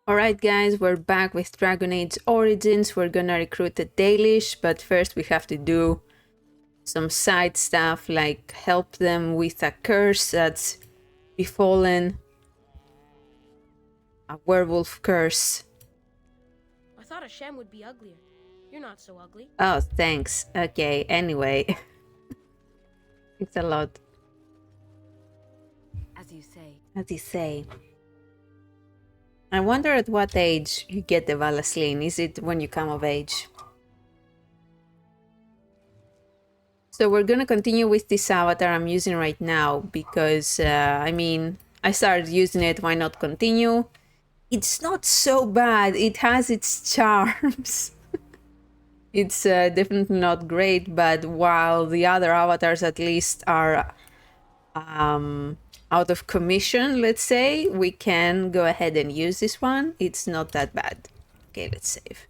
Alright guys, we're back with Dragon Age Origins. We're gonna recruit the Dalish, but first we have to do some side stuff like help them with a curse that's befallen. A werewolf curse. I thought a Shem would be uglier. You're not so ugly. Oh, thanks. Okay, anyway. Thanks a lot. As you say. As you say. I wonder at what age you get the Valasline. Is it when you come of age? So we're gonna continue with this avatar I'm using right now because, I started using it, why not continue? It's not so bad, it has its charms. It's definitely not great, but while the other avatars at least are out of commission, let's say, we can go ahead and use this one. It's not that bad. Okay, let's save.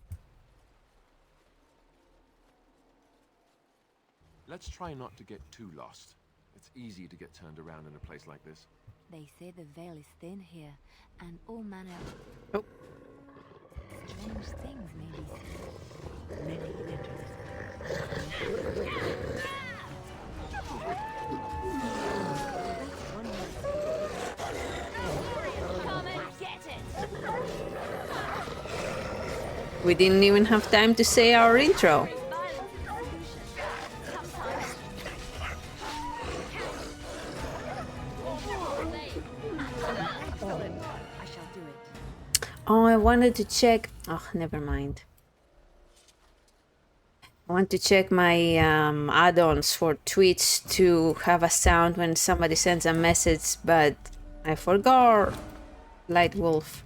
Let's try not to get too lost. It's easy to get turned around in a place like this. They say the veil is thin here, and all manner Oh. strange things may be seen. Many enter We didn't even have time to say our intro. Oh, I wanted to check. Oh, never mind. I want to check my add-ons for Twitch to have a sound when somebody sends a message, but I forgot. Light Wolf.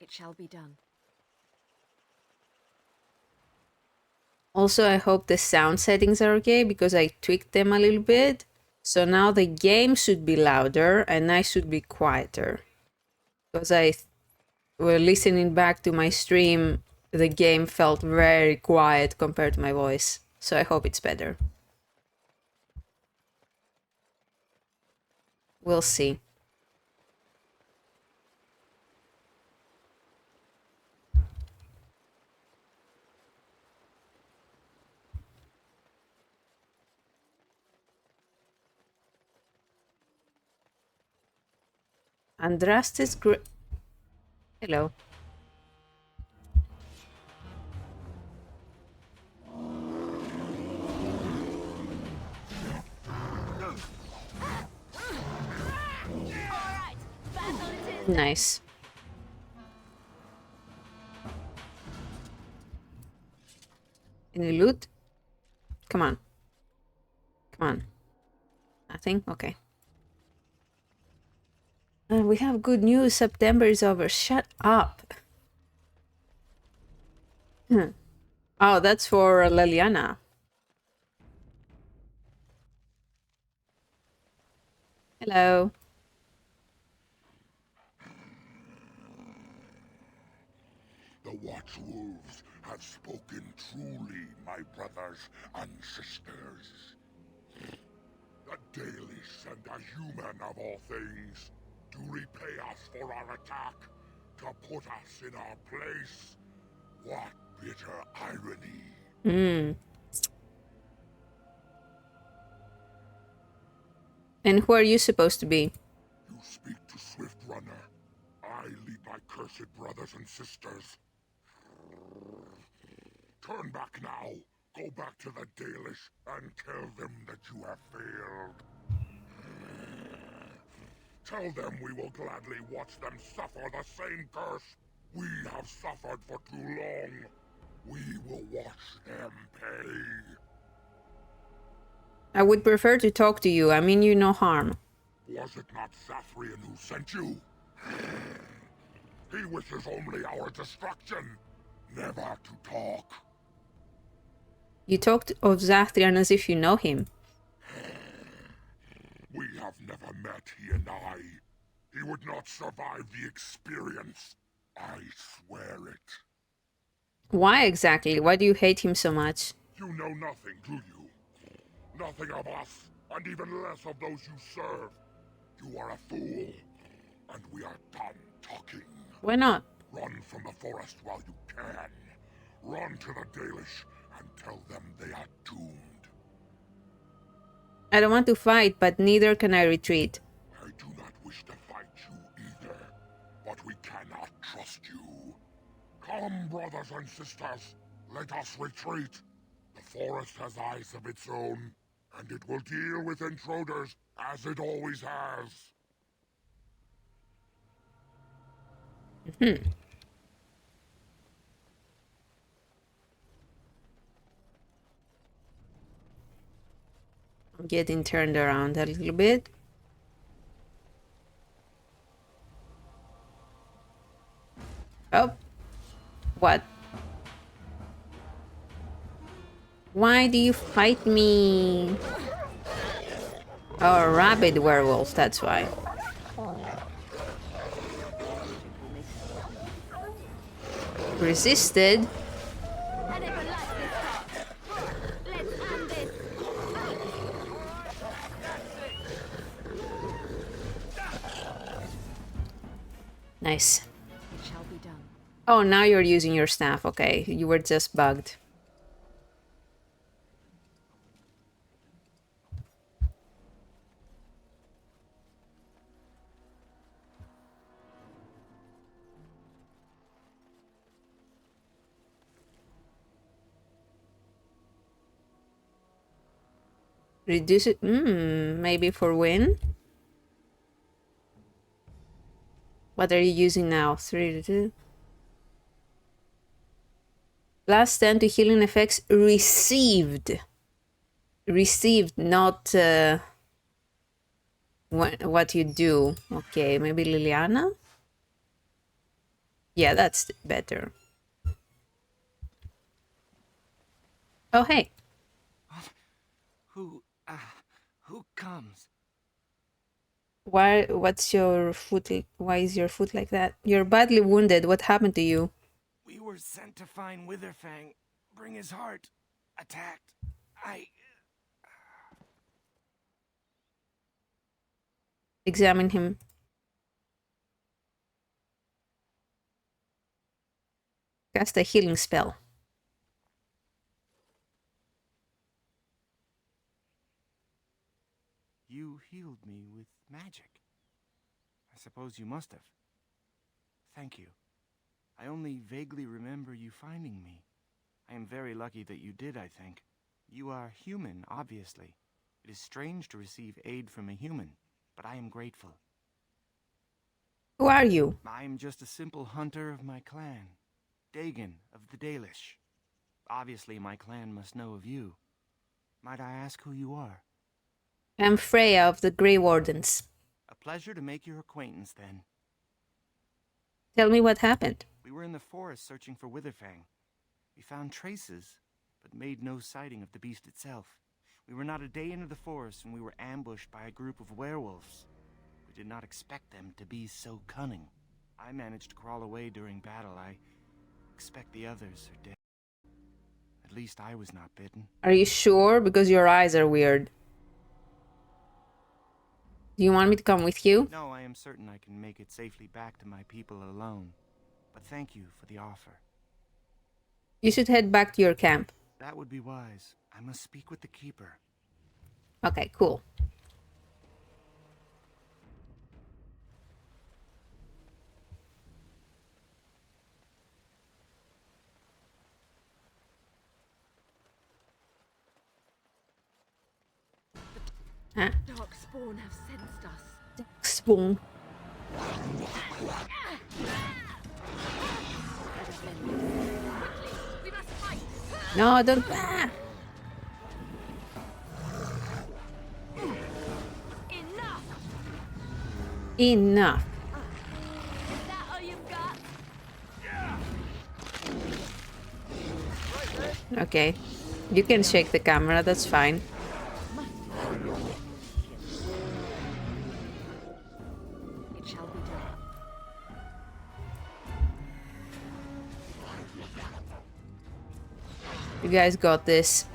It shall be done. Also, I hope the sound settings are okay because I tweaked them a little bit. So now the game should be louder and I should be quieter. Because were listening back to my stream, the game felt very quiet compared to my voice. So I hope it's better. We'll see. Andrastis Hello. Nice. Any loot? Come on. Come on. Nothing? Okay. We have good news. September is over. Shut up. Oh, that's for Liliana. Hello. The Watchwolves have spoken truly, my brothers and sisters. The Dalish and the human of all things, to repay us for our attack, to put us in our place. What bitter irony. And who are you supposed to be? You speak to Swift Runner. I lead my cursed brothers and sisters. Turn back now. Go back to the Dalish and tell them that you have failed. Tell them we will gladly watch them suffer the same curse we have suffered for too long. We will watch them pay. I would prefer to talk to you. I mean you no harm. Was it not Zathrian who sent you? He wishes only our destruction, never to talk. You talked of Zathrian as if you know him. We have never met, he and I. He would not survive the experience. I swear it. Why exactly? Why do you hate him so much? You know nothing, do you? Nothing of us, and even less of those you serve. You are a fool, and we are done talking. Why not? Run from the forest while you can. Run to the Dalish and tell them they are doomed. I don't want to fight, but neither can I retreat. I do not wish to fight you either, but we cannot trust you. Come, brothers and sisters, let us retreat. The forest has eyes of its own, and it will deal with intruders as it always has. I'm getting turned around a little bit. Oh. What? Why do you fight me? Oh, rabid werewolf, that's why. Resisted? Nice. It shall be done. Oh, now you're using your staff. Okay, you were just bugged. Reduce it. Maybe for win. What are you using now? 3 to 2. Plus 10 to healing effects received. Received, not what you do. Okay, maybe Liliana? Yeah, that's better. Oh, hey. Who comes? What's your foot? Why is your foot like that? You're badly wounded. What happened to you? We were sent to find Witherfang, bring his heart. Attacked. Examine him. Cast a healing spell. You healed me with magic. I suppose you must have. Thank you. I only vaguely remember you finding me. I am very lucky that you did, I think. You are human, obviously. It is strange to receive aid from a human, but I am grateful. Who are you? I am just a simple hunter of my clan, Dagon of the Dalish. Obviously, my clan must know of you. Might I ask who you are? I'm Freya of the Grey Wardens. A pleasure to make your acquaintance, then. Tell me what happened. We were in the forest searching for Witherfang. We found traces, but made no sighting of the beast itself. We were not a day into the forest when we were ambushed by a group of werewolves. We did not expect them to be so cunning. I managed to crawl away during battle. I expect the others are dead. At least I was not bitten. Are you sure? Because your eyes are weird. Do you want me to come with you? No, I am certain I can make it safely back to my people alone. But thank you for the offer. You should head back to your camp. That would be wise. I must speak with the keeper. Okay, cool. Huh? Darkspawn have sensed us. Spoon. We must fight. No, don't. Ah! Enough. Is that all you've got? Okay. You can shake the camera, that's fine. It shall be done. You guys got this.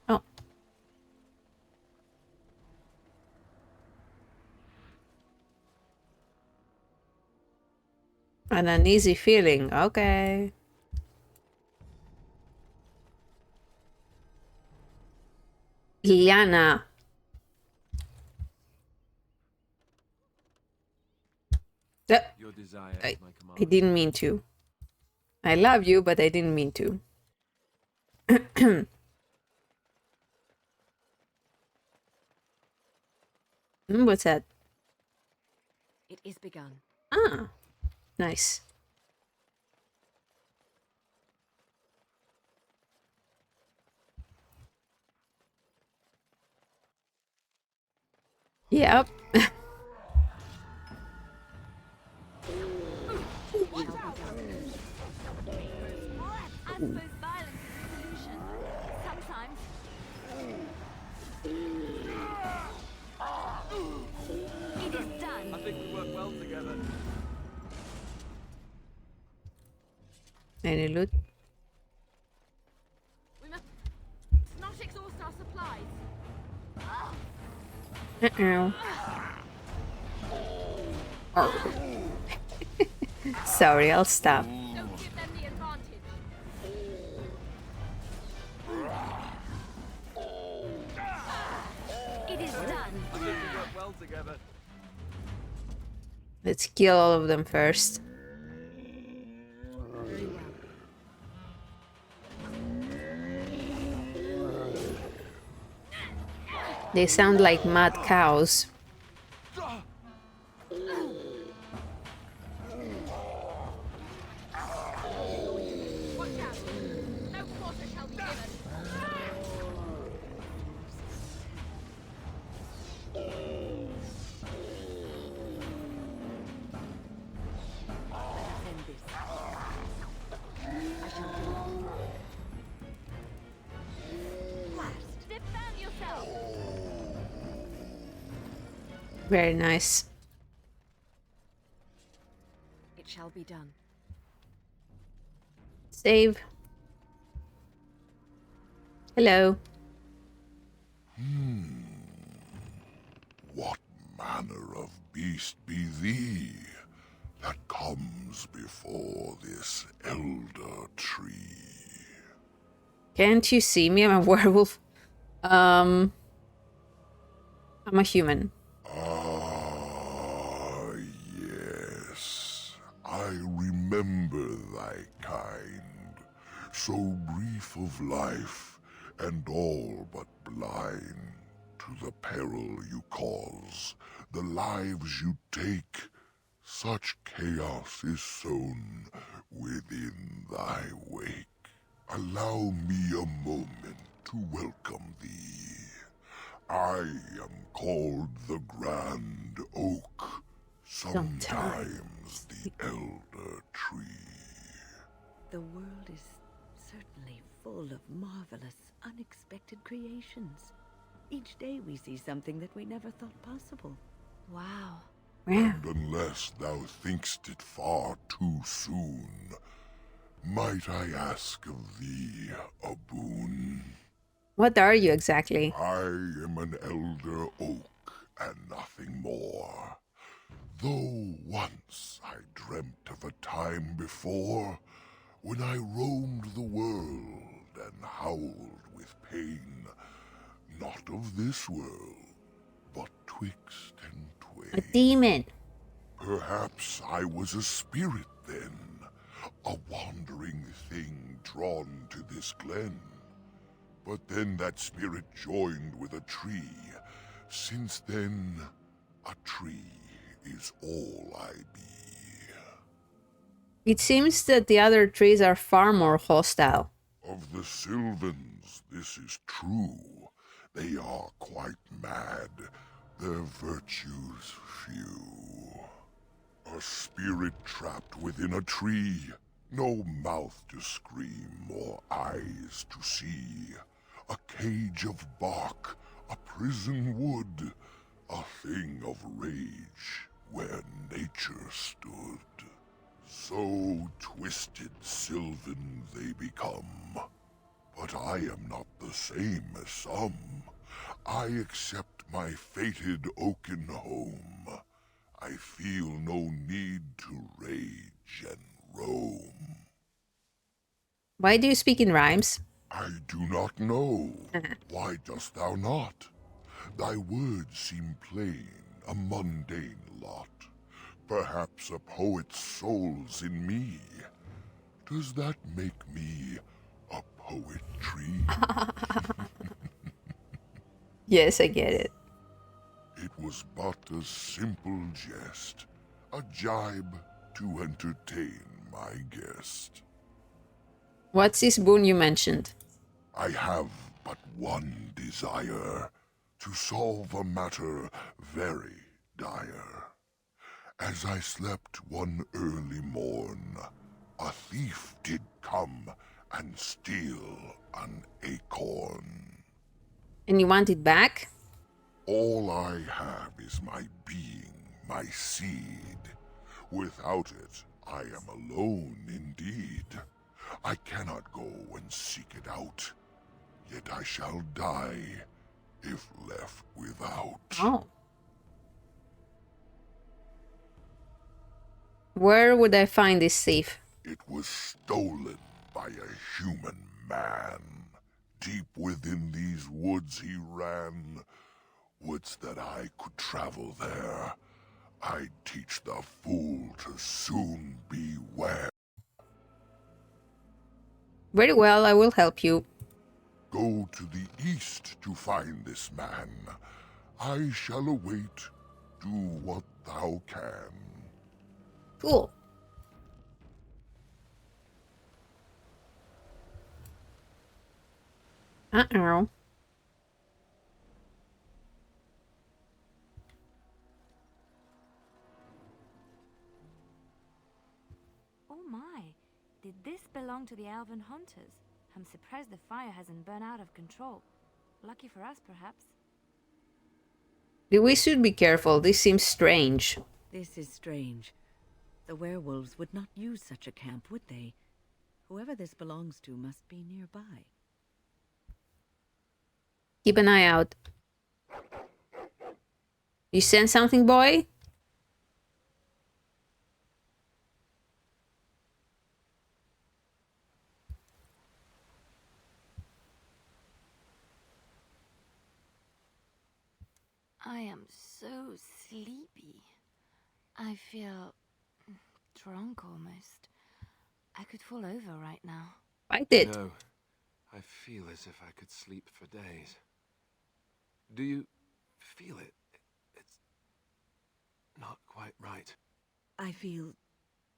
Oh. An uneasy feeling. Okay. Liana. Your desire I, is my I command. didn't mean to. I love you, but I didn't mean to. What's that? It is begun. Ah, nice. Yep. I suppose violence is the solution. Sometimes. It is done. I think we work well together. Any loot? We must not exhaust our supplies. Uh-oh. Oh. Sorry, I'll stop. Don't give them the advantage. It is done. I think we work well together. Let's kill all of them first. Very well. They sound like mad cows. Watch out. No quarter shall be given. Let us end this. I shall do it. Blast. Defend yourself. Very nice. It shall be done. Save. Hello. What manner of beast be thee that comes before this elder tree? Can't you see me? I'm a werewolf. I'm a human. Ah, yes. I remember thy kind, so brief of life and all but blind to the peril you cause, the lives you take. Such chaos is sown within thy wake. Allow me a moment to welcome thee. I am called the Grand Oak, sometimes the Elder Tree. The world is certainly full of marvelous, unexpected creations. Each day we see something that we never thought possible. Wow. Wow. And unless thou thinkst it far too soon, might I ask of thee a boon? What are you exactly? I am an elder oak and nothing more. Though once I dreamt of a time before when I roamed the world and howled with pain, not of this world, but twixt and A twain. demon. Perhaps I was a spirit then, a wandering thing drawn to this glen. But then that spirit joined with a tree. Since then, a tree is all I be. It seems that the other trees are far more hostile. Of the Sylvans, this is true. They are quite mad, their virtues few. A spirit trapped within a tree, no mouth to scream or eyes to see. A cage of bark, a prison wood, a thing of rage where nature stood. So twisted Sylvan they become. But I am not the same as some. I accept my fated oaken home. I feel no need to rage and roam. Why do you speak in rhymes? I do not know. Why dost thou not? Thy words seem plain, a mundane lot. Perhaps a poet's soul's in me. Does that make me a poetry? Yes, I get it. It was but a simple jest, a jibe to entertain my guest. What's this boon you mentioned? I have but one desire, to solve a matter very dire. As I slept one early morn, a thief did come and steal an acorn. And you want it back? All I have is my being, my seed. Without it, I am alone indeed. I cannot go and seek it out, yet I shall die if left without. Oh. Where would I find this thief? It was stolen by a human man. Deep within these woods he ran. Woods that I could travel there. I'd teach the fool to soon beware. Very well, I will help you. Go to the east to find this man. I shall await. Do what thou can. Cool. Uh-oh. Oh my, did this belong to the elven hunters? I'm surprised the fire hasn't burned out of control. Lucky for us, perhaps. We should be careful. This seems strange. This is strange. The werewolves would not use such a camp, would they? Whoever this belongs to must be nearby. Keep an eye out. You sense something, boy? I am so sleepy. I feel drunk almost. I could fall over right now. Fight it. No, I feel as if I could sleep for days. Do you feel it? It's not quite right. I feel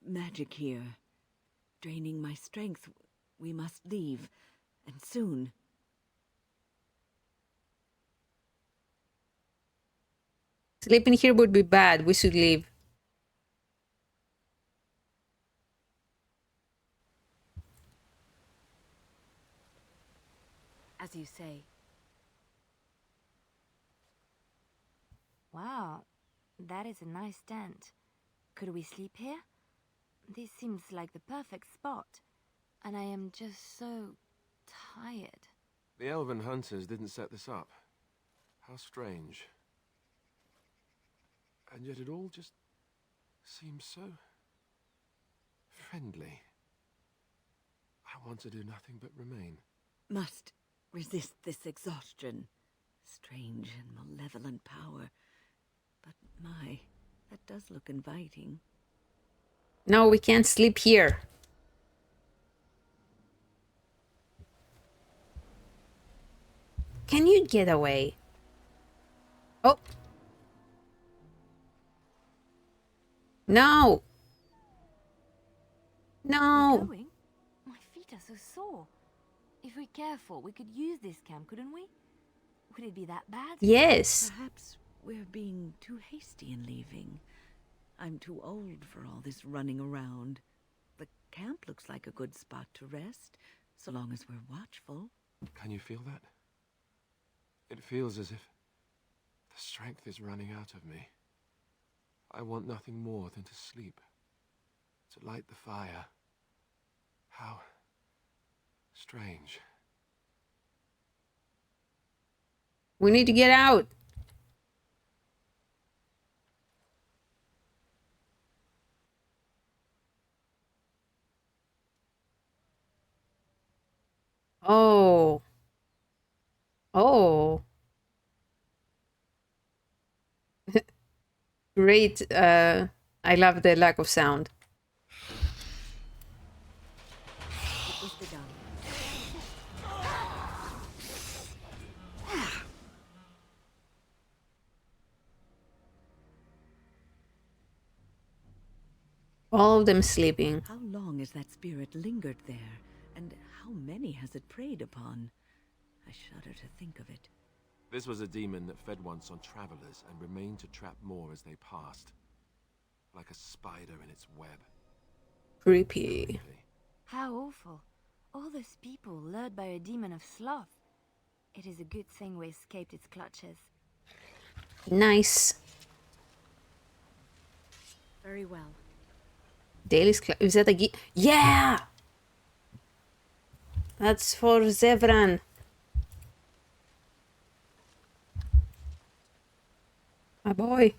magic here. Draining my strength. We must leave. And soon. Sleeping here would be bad. We should leave. As you say. Wow, that is a nice tent. Could we sleep here? This seems like the perfect spot. And I am just so tired. The elven hunters didn't set this up. How strange. And yet it all just seems so friendly. I want to do nothing but remain. Must resist this exhaustion. Strange and malevolent power. But my, that does look inviting. No, we can't sleep here. Can you get away? Oh. No. We're No. going? My feet are so sore. If we're careful, we could use this camp, couldn't we? Would it be that bad? Yes. Perhaps we're being too hasty in leaving. I'm too old for all this running around. The camp looks like a good spot to rest, so long as we're watchful. Can you feel that? It feels as if the strength is running out of me. I want nothing more than to sleep, to light the fire. How strange. We need to get out. Oh. Oh. Great. I love the lack of sound. It was the gun. All of them sleeping. How long has that spirit lingered there, and how many has it preyed upon? I shudder to think of it. This was a demon that fed once on travelers and remained to trap more as they passed. Like a spider in its web. Creepy. How awful. All those people lured by a demon of sloth. It is a good thing we escaped its clutches. Nice. Very well. Daily is that a yeah! That's for Zevran. My boy.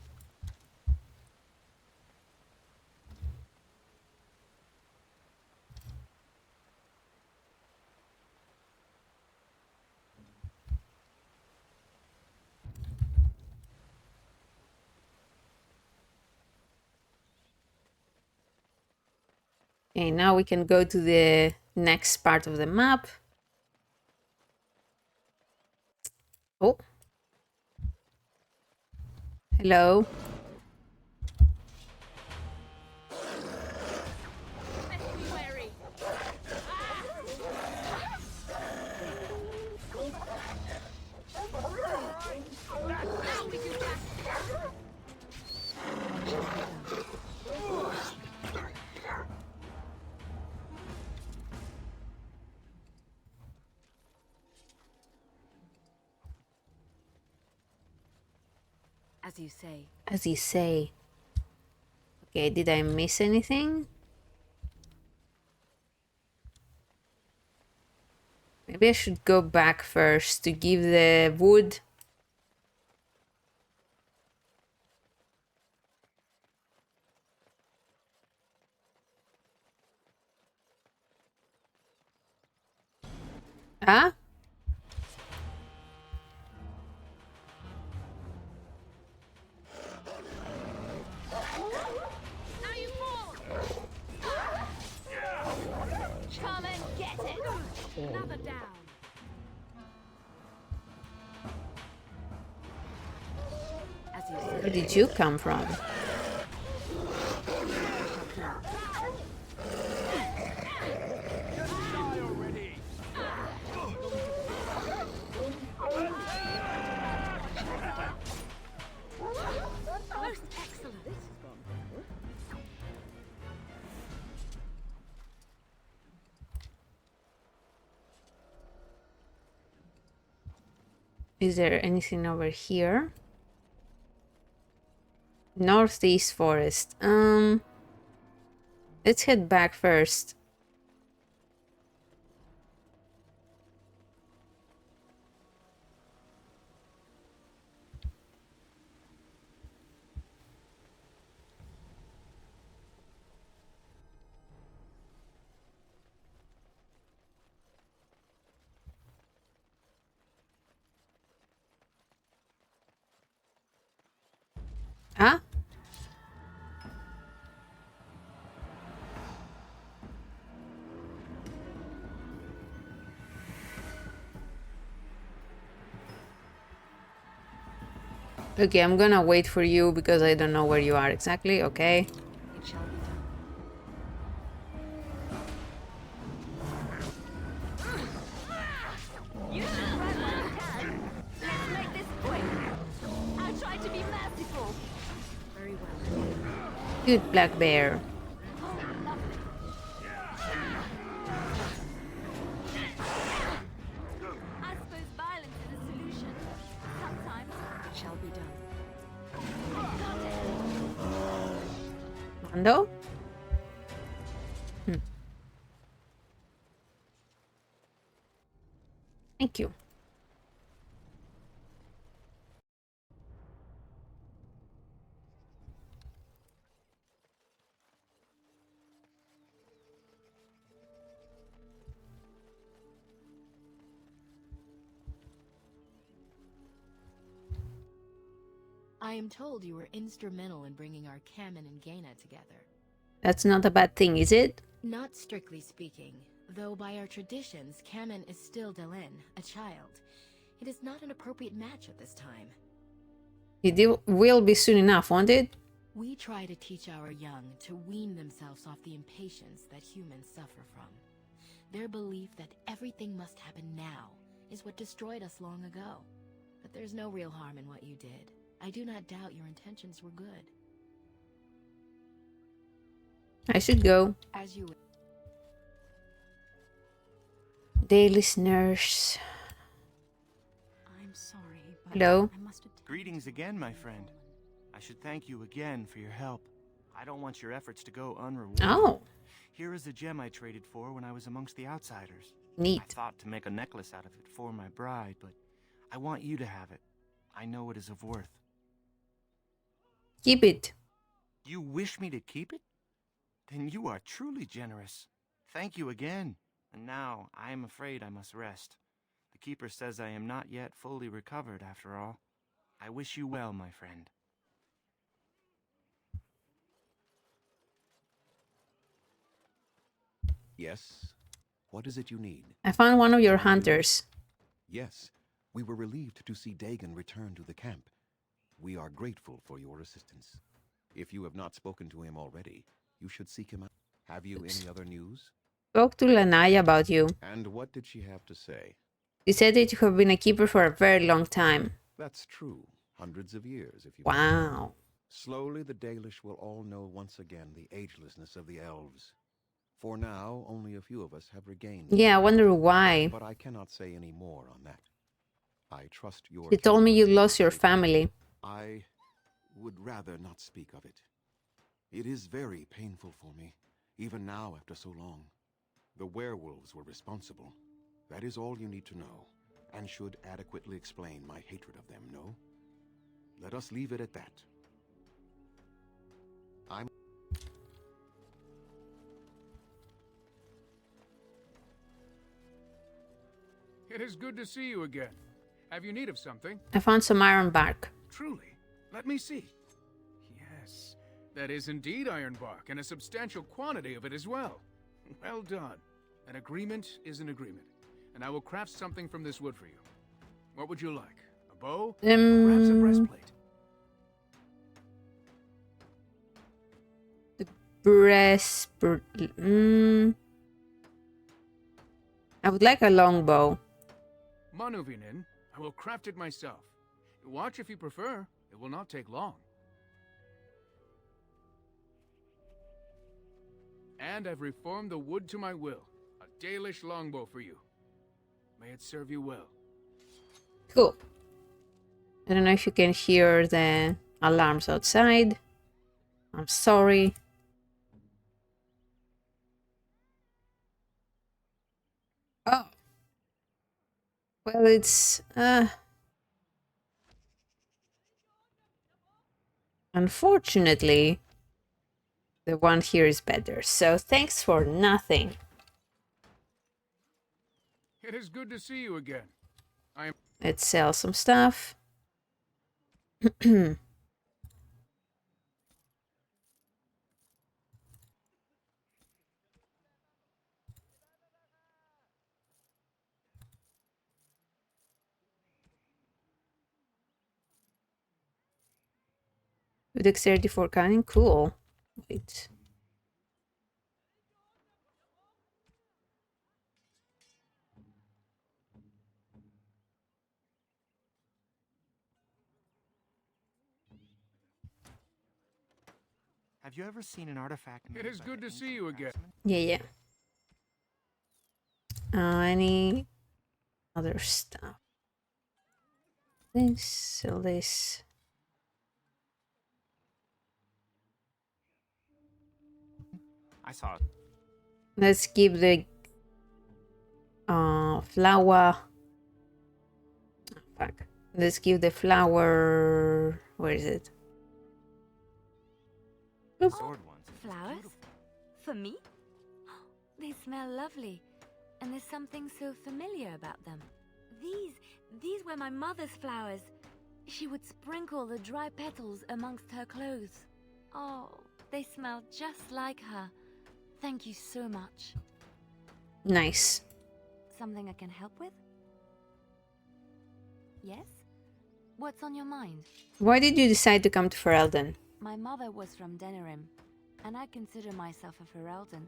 Okay, now we can go to the next part of the map. Oh. Hello. As you say. As you say. Okay, did I miss anything? Maybe I should go back first to give the wood. Ah? Come and get it! Another down. As you say. Where did you come from? Most excellent. Is there anything over here? Northeast forest. Let's head back first. Ah? Okay, I'm gonna wait for you because I don't know where you are exactly, okay? It shall be done. You should run while you can. Let's make this quick. I'll try to be merciful. Very well. Good black bear. Oh, lovely. I suppose violence is a solution. Sometimes it shall be done. Got it. Mando? Thank you. I am told you were instrumental in bringing our Kamen and Gaina together. That's not a bad thing, is it? Not strictly speaking, though by our traditions, Kamen is still Delin, a child. It is not an appropriate match at this time. Will be soon enough, won't it? We try to teach our young to wean themselves off the impatience that humans suffer from. Their belief that everything must happen now is what destroyed us long ago. But there's no real harm in what you did. I do not doubt your intentions were good. I should go. As you Day listeners. I'm sorry, but Hello. I must have Greetings again, my friend. I should thank you again for your help. I don't want your efforts to go unrewarded. Oh, Here is a gem I traded for when I was amongst the outsiders. I neat. thought to make a necklace out of it for my bride, but I want you to have it. I know it is of worth. Keep it. You wish me to keep it? Then you are truly generous. Thank you again. And now I am afraid I must rest. The keeper says I am not yet fully recovered after all. I wish you well, my friend. Yes? What is it you need? I found one of your hunters. Yes, we were relieved to see Dagon return to the camp. We are grateful for your assistance. If you have not spoken to him already, you should seek him out. Have you any other news? Spoke to Lanai about you. And what did she have to say? She said that you have been a keeper for a very long time. That's true. Hundreds of years, if you Wow. Slowly, the Dalish will all know once again the agelessness of the elves. For now, only a few of us have regained. Yeah, I wonder why. But I cannot say any more on that. I trust your. She told me you lost your family. I would rather not speak of it. It is very painful for me, even now after so long. The werewolves were responsible. That is all you need to know, and should adequately explain my hatred of them, no? Let us leave it at that. It is good to see you again. Have you need of something? I found some iron bark. Truly? Let me see. Yes, that is indeed iron bark, and a substantial quantity of it as well. Well done. An agreement is an agreement, and I will craft something from this wood for you. What would you like? A bow? Perhaps a breastplate? I would like a longbow. Manuvinin, I will craft it myself. Watch if you prefer. It will not take long. And I've reformed the wood to my will. A Dalish longbow for you. May it serve you well. Cool. I don't know if you can hear the alarms outside. I'm sorry. Oh. Well, it's unfortunately the one here is better. So thanks for nothing. It is good to see you again. Let's sell some stuff. Dexterity for cunning. Cool. Wait. Have you ever seen an artifact? It made is by good the to see ancient you again. craftsman? Yeah. Any other stuff? This. I saw it. Let's give the flower. Oh, fuck. Let's give the flower. Where is it? The Boop. sword ones. Flowers? For me? They smell lovely, and there's something so familiar about them. These were my mother's flowers. She would sprinkle the dry petals amongst her clothes. Oh, they smell just like her. Thank you so much. Nice. Something I can help with? Yes? What's on your mind? Why did you decide to come to Ferelden? My mother was from Denerim, and I consider myself a Ferelden.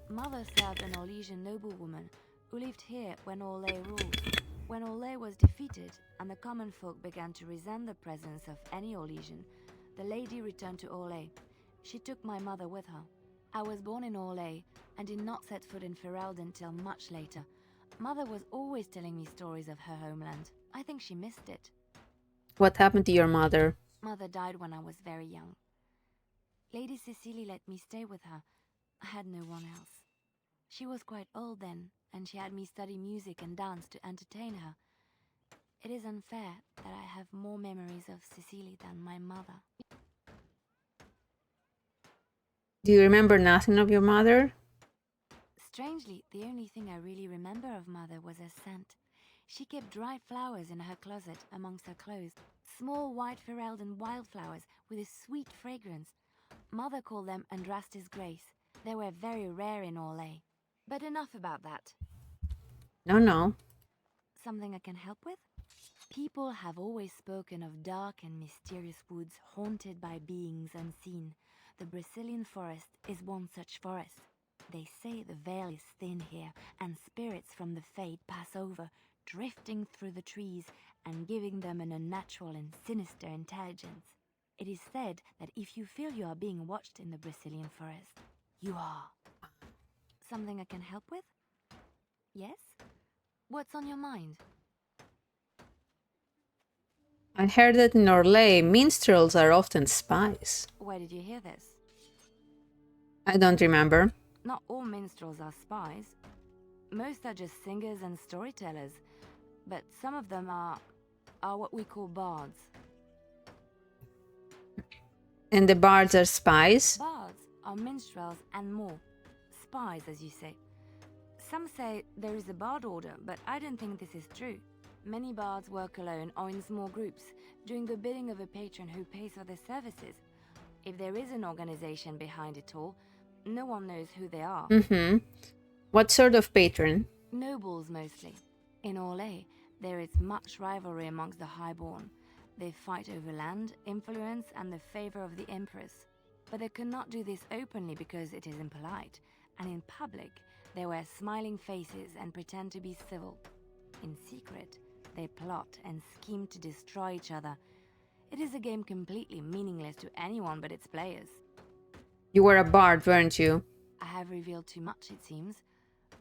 Mother served an Orlesian noblewoman who lived here when Orlais ruled. When Orlais was defeated and the common folk began to resent the presence of any Orlesian, the lady returned to Orlais. She took my mother with her. I was born in Orlais and did not set foot in Ferelden till much later. Mother was always telling me stories of her homeland. I think she missed it. What happened to your mother? Mother died when I was very young. Lady Cecily let me stay with her. I had no one else. She was quite old then, and she had me study music and dance to entertain her. It is unfair that I have more memories of Cecily than my mother. Do you remember nothing of your mother? Strangely, the only thing I really remember of Mother was her scent. She kept dried flowers in her closet amongst her clothes, small white Ferelden wildflowers with a sweet fragrance. Mother called them Andrastis Grace. They were very rare in Orlais. But enough about that. No. Something I can help with? People have always spoken of dark and mysterious woods haunted by beings unseen. The Brazilian forest is one such forest. They say the veil is thin here, and spirits from the fade pass over, drifting through the trees and giving them an unnatural and sinister intelligence. It is said that if you feel you are being watched in the Brazilian forest, you are. Something I can help with? Yes? What's on your mind? I heard that in Orlais, minstrels are often spies. Where did you hear this? I don't remember. Not all minstrels are spies. Most are just singers and storytellers, but some of them are what we call bards. And the bards are spies? Bards are minstrels and more. Spies, as you say. Some say there is a bard order, but I don't think this is true. Many bards work alone or in small groups, doing the bidding of a patron who pays for their services. If there is an organization behind it all, no one knows who they are. What sort of patron? Nobles, mostly. In Orlais, there is much rivalry amongst the highborn. They fight over land, influence, and the favor of the empress. But they cannot do this openly because it is impolite, and in public, they wear smiling faces and pretend to be civil. In secret, they plot and scheme to destroy each other. It is a game completely meaningless to anyone but its players. You were a bard, weren't you? I have revealed too much, it seems,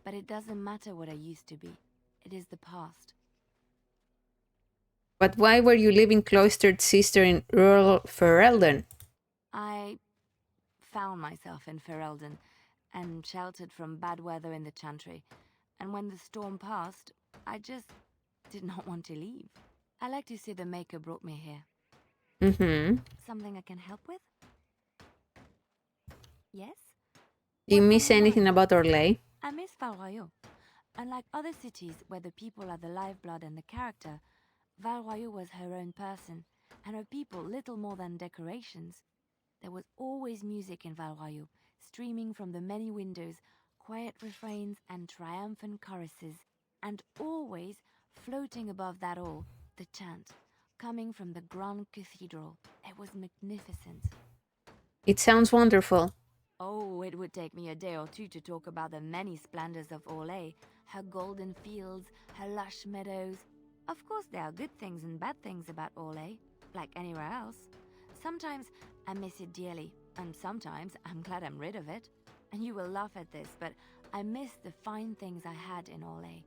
but it doesn't matter what I used to be. It is the past. But why were you living cloistered sister in rural Ferelden? I found myself in Ferelden and sheltered from bad weather in the Chantry. And when the storm passed, I just did not want to leave. I like to say the Maker brought me here. Something I can help with? Yes? Do you What's miss on your anything mind? about Orlais? I miss Valroyaux. Unlike other cities where the people are the lifeblood and the character, Valroyaux was her own person, and her people little more than decorations. There was always music in Valroyaux, streaming from the many windows, quiet refrains and triumphant choruses, and always, floating above that all, the chant, coming from the Grand Cathedral. It was magnificent. It sounds wonderful. Oh, it would take me a day or two to talk about the many splendors of Orlais, her golden fields, her lush meadows. Of course, there are good things and bad things about Orlais, like anywhere else. Sometimes I miss it dearly, and sometimes I'm glad I'm rid of it. And you will laugh at this, but I miss the fine things I had in Orlais.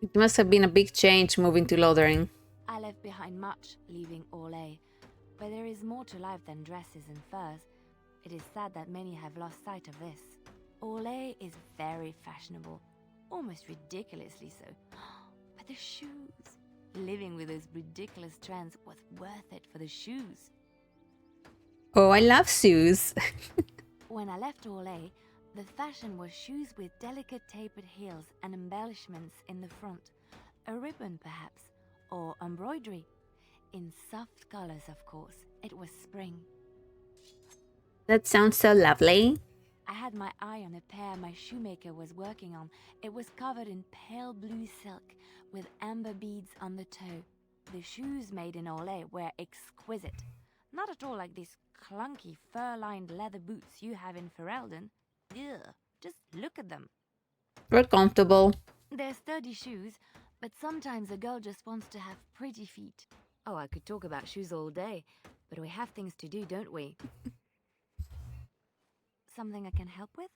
It must have been a big change moving to Lothering. I left behind much, leaving Orlais. But there is more to life than dresses and furs. It is sad that many have lost sight of this. Orlais is very fashionable, almost ridiculously so. But the shoes! Living with those ridiculous trends was worth it for the shoes. Oh, I love shoes. When I left Orlais, the fashion was shoes with delicate tapered heels and embellishments in the front. A ribbon, perhaps, or embroidery. In soft colors, of course. It was spring. That sounds so lovely. I had my eye on a pair my shoemaker was working on. It was covered in pale blue silk with amber beads on the toe. The shoes made in Orlais were exquisite. Not at all like these clunky fur-lined leather boots you have in Ferelden. Ugh, just look at them. We're comfortable. They're sturdy shoes, but sometimes a girl just wants to have pretty feet. Oh, I could talk about shoes all day, but we have things to do, don't we? Something I can help with?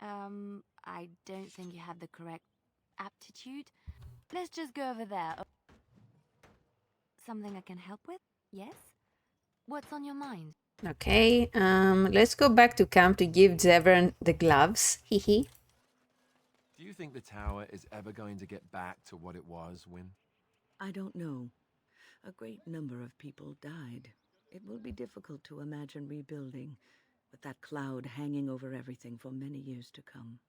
I don't think you have the correct aptitude. Let's just go over there. Something I can help with? Yes? What's on your mind? Okay, let's go back to camp to give Zevran the gloves. Hehe. Do you think the tower is ever going to get back to what it was, Win? I don't know. A great number of people died. It will be difficult to imagine rebuilding, with that cloud hanging over everything for many years to come.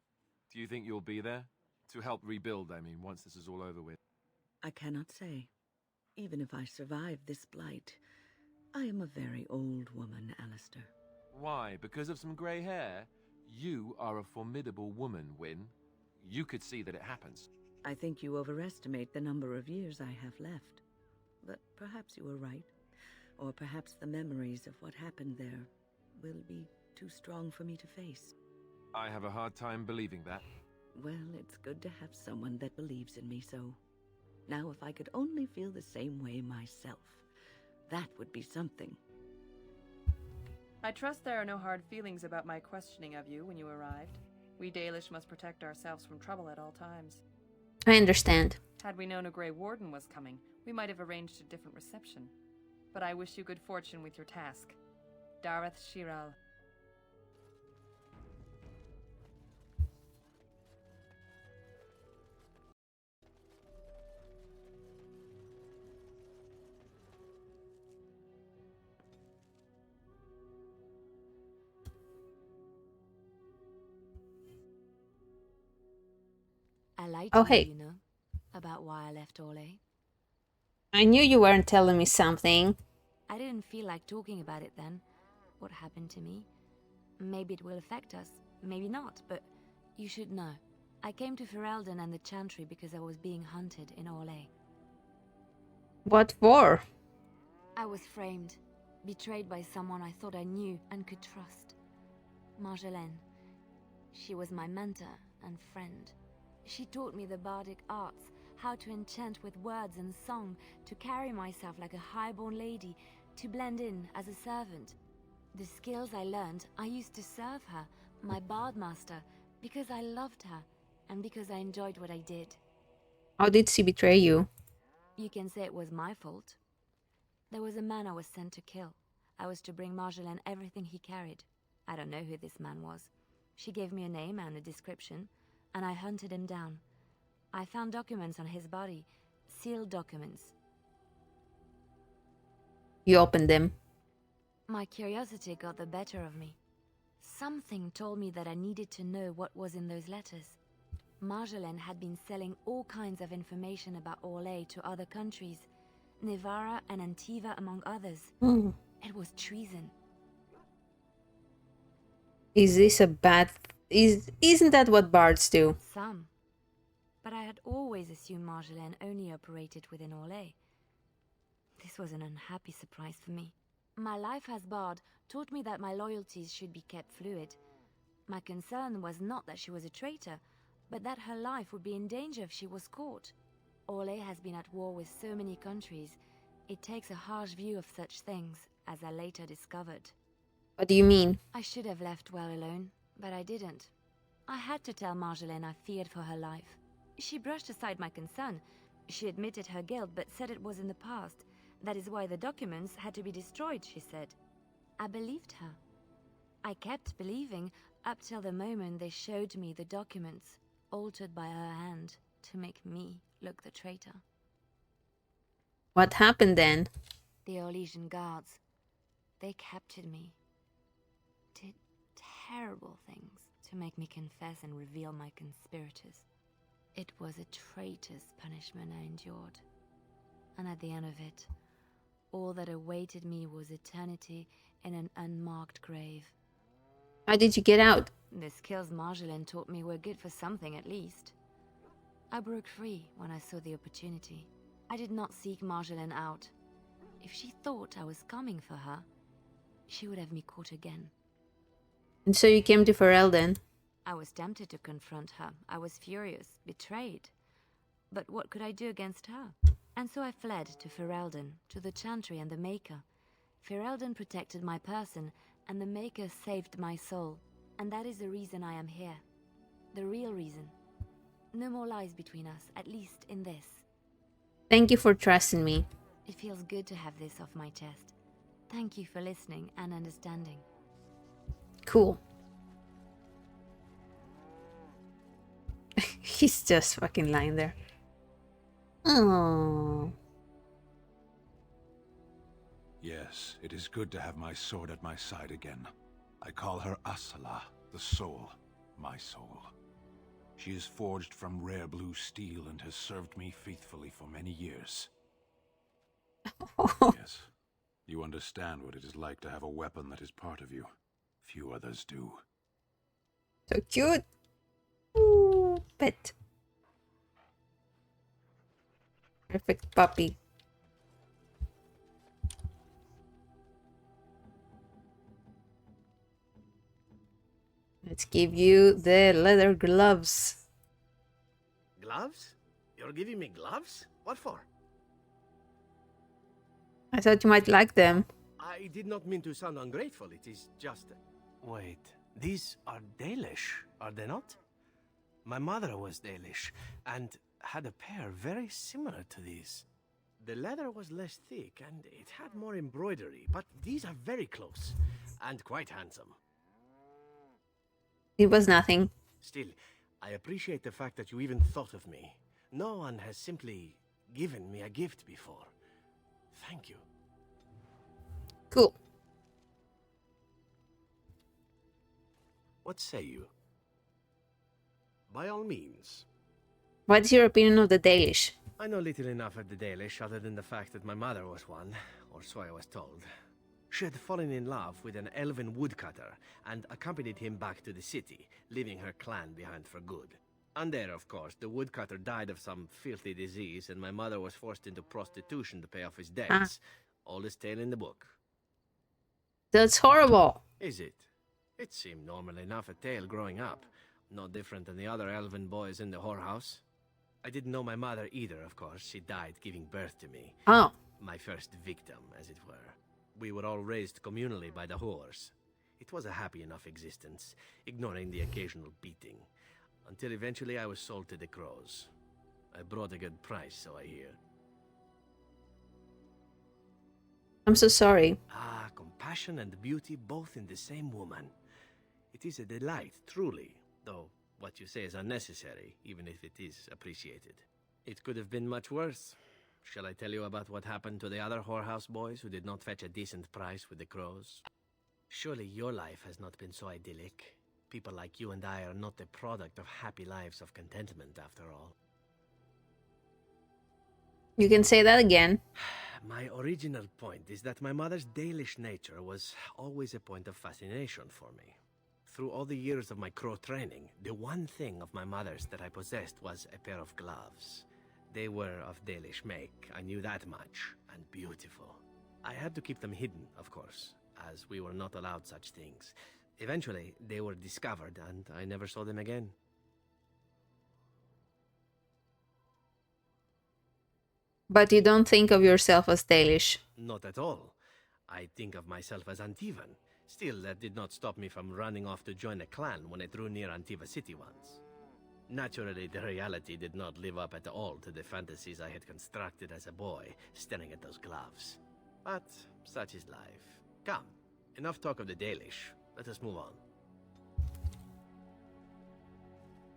Do you think you'll be there? To help rebuild, I mean, once this is all over with. I cannot say. Even if I survive this blight, I am a very old woman, Alistair. Why? Because of some grey hair? You are a formidable woman, Win. You could see that it happens. I think you overestimate the number of years I have left. But perhaps you are right. Or perhaps the memories of what happened there will be too strong for me to face. I have a hard time believing that. Well, it's good to have someone that believes in me so. Now, if I could only feel the same way myself, that would be something. I trust there are no hard feelings about my questioning of you when you arrived. We Dalish must protect ourselves from trouble at all times. I understand. Had we known a Grey Warden was coming, we might have arranged a different reception. But I wish you good fortune with your task. Dareth Shiral. I lied Oh, to hey. you, you know, about why I left Orlais. I knew you weren't telling me something. I didn't feel like talking about it then. What happened to me? Maybe it will affect us, maybe not, but you should know. I came to Ferelden and the Chantry because I was being hunted in Orlais. What for? I was framed, betrayed by someone I thought I knew and could trust. Marjolaine. She was my mentor and friend. She taught me the bardic arts, how to enchant with words and song, to carry myself like a highborn lady, to blend in as a servant. The skills I learned, I used to serve her, my bard master, because I loved her, and because I enjoyed what I did. How did she betray you? You can say it was my fault. There was a man I was sent to kill. I was to bring Marjolaine everything he carried. I don't know who this man was. She gave me a name and a description, and I hunted him down. I found documents on his body, sealed documents. You opened them. My curiosity got the better of me. Something told me that I needed to know what was in those letters. Marjolaine had been selling all kinds of information about Orlais to other countries, Nevara and Antiva among others. It was treason. Is this a bad... Isn't that what bards do? Some. But I had always assumed Marjolaine only operated within Orlais. This was an unhappy surprise for me. My life as Bard taught me that my loyalties should be kept fluid. My concern was not that she was a traitor, but that her life would be in danger if she was caught. Orlais has been at war with so many countries. It takes a harsh view of such things, as I later discovered. What do you mean? I should have left well alone, but I didn't. I had to tell Marjolaine I feared for her life. She brushed aside my concern. She admitted her guilt, but said it was in the past. That is why the documents had to be destroyed, she said. I believed her. I kept believing up till the moment they showed me the documents, altered by her hand, to make me look the traitor. What happened then? The Orlesian guards. They captured me. Did terrible things to make me confess and reveal my conspirators. It was a traitor's punishment I endured. And at the end of it, all that awaited me was eternity in an unmarked grave. How did you get out? The skills Marjolaine taught me were good for something at least. I broke free when I saw the opportunity. I did not seek Marjolaine out. If she thought I was coming for her, she would have me caught again. And so you came to Ferelden. I was tempted to confront her. I was furious, betrayed. But what could I do against her? And so I fled to Ferelden, to the Chantry and the Maker. Ferelden protected my person, and the Maker saved my soul. And that is the reason I am here. The real reason. No more lies between us, at least in this. Thank you for trusting me. It feels good to have this off my chest. Thank you for listening and understanding. Cool. He's just fucking lying there. Oh. Yes, it is good to have my sword at my side again. I call her Asala, the soul, my soul. She is forged from rare blue steel and has served me faithfully for many years. Yes, you understand what it is like to have a weapon that is part of you. Few others do. So cute. Ooh, pet. Perfect puppy. Let's give you the leather gloves. Gloves? You're giving me gloves? What for? I thought you might like them. I did not mean to sound ungrateful. It is just... Wait, these are Dalish, are they not? My mother was Dalish, and had a pair very similar to these. The leather was less thick, and it had more embroidery, but these are very close, and quite handsome. It was nothing. Still, I appreciate the fact that you even thought of me. No one has simply given me a gift before. Thank you. Cool. What say you? By all means. What's your opinion of the Dalish? I know little enough of the Dalish other than the fact that my mother was one, or so I was told. She had fallen in love with an elven woodcutter and accompanied him back to the city, leaving her clan behind for good. And there, of course, the woodcutter died of some filthy disease and my mother was forced into prostitution to pay off his debts. Oldest tale in the book. That's horrible. Is it? It seemed normal enough a tale growing up. No different than the other elven boys in the whorehouse. I didn't know my mother either, of course. She died giving birth to me. Oh. My first victim, as it were. We were all raised communally by the whores. It was a happy enough existence, ignoring the occasional beating. Until eventually I was sold to the crows. I brought a good price, so I hear. I'm so sorry. Ah, compassion and beauty both in the same woman. It is a delight, truly, though what you say is unnecessary, even if it is appreciated. It could have been much worse. Shall I tell you about what happened to the other whorehouse boys who did not fetch a decent price with the crows? Surely your life has not been so idyllic. People like you and I are not the product of happy lives of contentment, after all. You can say that again. My original point is that my mother's Dalish nature was always a point of fascination for me. Through all the years of my crow training, the one thing of my mother's that I possessed was a pair of gloves. They were of Dalish make, I knew that much, and beautiful. I had to keep them hidden, of course, as we were not allowed such things. Eventually, they were discovered, and I never saw them again. But you don't think of yourself as Dalish. Not at all. I think of myself as Antivan. Still, that did not stop me from running off to join a clan when I drew near Antiva City once. Naturally, the reality did not live up at all to the fantasies I had constructed as a boy, staring at those gloves. But such is life. Come, enough talk of the Dalish. Let us move on.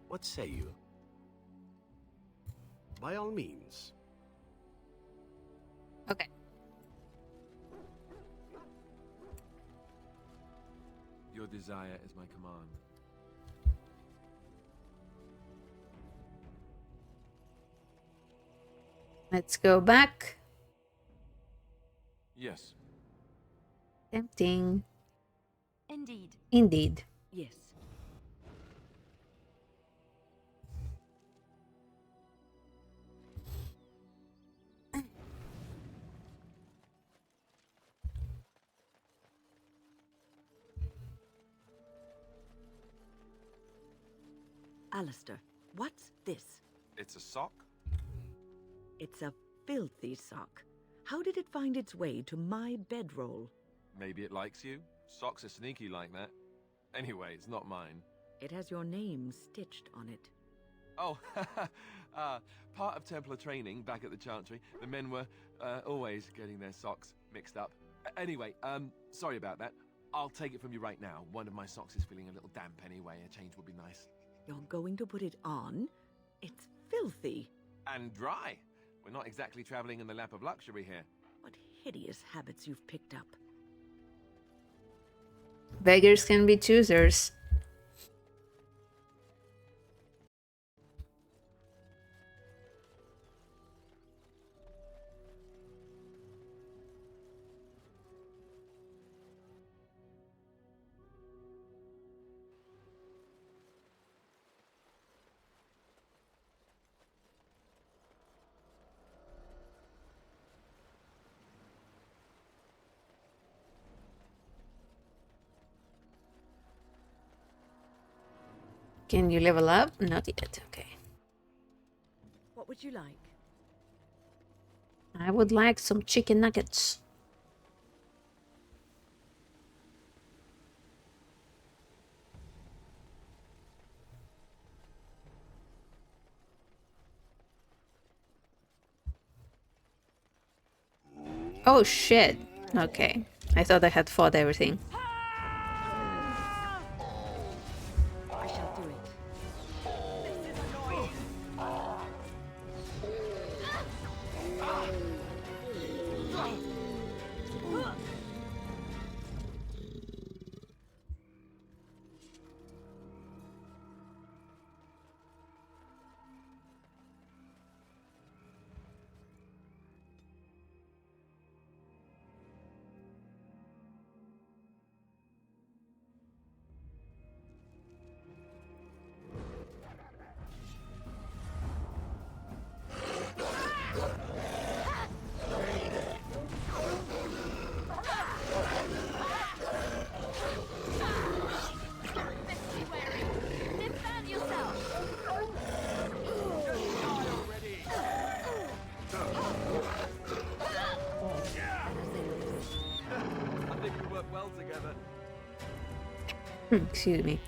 What say you? By all means. Okay. Your desire is my command. Let's go back. Yes. Tempting. Indeed. Indeed. Yes. Alistair, what's this? It's a sock? It's a filthy sock. How did it find its way to my bedroll? Maybe it likes you? Socks are sneaky like that. Anyway, it's not mine. It has your name stitched on it. Oh, part of Templar training back at the Chantry, the men were always getting their socks mixed up. Anyway, sorry about that. I'll take it from you right now. One of my socks is feeling a little damp anyway. A change would be nice. You're going to put it on? It's filthy. And dry. We're not exactly traveling in the lap of luxury here. What hideous habits you've picked up. Beggars can be choosers. Can you level up? Not yet. Okay. What would you like? I would like some chicken nuggets. Oh shit. Okay. I thought I had fought everything. I shall do it. This is annoying. Excuse me.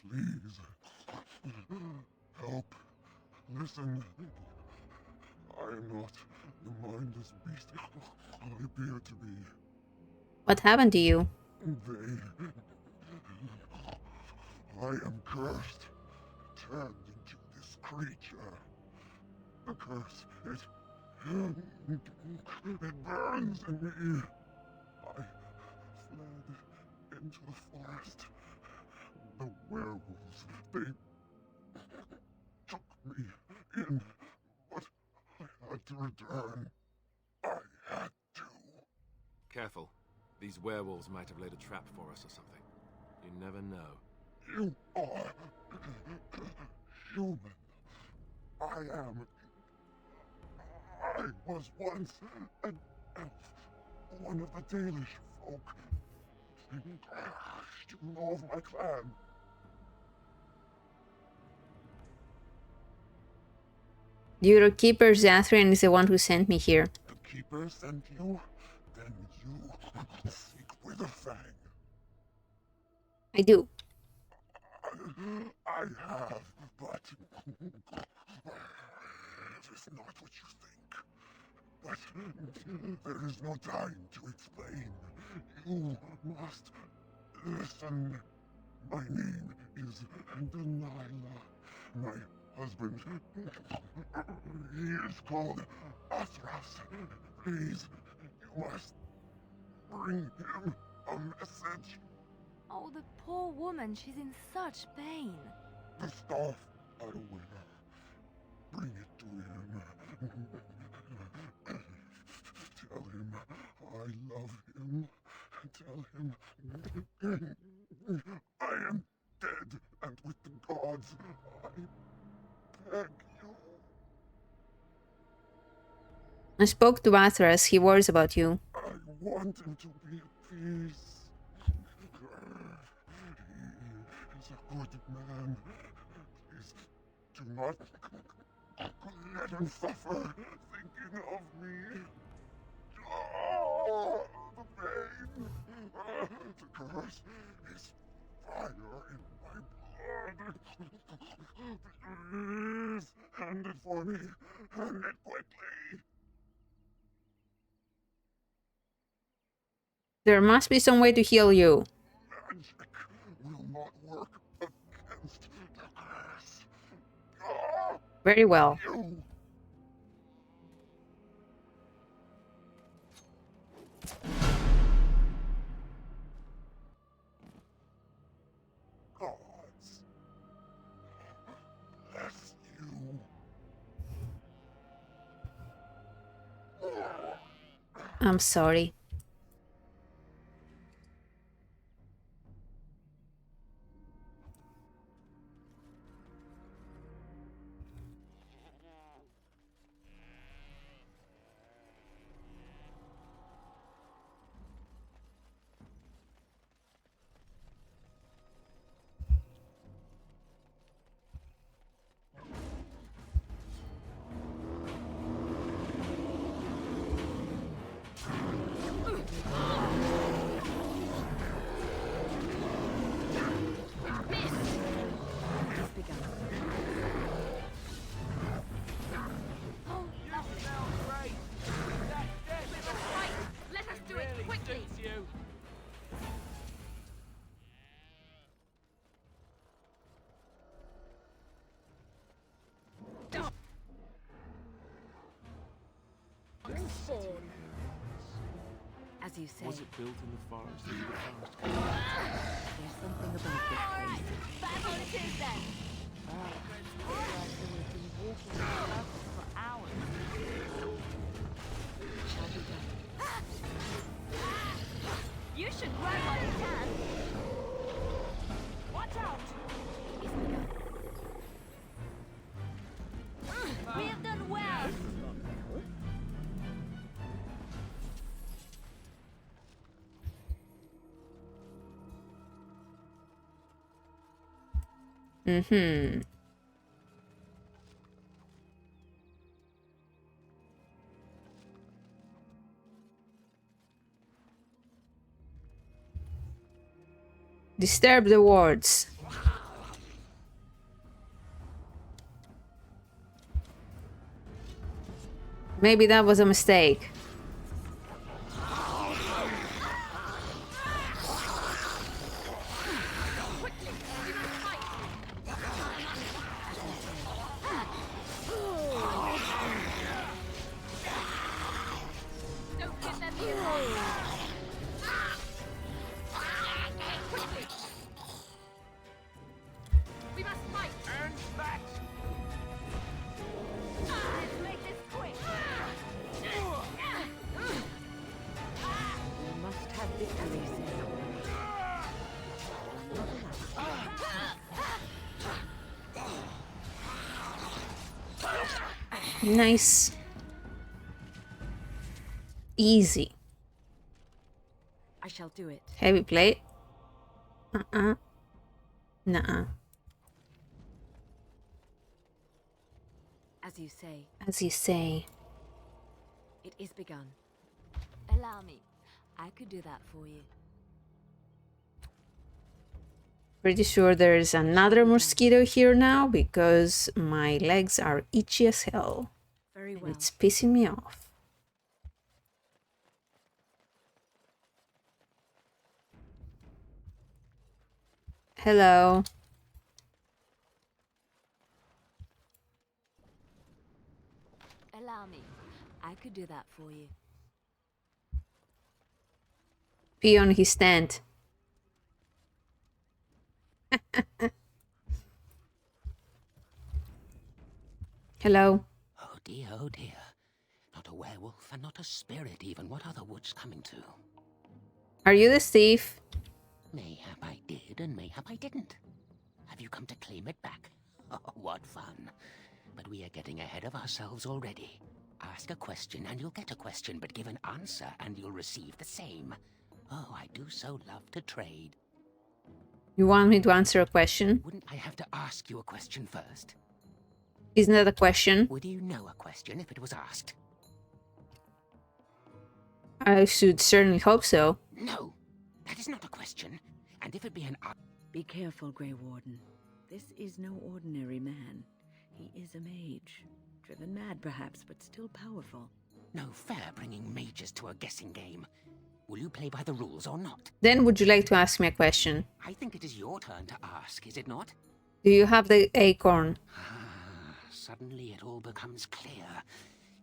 Please. Help. Listen. I am not the mindless beast I appear to be. What happened to you? I am cursed, turned into this creature. The curse, it burns in me. I fled into the forest. The werewolves, they took me in, return. I had to. Careful. These werewolves might have laid a trap for us or something. You never know. You are human. I am. I was once an elf, one of the Dalish folk. You know of my clan. Your keeper Zathrian is the one who sent me here. The Keeper sent you? Then you seek Witherfang. I do. I have, but it is not what you think. But there is no time to explain. You must listen. My name is Delilah. My husband, he is called Athras. Please, you must bring him a message. Oh, the poor woman, she's in such pain. The staff I wear. Bring it to him. Tell him I love him. Tell him I am dead and with the gods. I beg you. I spoke to Athras. He worries about you. I want him to be at peace. He is a good man. Please do not let him suffer thinking of me. Oh, the pain. The curse is fire in my blood. Please, hand it for me. Hand it quickly. There must be some way to heal you. Magic will not work against the curse. Very well. You. Gods. Bless you. I'm sorry. As you say, Was it built in the forest? In the forest? there's something about this place. Back on it is then! Otherwise they would have been walking in circles for hours. Shall we go? You should run while you can! Watch out! We have done well! Mm-hmm. Disturb the wards. Maybe that was a mistake. Don't give them the advantage! We must fight! And that! Let's make this quick! Nice. Easy. I shall do it. Heavy plate. Nuh-uh. As you say, As you say. it is begun. Allow me. I could do that for you. Pretty sure there's another mosquito here now because my legs are itchy as hell. Very And well. it's pissing me off. Hello. Allow me. I could do that for you. Pee on his tent. Hello. Oh dear, oh dear. Not a werewolf and not a spirit even. What are the woods coming to? Are you the thief? Mayhap I did and mayhap I didn't. Have you come to claim it back? Oh, what fun. But we are getting ahead of ourselves already. Ask a question and you'll get a question, but give an answer and you'll receive the same. Oh, I do so love to trade. You want me to answer a question? Wouldn't I have to ask you a question first? Isn't that a question? Would you know a question if it was asked? I should certainly hope so. No, that is not a question. And if it be an... Be careful, Grey Warden. This is no ordinary man. He is a mage. Driven mad, perhaps, but still powerful. No fair bringing mages to a guessing game. Will you play by the rules or not? Then would you like to ask me a question? I think it is your turn to ask, is it not? Do you have the acorn? Suddenly it all becomes clear.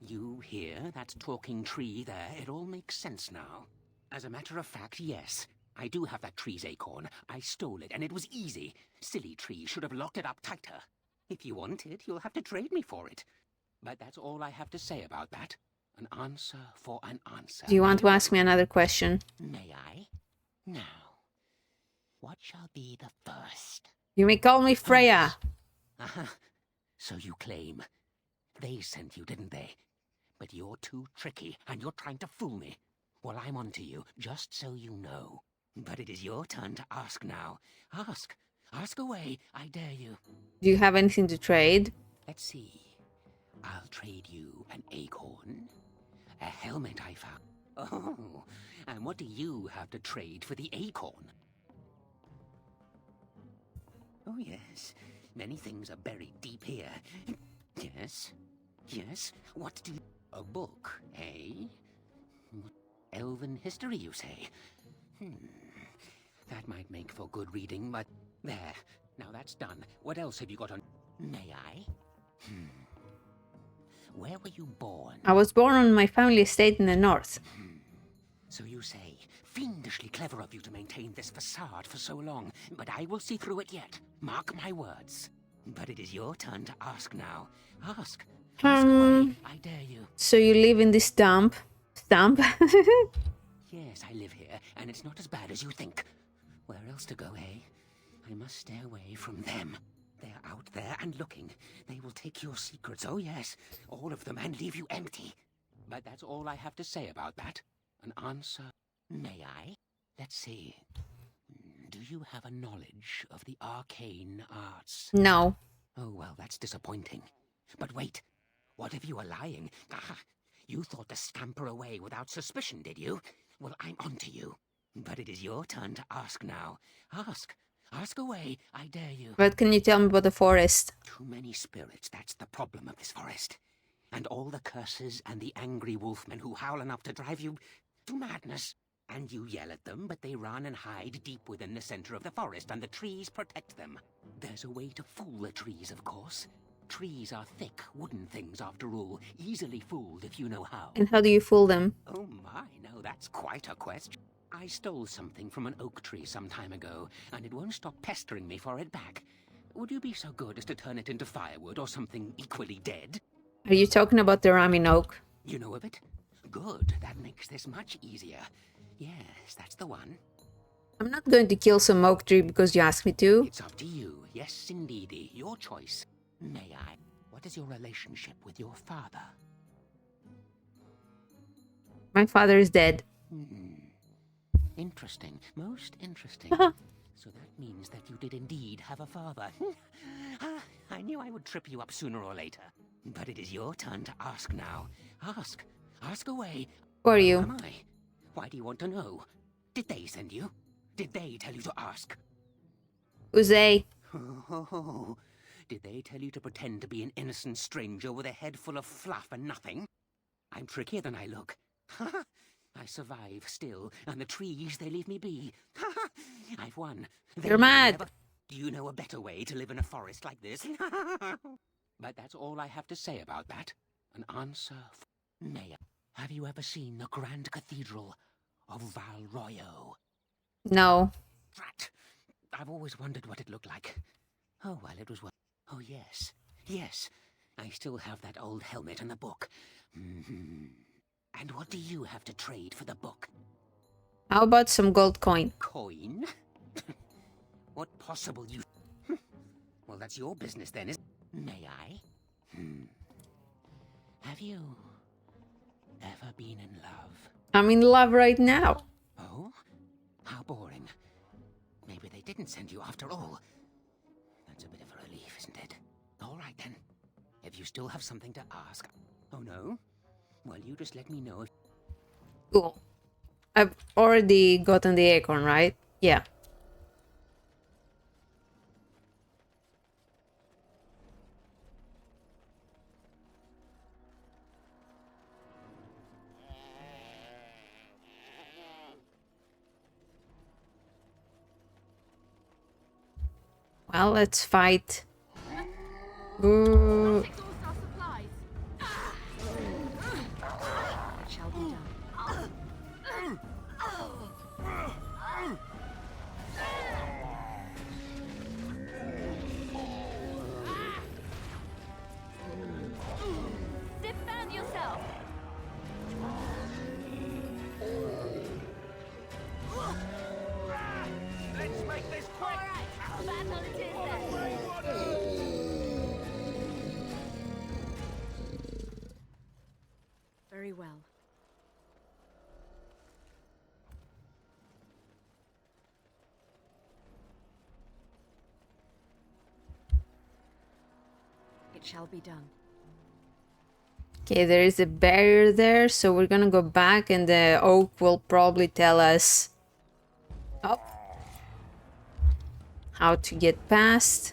You here, that talking tree there, it all makes sense now. As a matter of fact, yes. I do have that tree's acorn. I stole it, and it was easy. Silly tree should have locked it up tighter. If you want it, you'll have to trade me for it. But that's all I have to say about that. An answer for an answer. Do you want to ask me another question? May I? Now, what shall be the first? You may call me Freya. So you claim. They sent you, didn't they? But you're too tricky, and you're trying to fool me. Well, I'm on to you, just so you know. But it is your turn to ask now. Ask. Ask away, I dare you. Do you have anything to trade? Let's see. I'll trade you an acorn, a helmet I found. Oh, and what do you have to trade for the acorn? Oh, yes. Many things are buried deep here. Yes. Yes. What do you... A book, eh? Elven history, you say? That might make for good reading, but... There. Now that's done. What else have you got on... May I? Where were you born? I was born on my family estate in the north. So you say. Fiendishly clever of you to maintain this facade for so long, but I will see through it yet. Mark my words. But it is your turn to ask now. Ask. Ask away. I dare you. So you live in this dump? Stump? Yes, I live here, and it's not as bad as you think. Where else to go, eh? I must stay away from them. They're out there and looking. They will take your secrets, oh yes, all of them, and leave you empty. But that's all I have to say about that. An answer. May I? Let's see. Do you have a knowledge of the arcane arts? No. Oh, well, that's disappointing. But wait. What if you are lying? Ah, you thought to scamper away without suspicion, did you? Well, I'm on to you. But it is your turn to ask now. Ask. Ask away, I dare you. What can you tell me about the forest? Too many spirits, that's the problem of this forest. And all the curses and the angry wolfmen who howl enough to drive you to madness. And you yell at them, but they run and hide deep within the center of the forest, and the trees protect them. There's a way to fool the trees, of course. Trees are thick, wooden things, after all, easily fooled if you know how. And how do you fool them? Oh my, no, that's quite a question. I stole something from an oak tree some time ago, and it won't stop pestering me for it back. Would you be so good as to turn it into firewood or something equally dead? Are you talking about the ramming oak? You know of it? Good, that makes this much easier. Yes, that's the one. I'm not going to kill some oak tree because you asked me to. It's up to you. Yes, indeedy. Your choice. May I? what is your relationship with your father? My father is dead. Interesting. Most interesting. So that means that you did indeed have a father. I knew I would trip you up sooner or later. But it is your turn to ask now. Ask. Ask away. Who are Who you? am I? Why do you want to know? Did they send you? Did they tell you to ask? Who's they? Oh, did they tell you to pretend to be an innocent stranger with a head full of fluff and nothing? I'm trickier than I look. I survive still, and the trees, they leave me be. I've won. They You're will mad. never- Do you know a better way to live in a forest like this? But that's all I have to say about that. An answer. Mayor, have you ever seen the Grand Cathedral of Valroyo? No. Drat! I've always wondered what it looked like. Oh, well, it was well. Oh, yes. Yes. I still have that old helmet and the book. And what do you have to trade for the book? How about some gold coin? Coin? What possible use? Well, that's your business then, is May I? Have you ever been in love? I'm in love right now. Oh? How boring. Maybe they didn't send you after all. That's a bit of a relief, isn't it? All right, then. If you still have something to ask... Oh, no? Well, you just let me know if... Cool. I've already gotten the acorn, right? Yeah. Well, let's fight. Ooh. Shall be done. Defend yourself! Let's make this quick! Alright, battle it is then! Very well. It shall be done. Okay, there is a barrier there, so we're gonna go back and the oak will probably tell us how to get past.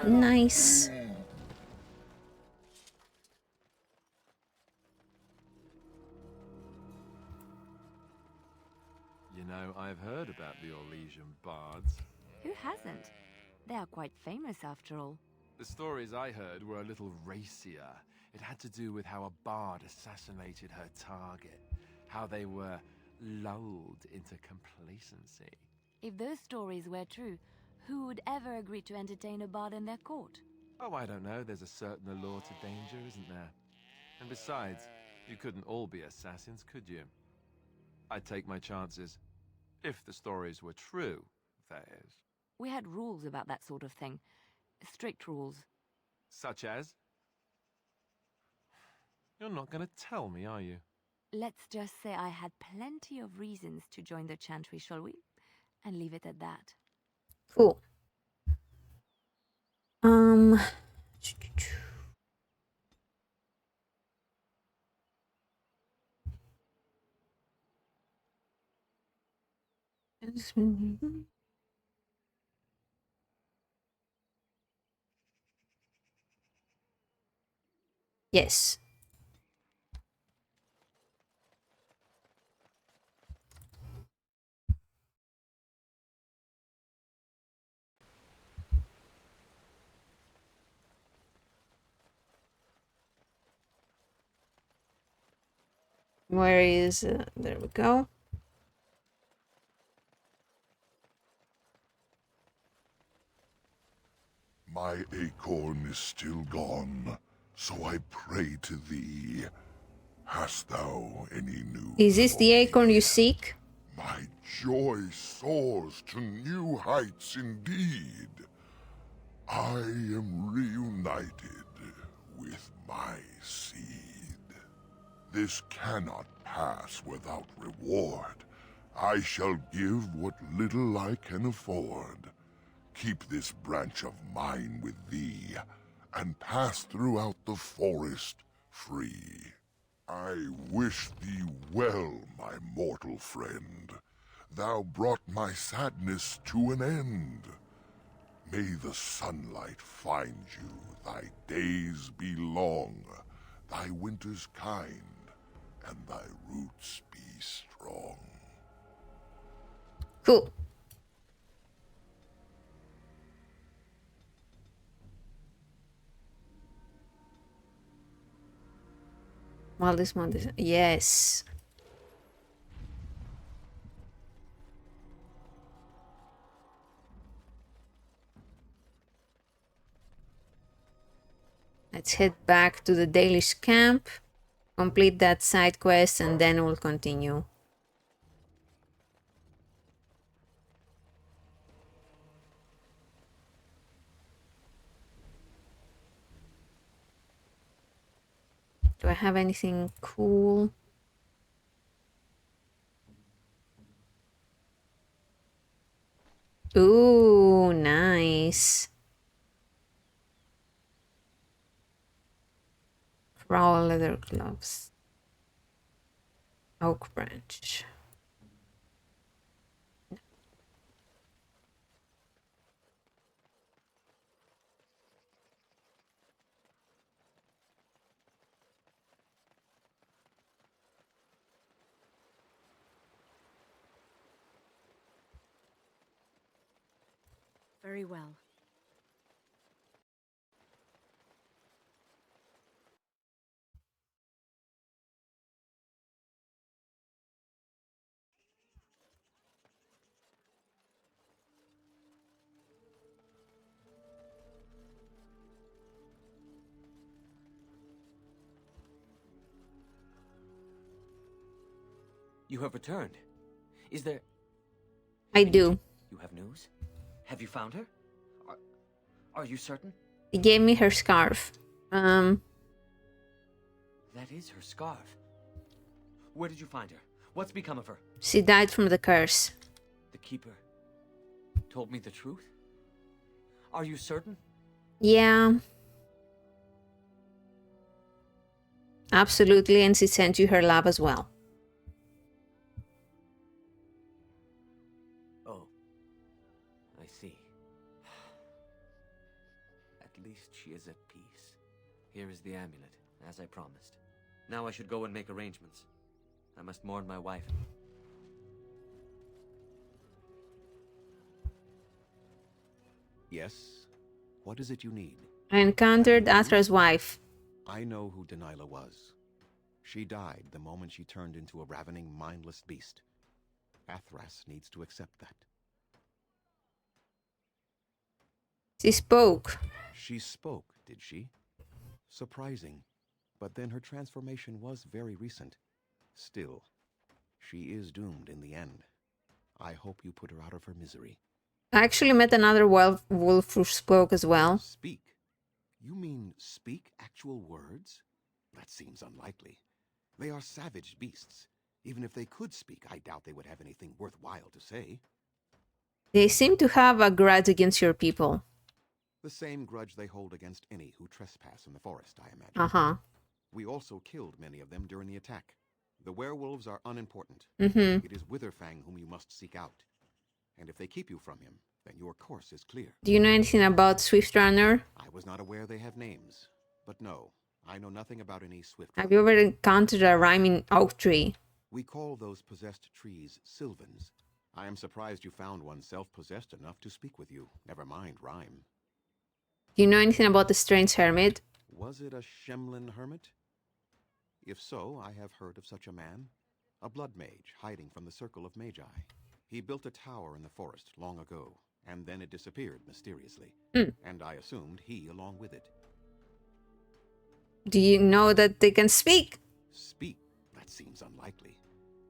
Nice. You know, I've heard about the Orlesian bards. Who hasn't? They are quite famous after all. The stories I heard were a little racier. It had to do with how a bard assassinated her target, how they were lulled into complacency. If those stories were true, who would ever agree to entertain a bard in their court? Oh, I don't know. There's a certain allure to danger, isn't there? And besides, you couldn't all be assassins, could you? I'd take my chances. If the stories were true, that is. We had rules about that sort of thing. Strict rules. Such as? You're not going to tell me, are you? Let's just say I had plenty of reasons to join the chantry, shall we? And leave it at that. Cool. Yes. Where is... there we go. My acorn is still gone, so I pray to thee. Hast thou any news? Is this the for acorn me? you seek? My joy soars to new heights indeed. I am reunited with my seed. This cannot pass without reward. I shall give what little I can afford. Keep this branch of mine with thee, and pass throughout the forest free. I wish thee well, my mortal friend. Thou brought my sadness to an end. May the sunlight find you, thy days be long, thy winters kind, and thy roots be strong. Cool. Well, this one, yes. Let's head back to the Dalish camp, complete that side quest, and then we'll continue. Do I have anything cool? Ooh, nice. Raw leather gloves. Oak branch. Very well. You have returned. Is there... I do. You have news? Have you found her? Are you certain? He gave me her scarf. That is her scarf. Where did you find her? What's become of her? She died from the curse. The Keeper told me the truth? Are you certain? Yeah. Absolutely, and she sent you her love as well. Oh. I see. At least she is at peace. Here is the amulet, as I promised. Now I should go and make arrangements. I must mourn my wife. Yes? What is it you need? I encountered Athra's wife. I know who Delilah was. She died the moment she turned into a ravening, mindless beast. Athras needs to accept that. She spoke. She spoke, did she? Surprising. But then her transformation was very recent. Still, she is doomed in the end. I hope you put her out of her misery. I actually met another wolf who spoke as well. Speak? You mean speak actual words? That seems unlikely. They are savage beasts. Even if they could speak, I doubt they would have anything worthwhile to say. They seem to have a grudge against your people. The same grudge they hold against any who trespass in the forest, I imagine. Uh-huh. We also killed many of them during the attack. The werewolves are unimportant. Mm-hmm. It is Witherfang whom you must seek out. And if they keep you from him, then your course is clear. Do you know anything about Swift Runner? I was not aware they have names. But no, I know nothing about any swift. Have you ever encountered a rhyming oak tree? We call those possessed trees Sylvans. I am surprised you found one self-possessed enough to speak with you. Never mind rhyme. Do you know anything about the strange hermit? Was it a Shemlin hermit? If so, I have heard of such a man. A blood mage hiding from the circle of magi. He built a tower in the forest long ago, and then it disappeared mysteriously. And I assumed he along with it. Do you know that they can speak? Speak? That seems unlikely.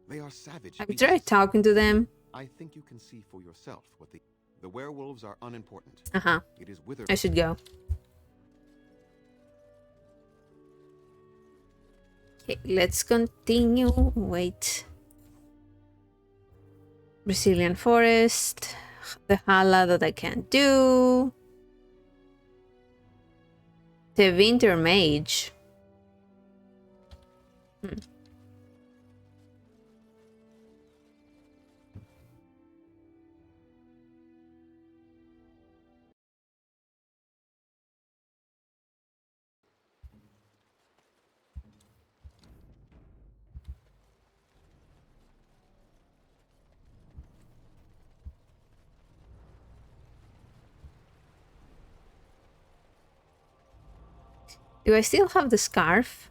They are savage Have you beasts. tried talking to them? I think you can see for yourself what the werewolves are unimportant. Uh-huh. It is wither. I should go. Okay, let's continue. Wait. Brazilian forest. The hala that I can't do. The winter mage. Do I still have the scarf?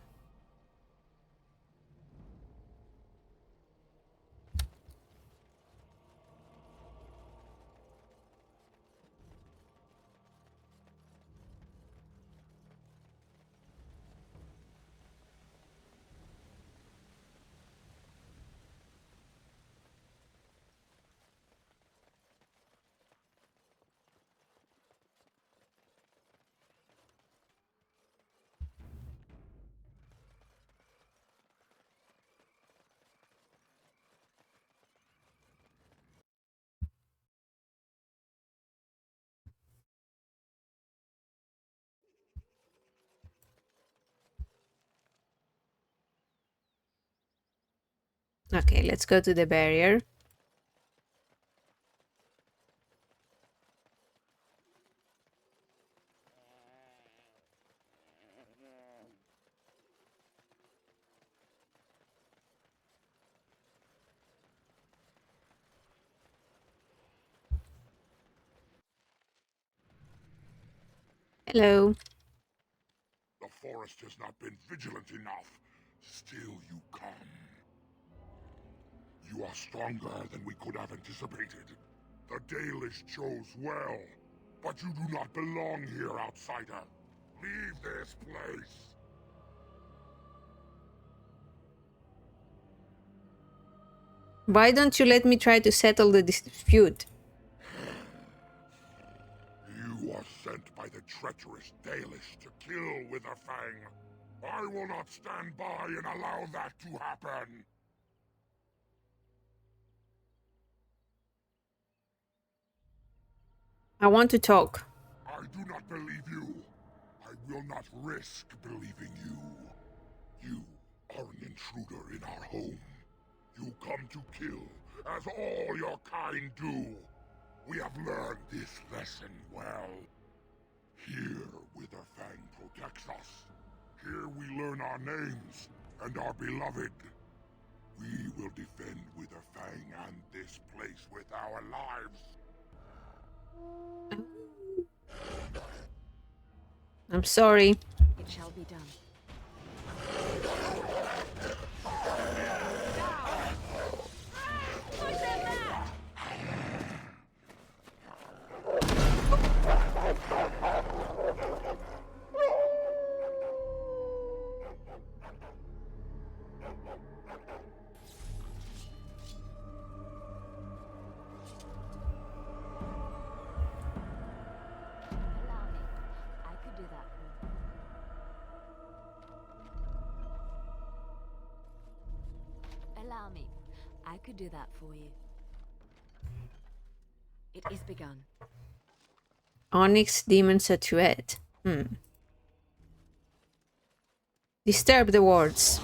Okay, let's go to the barrier. Hello. The forest has not been vigilant enough. Still you come. You are stronger than we could have anticipated. The Dalish chose well, but you do not belong here, outsider. Leave this place. Why don't you let me try to settle the dispute? You are sent by the treacherous Dalish to kill Witherfang. I will not stand by and allow that to happen. I want to talk. I do not believe you. I will not risk believing you. You are an intruder in our home. You come to kill, as all your kind do. We have learned this lesson well. Here, Witherfang protects us. Here we learn our names and are beloved. We will defend Witherfang and this place with our lives. I'm sorry. It shall be done. Allow me. I could do that for you. It is begun. Onyx demon statuette. Disturb the wards.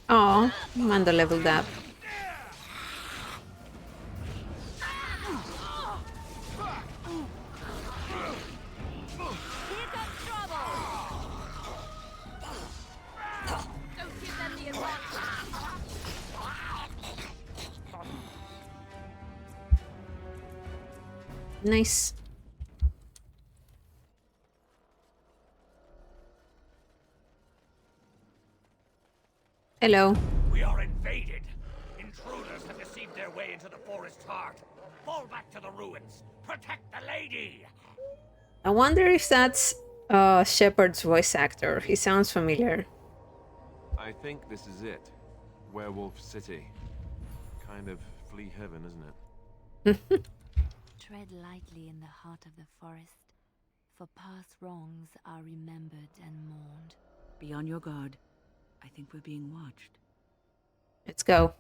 Oh, Mando leveled up. Nice. Hello. We are invaded. Intruders have deceived their way into the forest's heart. Fall back to the ruins. Protect the lady. I wonder if that's Shepard's voice actor. He sounds familiar. I think this is it. Werewolf City. Kind of flea heaven, isn't it? Tread lightly in the heart of the forest, for past wrongs are remembered and mourned. Be on your guard. I think we're being watched. Let's go.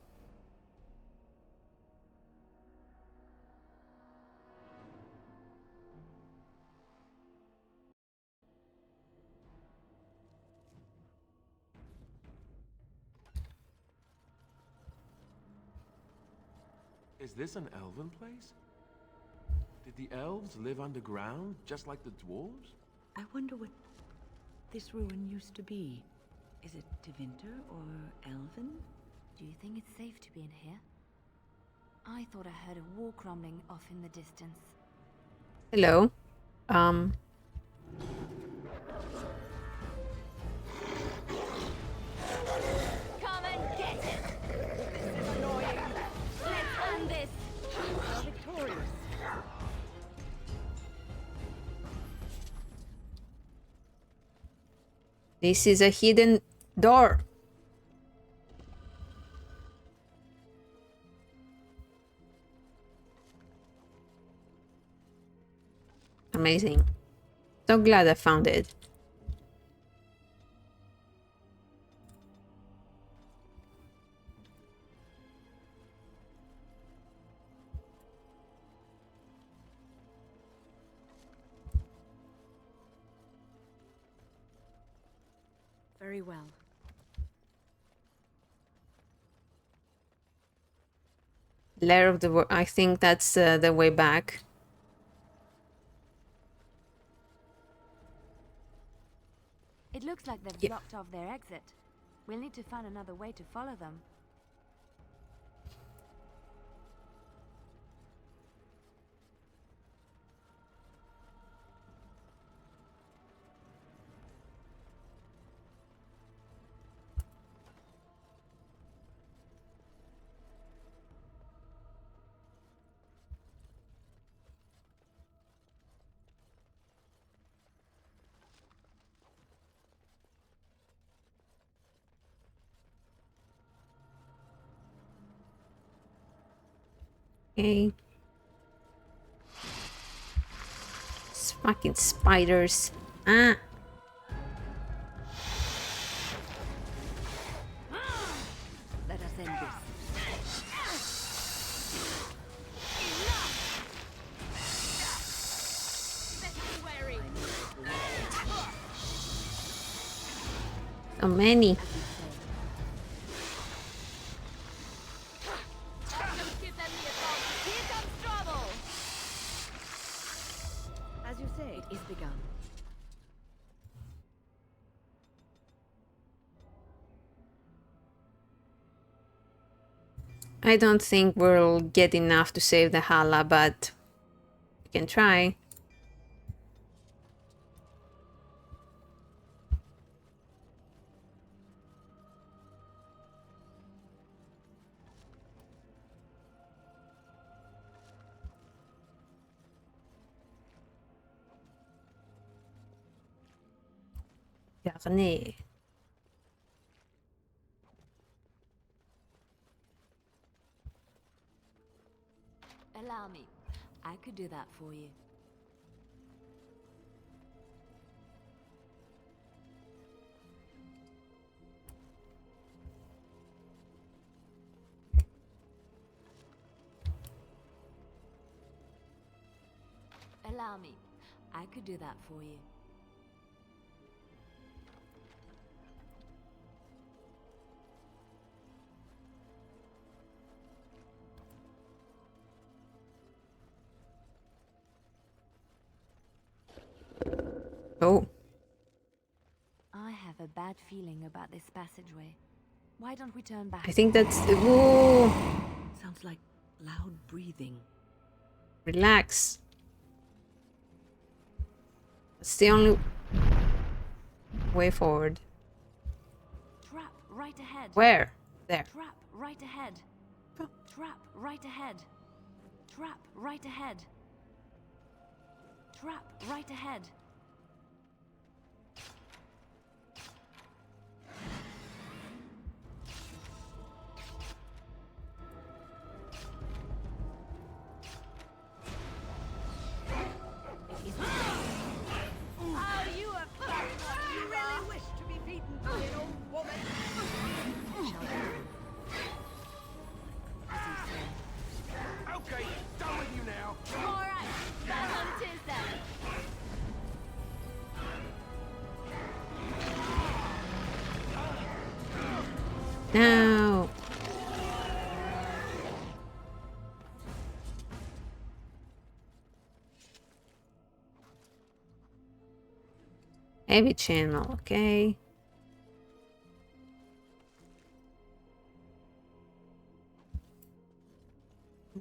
Is this an elven place? Did the elves live underground, just like the dwarves? I wonder what this ruin used to be. Is it Tevinter or Elven? Do you think it's safe to be in here? I thought I heard a wall crumbling off in the distance. Hello. Come and get it! This is annoying. Let's end this. We're victorious. This is a hidden door. Amazing. So glad I found it. Very well. Lair of the... I think that's the way back. It looks like they've blocked off their exit. We'll need to find another way to follow them. Okay. It's fucking spiders. Ah. Let us end this. So many. As you say, it is begun. I don't think we'll get enough to save the Hala, but we can try. Garnet. Allow me. I could do that for you. Allow me. I could do that for you. Oh. I have a bad feeling about this passageway. Why don't we turn back? I think that's... Whoa. Sounds like loud breathing. Relax. It's the only way forward. Trap right right ahead. Where? There. Trap right ahead. Trap right ahead. Trap right ahead. Trap right ahead. Oh, you are fine. You really wish to be beaten by an old woman. Okay, done with you now. All right, back on it is then. No. Heavy channel, okay.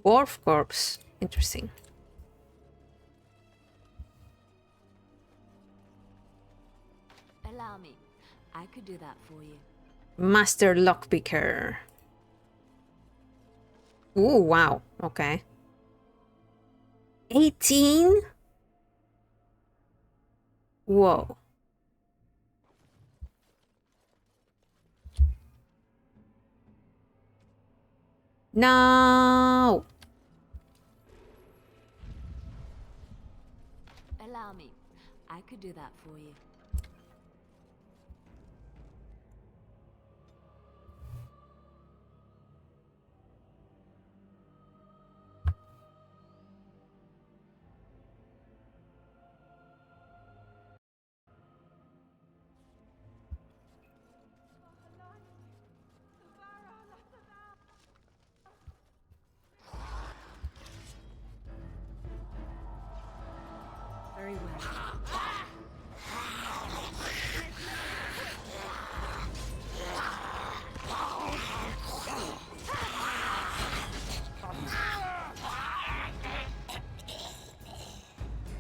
Dwarf corpse, interesting. Allow me. I could do that for you. Master lockpicker. Ooh, wow, okay. 18? Whoa. No. Allow me. I could do that for you. Very well.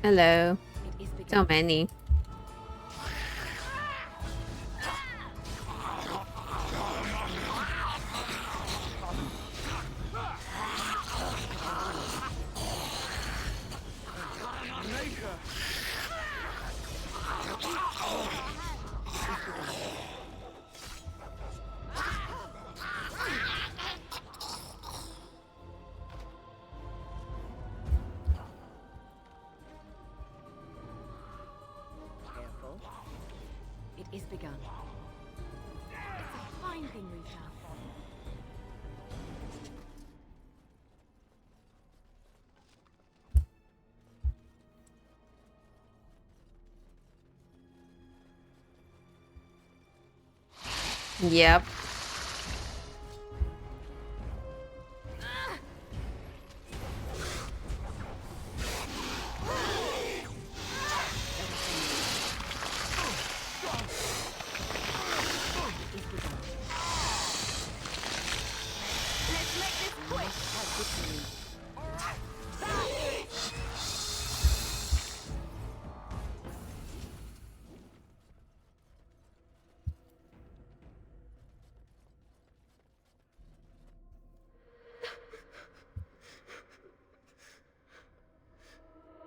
Hello. So many. It is begun. It's a fine thing we found. Yep.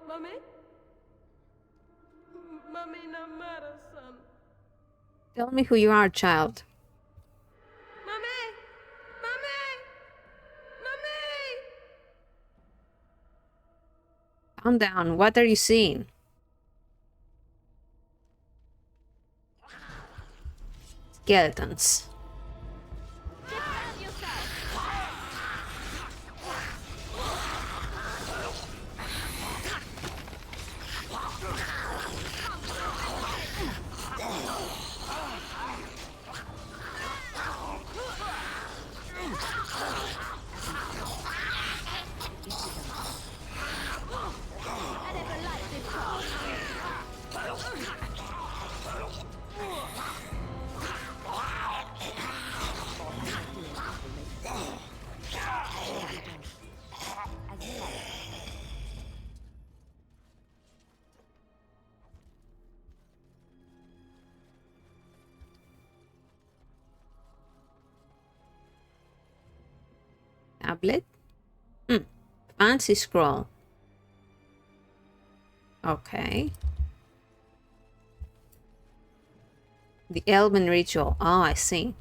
Mummy? Mummy, no matter, son. Tell me who you are, child. Mummy! Mummy! Mummy! Calm down. What are you seeing? Skeletons. Tablet. Fancy scroll. Okay. The Elven ritual. Oh, I see.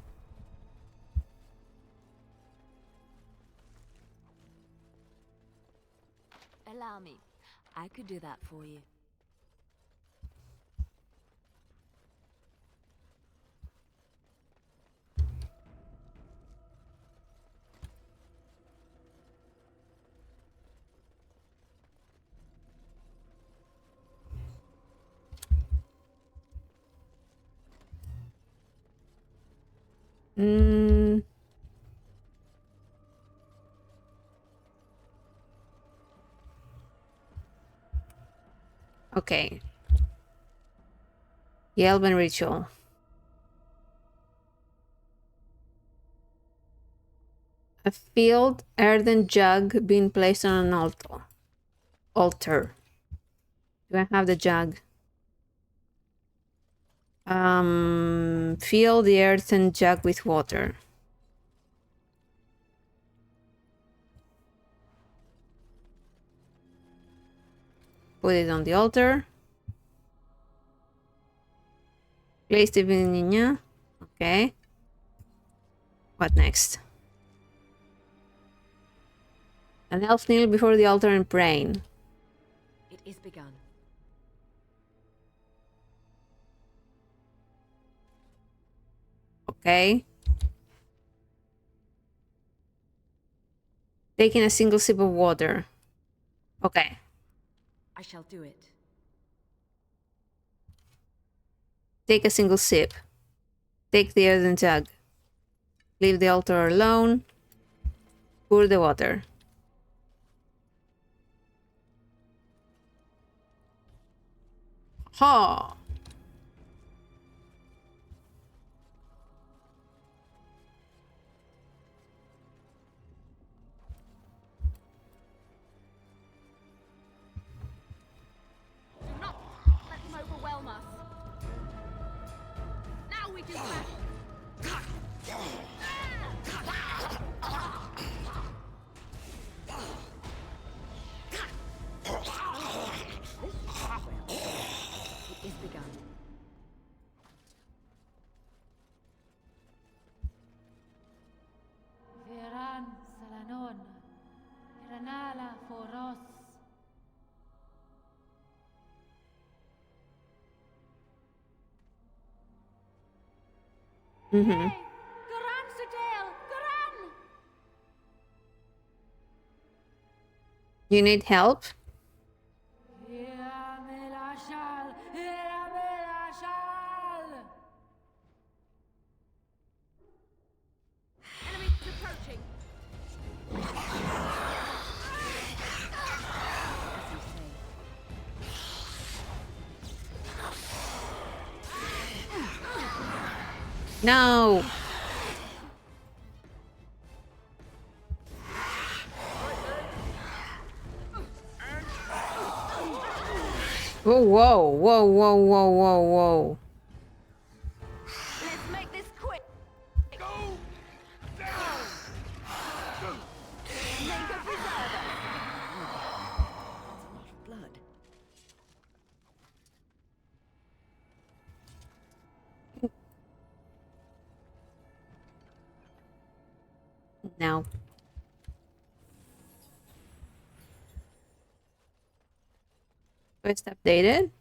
Allow me. I could do that for you. Okay. The Elven ritual. A filled earthen jug being placed on an altar. Do I have the jug? Fill the earthen jug with water. Put it on the altar. Place the niña. Okay. What next? An elf kneel before the altar and praying. It is begun. Okay. Taking a single sip of water. Okay. I shall do it. Take a single sip. Take the earthen jug. Leave the altar alone. Pour the water. Ha! Do not let them overwhelm us. Now we do battle. It is begun. Veran Salanon, Granala Foros. Mm-hmm. Garan Sudale, Garan! You need help? Iramelashal, Iramelashal! Enemies approaching. No! Whoa, whoa, whoa, whoa, whoa, whoa, whoa. Let's make this quick. Go down! May God preserve us. Blood. No. Quest updated.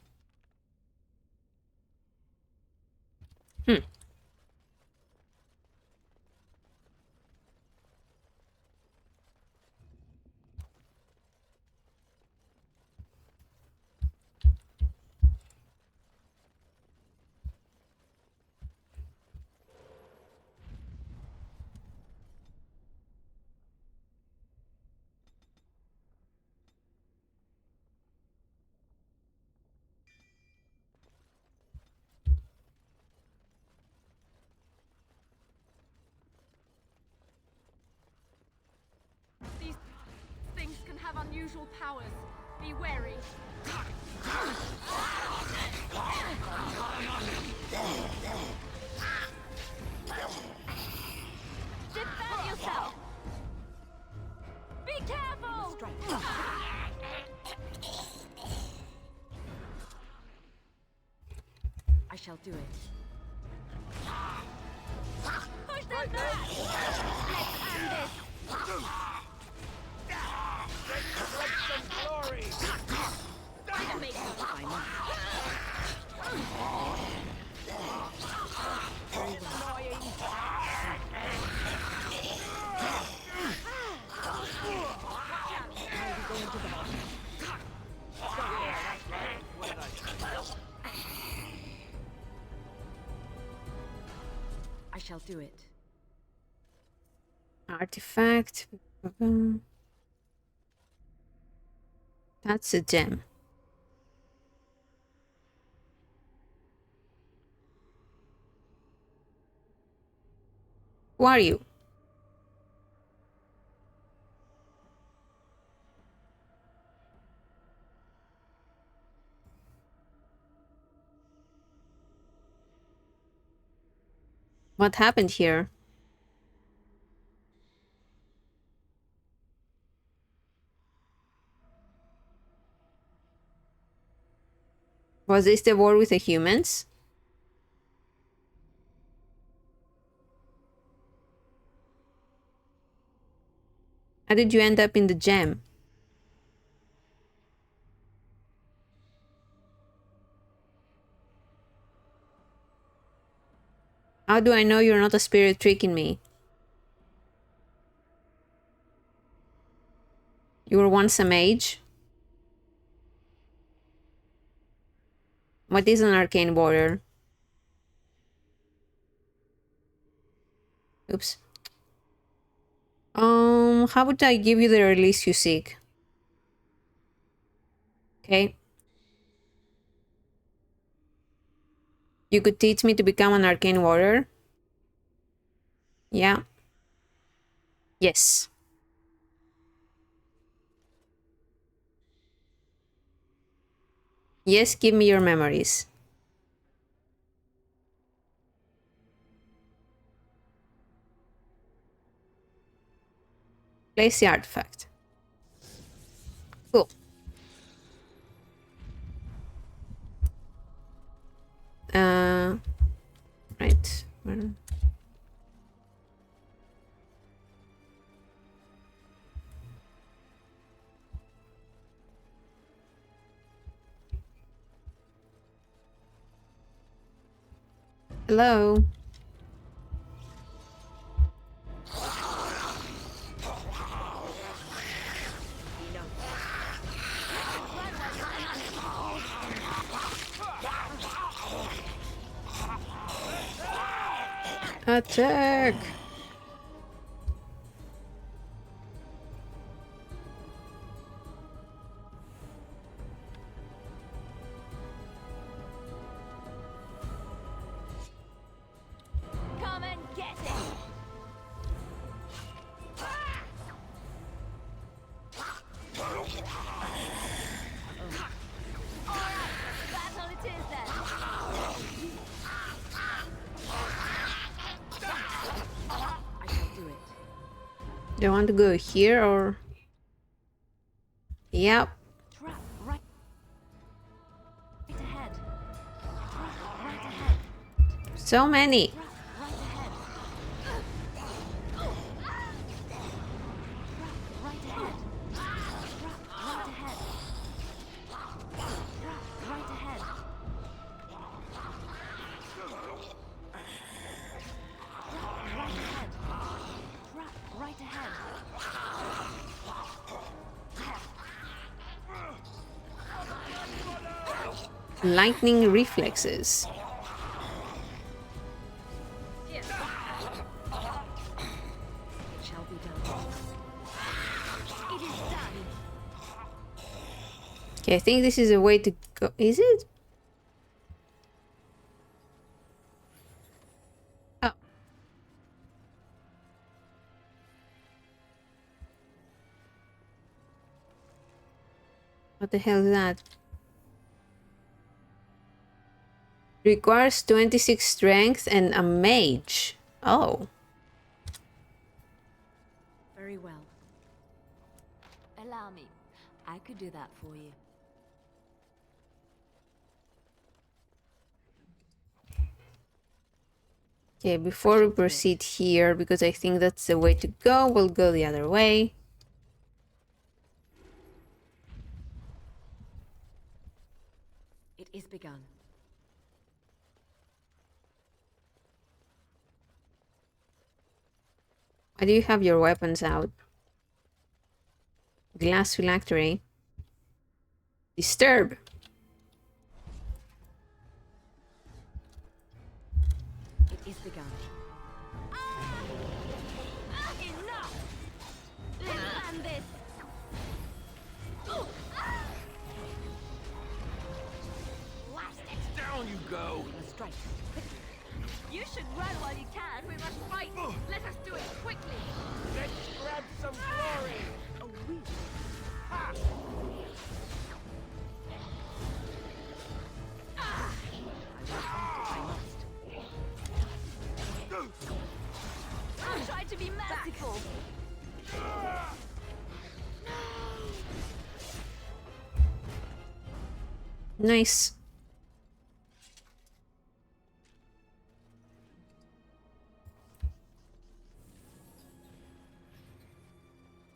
These things can have unusual powers. Be wary. Defend yourself. I shall do it. Push them back! Let's end this! Glory! Didn't make no I shall do it. Artifact. That's a gem. Who are you? What happened here? Was this the war with the humans? How did you end up in the gem? How do I know you're not a spirit tricking me? You were once a mage? What is an arcane warrior? Oops. How would I give you the release you seek? Okay. You could teach me to become an arcane warrior? Yeah. Yes. Yes, give me your memories. Place the artifact. Cool. Right. Hello. Attack! Come and get it! Alright, battle it is then! I shall do it. Do you want to go here or? Yep. Trap right ahead. Trap right ahead. So many. Trap right ahead. Trap right ahead. Trap right ahead. Trap right ahead. Trap right ahead. Trap right ahead. Lightning reflexes. It shall be done. It is done. Okay, I think this is a way to go. Is it? Oh. What the hell is that? Requires 26 strength and a mage. Oh. Very well. Allow me. I could do that for you. Okay, before we proceed here, because I think that's the way to go, we'll go the other way. It is begun. Why do you have your weapons out? Glass phylactery. Disturb. It is begun. Enough! Let's end this! Blast it! Down you go! Let's strike. You should run while you can. We must fight. Let us do it quickly. Let's grab some glory! Oh, we. Ha! I must. I'll try to be merciful. Nice.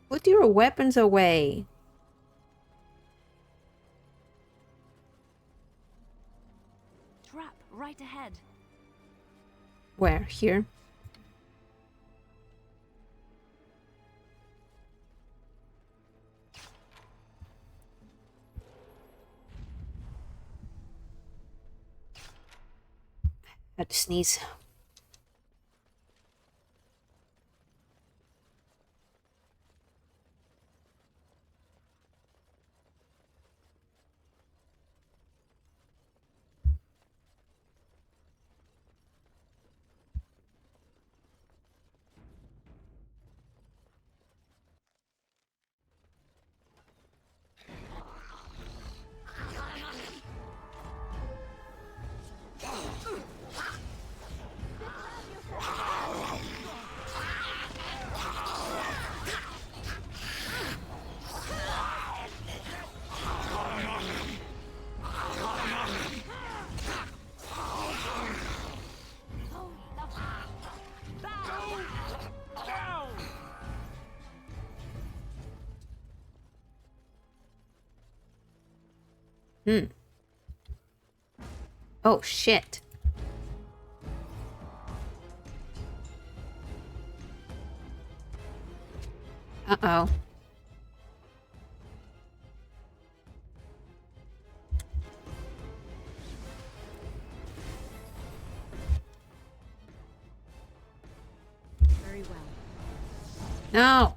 Put your weapons away. Trap right ahead. Where? Here? Had to sneeze. Oh, shit. Uh-oh. Very well. No!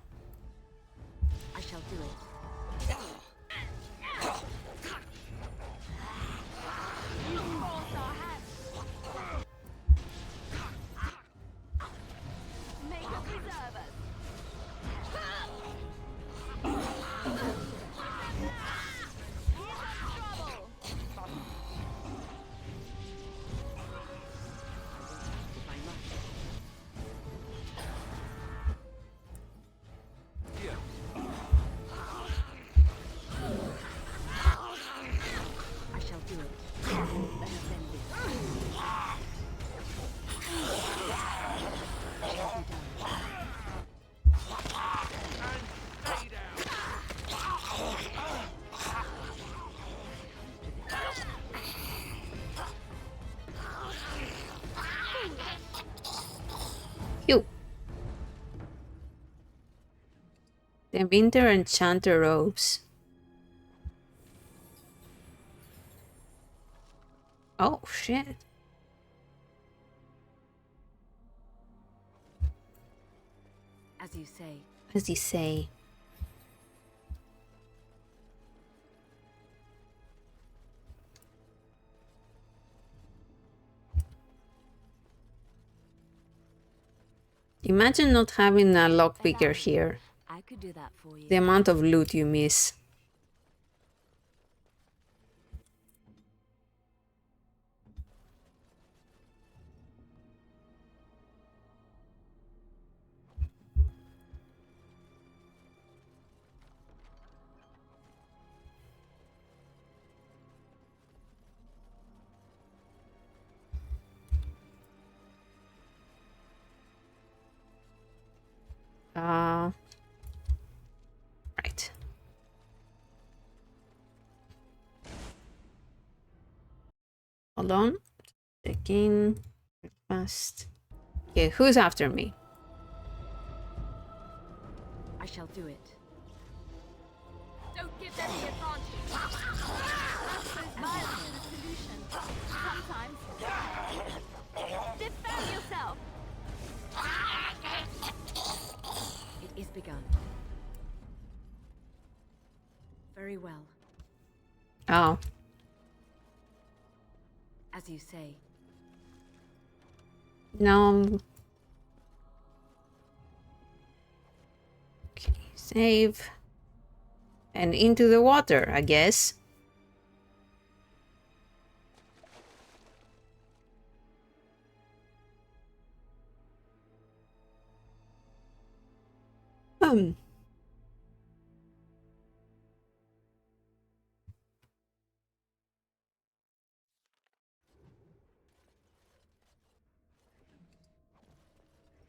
I shall do it. Make us preserve us. Trouble. If I must. I shall do it. Let us end this. It shall be done. Phew. The Winter Enchanter robes. Oh, shit. As you say. As you say. Imagine not having a lockpicker here. I could do that for you. The amount of loot you miss. Hold on. Again. Fast. Okay, who's after me? I shall do it. Don't give them the advantage. Alistair's violence is the solution. Sometimes. Defend yourself. It is begun. Very well. Oh. As you say. No. Okay, save. And into the water, I guess.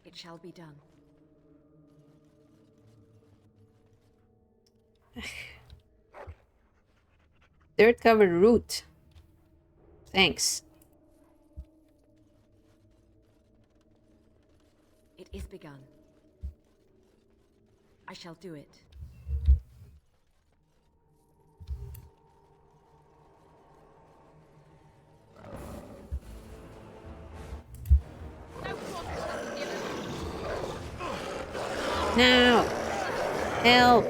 It shall be done. Dirt covered root. Thanks. It is begun. I shall do it. Now! Help!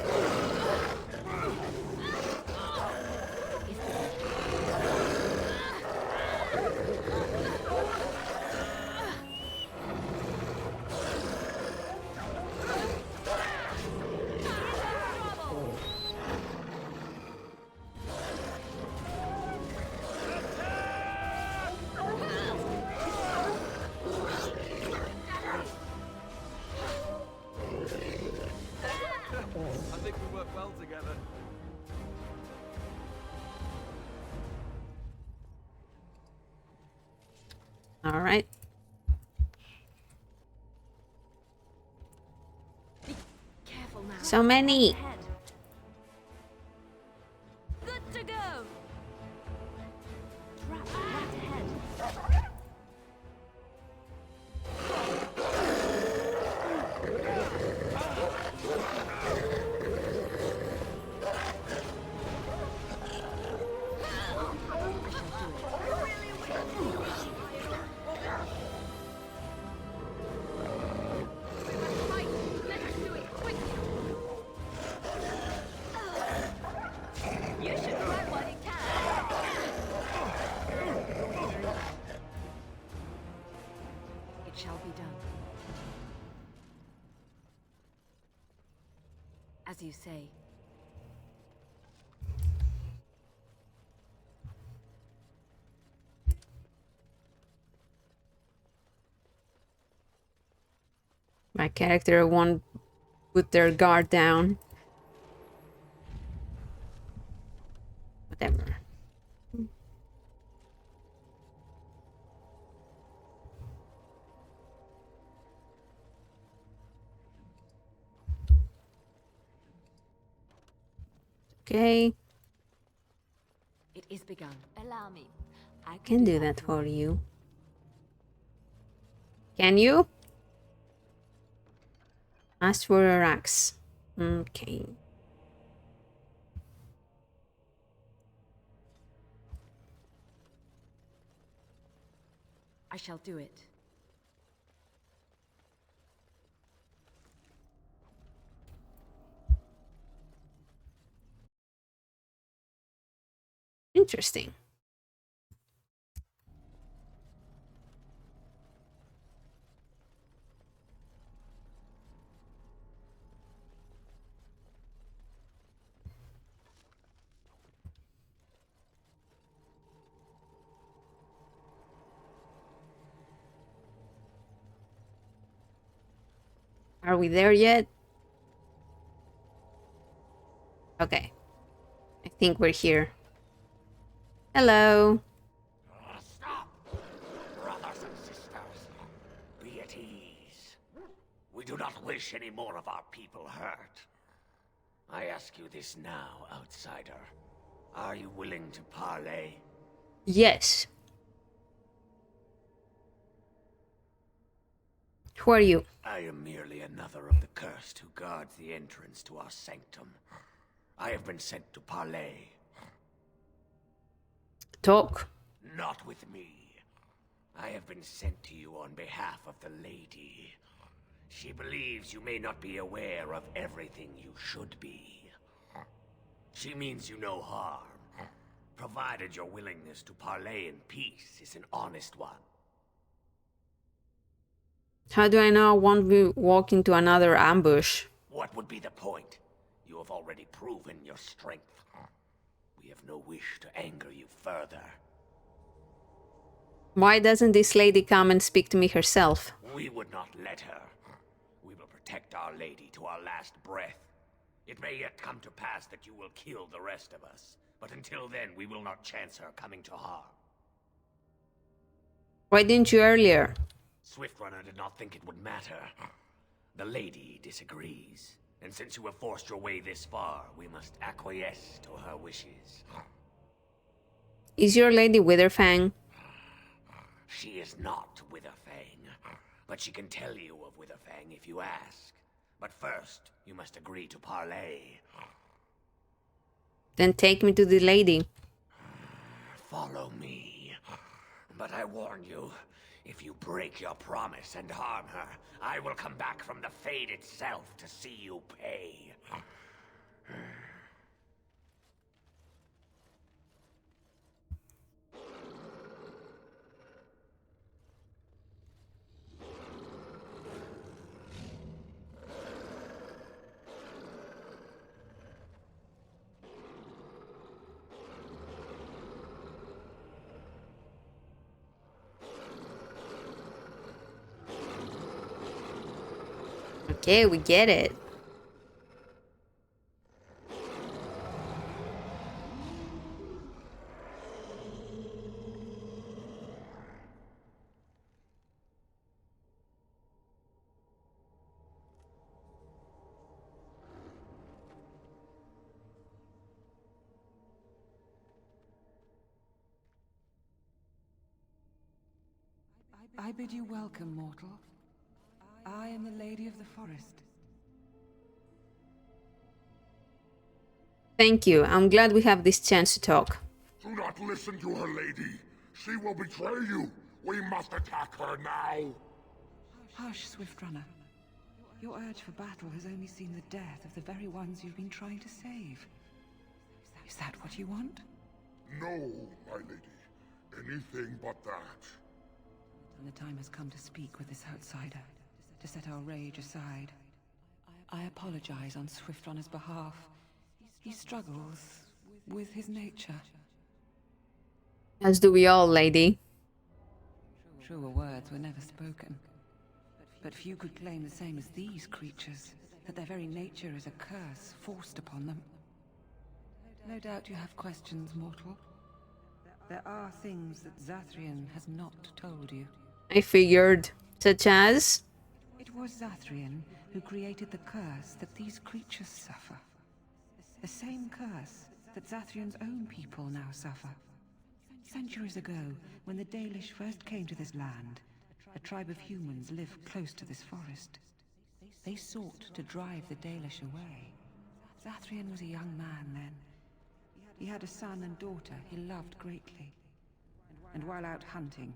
I think we work well together. All right. Careful now. So many. Ahead. Good to go. Trap right ahead. You should run while you can. It shall be done. As you say. My character won't put their guard down. Whatever. Okay, It is begun. Allow me. I can do that for you. Can you? Ask for a axe. Okay. I shall do it. Interesting. Are we there yet? Okay. I think we're here. Hello. Stop! Brothers and sisters, be at ease. We do not wish any more of our people hurt. I ask you this now, outsider. Are you willing to parley? Yes. Who are you? I am merely another of the cursed who guards the entrance to our sanctum. I have been sent to parley. Talk. Not with me. I have been sent to you on behalf of the lady. She believes you may not be aware of everything you should be. She means you no harm, provided your willingness to parley in peace is an honest one. How do I know I won't be walk into another ambush? What would be the point? You have already proven your strength. We have no wish to anger you further. Why doesn't this lady come and speak to me herself? We would not let her. We will protect our lady to our last breath. It may yet come to pass that you will kill the rest of us, but until then we will not chance her coming to harm. Why didn't you earlier? Swiftrunner did not think it would matter. The lady disagrees, and since you have forced your way this far, we must acquiesce to her wishes. Is your lady Witherfang? She is not Witherfang, but she can tell you of Witherfang if you ask. But first, you must agree to parley. Then take me to the lady. Follow me. But I warn you, if you break your promise and harm her, I will come back from the Fade itself to see you pay. Okay, we get it. I bid you welcome, mortal. I am the Lady of the Forest. Thank you. I'm glad we have this chance to talk. Do not listen to her, lady. She will betray you. We must attack her now. Hush, Swiftrunner. Your urge for battle has only seen the death of the very ones you've been trying to save. Is that what you want? No, my lady. Anything but that. And the time has come to speak with this outsider, to set our rage aside. I apologize on Swiftrunner's behalf. He struggles with his nature. As do we all, lady. Truer words were never spoken. But few could claim the same as these creatures, that their very nature is a curse forced upon them. No doubt you have questions, mortal. There are things that Zathrian has not told you. I figured. Such as? It was Zathrian who created the curse that these creatures suffer. The same curse that Zathrian's own people now suffer. Centuries ago, when the Dalish first came to this land, a tribe of humans lived close to this forest. They sought to drive the Dalish away. Zathrian was a young man then. He had a son and daughter he loved greatly. And while out hunting,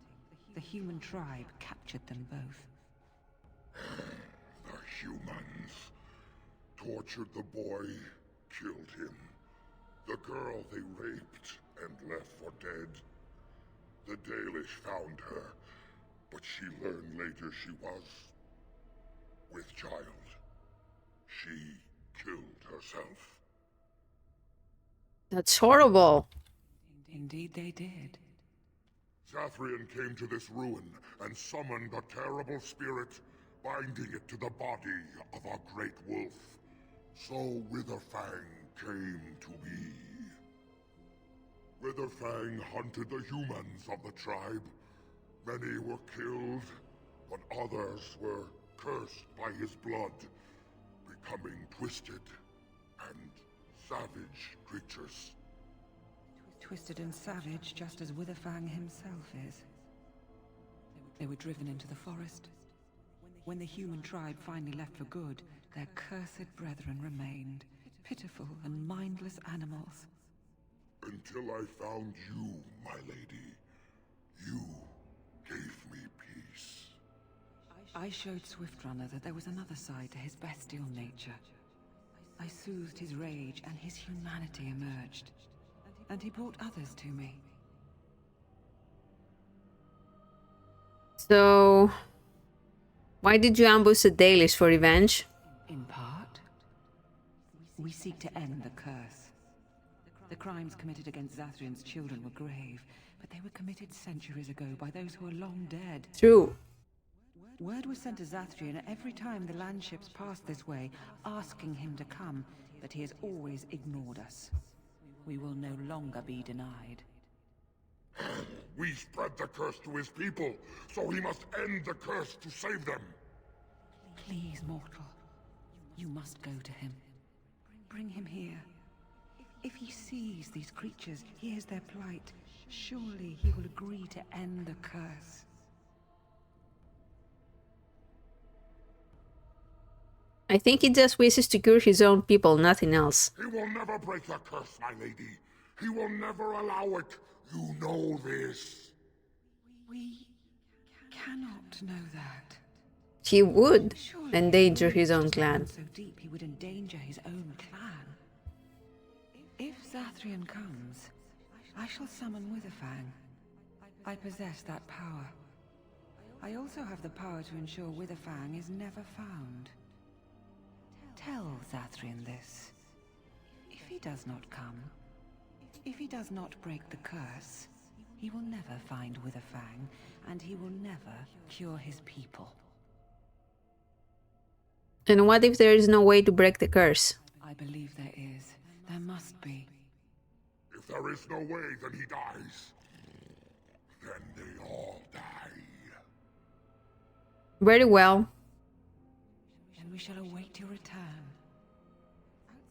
the human tribe captured them both. The humans tortured the boy, killed him. The girl they raped and left for dead. The Dalish found her, but she learned later she was with child. She killed herself. That's horrible. Indeed they did. Zathrian came to this ruin and summoned a terrible spirit, binding it to the body of a great wolf. So Witherfang came to be. Witherfang hunted the humans of the tribe. Many were killed, but others were cursed by his blood, becoming twisted and savage creatures. Twisted and savage, just as Witherfang himself is. They were driven into the forest. When the human tribe finally left for good, their cursed brethren remained, pitiful and mindless animals. Until I found you, my lady. You gave me peace. I showed Swiftrunner that there was another side to his bestial nature. I soothed his rage and his humanity emerged. And he brought others to me. So, why did you ambush the Dailies for revenge? In part, we seek to end the curse. The crimes committed against Zathrian's children were grave, but they were committed centuries ago by those who are long dead. True. Word was sent to Zathrian every time the landships passed this way, asking him to come, but he has always ignored us. We will no longer be denied. We spread the curse to his people, so he must end the curse to save them. Please, mortal. You must go to him. Bring him here. If he sees these creatures, hears their plight, surely he will agree to end the curse. I think he just wishes to cure his own people, nothing else. He will never break the curse, my lady. He will never allow it. You know this. We cannot know that. He would Surely endanger his own roots clan. run so deep he would endanger his own clan. If Zathrian comes, I shall summon Witherfang. I possess that power. I also have the power to ensure Witherfang is never found. Tell Zathrian this. If he does not come, if he does not break the curse, he will never find Witherfang, and he will never cure his people. And what if there is no way to break the curse? I believe there is. There must be. If there is no way, then he dies. Then they all die. Very well. And we shall await your return.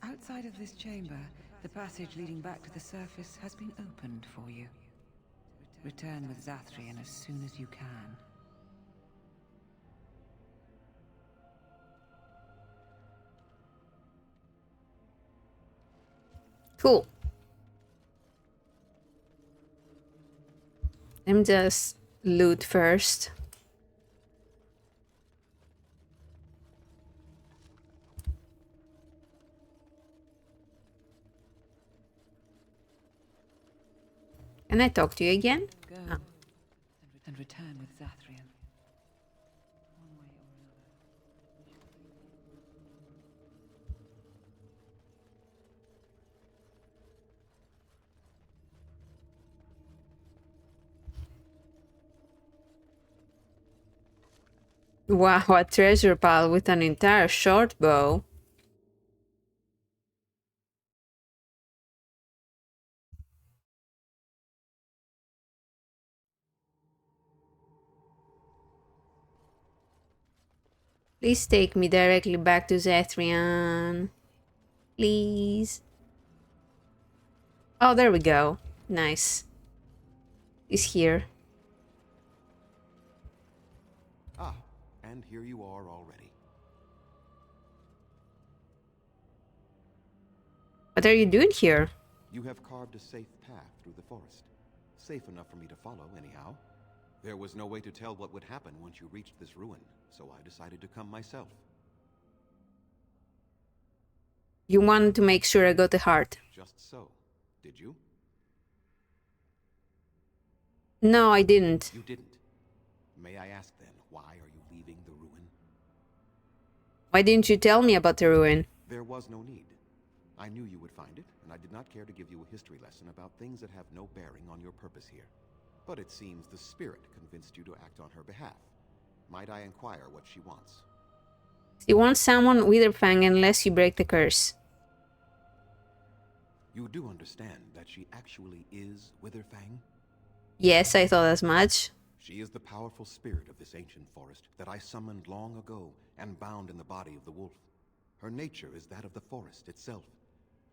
Outside of this chamber, the passage leading back to the surface has been opened for you. Return with Zathrian as soon as you can. Cool. Let me just loot first. Can I talk to you again? Go and return with Zathrian. One way or another. Wow, a treasure pile with an entire short bow. Please take me directly back to Zathrian. Please. Oh, there we go. Nice. He's here. Ah, and here you are already. What are you doing here? You have carved a safe path through the forest. Safe enough for me to follow, anyhow. There was no way to tell what would happen once you reached this ruin, so I decided to come myself. You wanted to make sure I got the heart. Just so. Did you? No, I didn't. You didn't. May I ask then, why are you leaving the ruin? Why didn't you tell me about the ruin? There was no need. I knew you would find it, and I did not care to give you a history lesson about things that have no bearing on your purpose here. But it seems the spirit convinced you to act on her behalf. Might I inquire what she wants? She won't summon Witherfang unless you break the curse. You do understand that she actually is Witherfang? Yes, I thought as much. She is the powerful spirit of this ancient forest that I summoned long ago and bound in the body of the wolf. Her nature is that of the forest itself.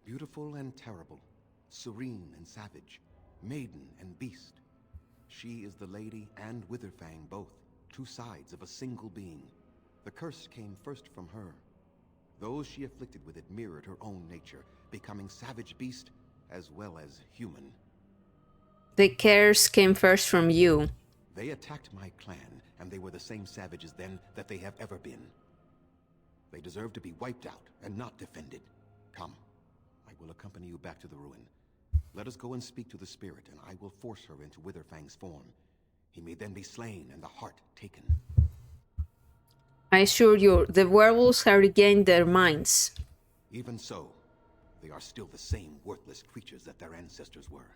Beautiful and terrible, serene and savage, maiden and beast. She is the lady and Witherfang both, two sides of a single being. The curse came first from her. Those she afflicted with it mirrored her own nature, becoming savage beast as well as human. The curse came first from you. They attacked my clan, and they were the same savages then that they have ever been. They deserve to be wiped out and not defended. Come, I will accompany you back to the ruin. Let us go and speak to the spirit, and I will force her into Witherfang's form. He may then be slain and the heart taken. I assure you, the werewolves have regained their minds. Even so, they are still the same worthless creatures that their ancestors were.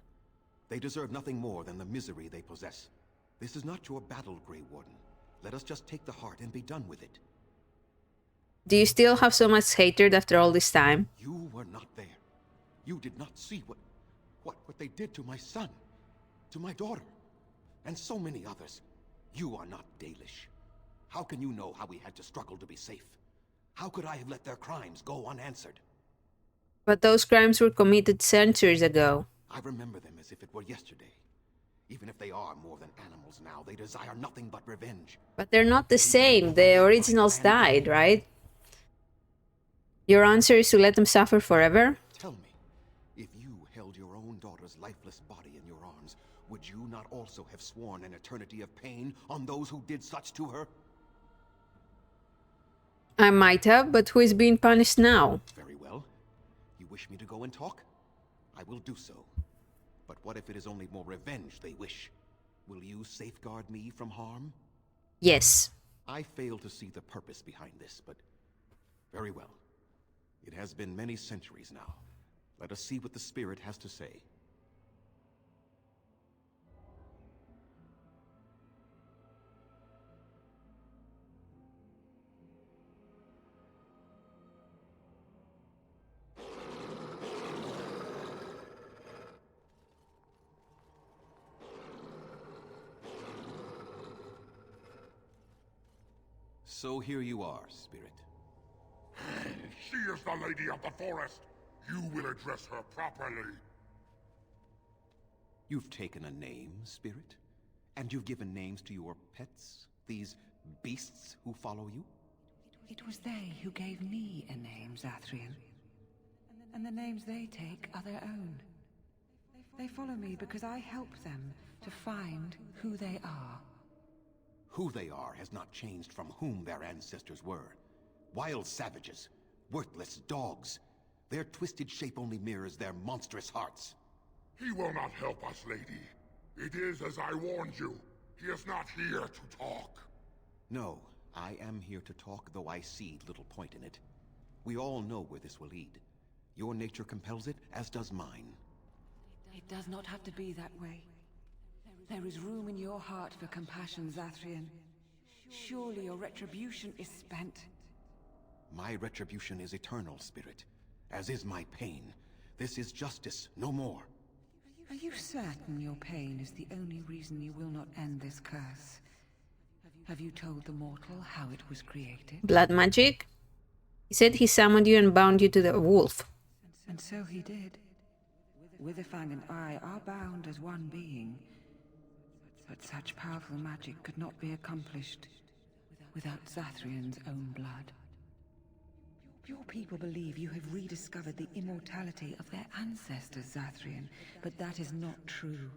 They deserve nothing more than the misery they possess. This is not your battle, Grey Warden. Let us just take the heart and be done with it. Do you still have so much hatred after all this time? You were not there. You did not see what they did to my son, to my daughter, and so many others. You are not Dalish. How can you know how we had to struggle to be safe? How could I have let their crimes go unanswered? But those crimes were committed centuries ago. I remember them as if it were yesterday. Even if they are more than animals now, they desire nothing but revenge. But they're not the same. The originals died, right? Your answer is to let them suffer forever? Tell me, if you held your own daughter's lifeless body in your arms, would you not also have sworn an eternity of pain on those who did such to her? I might have, but who is being punished now? Very well. You wish me to go and talk? I will do so. But what if it is only more revenge they wish? Will you safeguard me from harm? Yes. I fail to see the purpose behind this, but very well. It has been many centuries now. Let us see what the spirit has to say. So here you are, spirit. She is the lady of the forest. You will address her properly. You've taken a name, spirit? And you've given names to your pets? These beasts who follow you? It was they who gave me a name, Zathrian. And the names they take are their own. They follow me because I help them to find who they are. Who they are has not changed from whom their ancestors were. Wild savages, worthless dogs. Their twisted shape only mirrors their monstrous hearts. He will not help us, lady. It is as I warned you. He is not here to talk. No, I am here to talk, though I see little point in it. We all know where this will lead. Your nature compels it, as does mine. It does not have to be that way. There is room in your heart for compassion, Zathrian. Surely your retribution is spent. My retribution is eternal, spirit, as is my pain. This is justice, no more. Are you certain your pain is the only reason you will not end this curse? Have you told the mortal how it was created? Blood magic? He said he summoned you and bound you to the wolf. And so he did. Witherfang and I are bound as one being. But such powerful magic could not be accomplished without Zathrian's own blood. Your people believe you have rediscovered the immortality of their ancestors, Zathrian, but that is not true.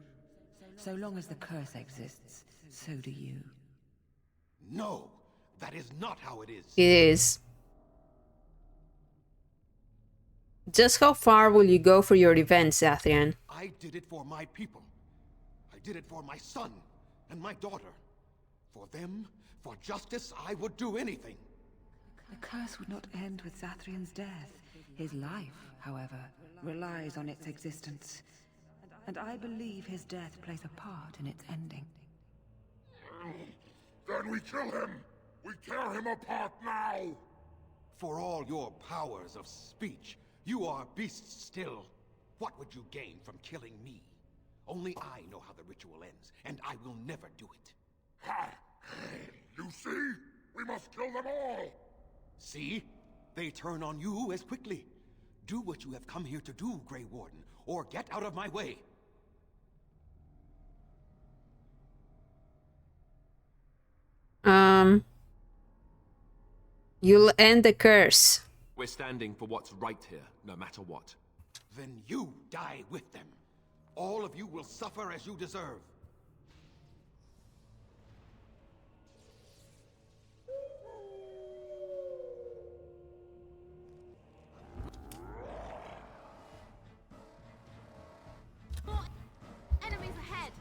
So long as the curse exists, so do you. No, that is not how it is. It is. Just how far will you go for your revenge, Zathrian? I did it for my people. I did it for my son and my daughter. For them, for justice, I would do anything. The curse would not end with Zathrian's death. His life, however, relies on its existence. And I believe his death plays a part in its ending. Then we kill him! We tear him apart now! For all your powers of speech, you are beasts still. What would you gain from killing me? Only I know how the ritual ends, and I will never do it. Ha! You see? We must kill them all! See? They turn on you as quickly. Do what you have come here to do, Grey Warden, or get out of my way. You'll end the curse. We're standing for what's right here, no matter what. Then you die with them. All of you will suffer as you deserve. More enemies ahead.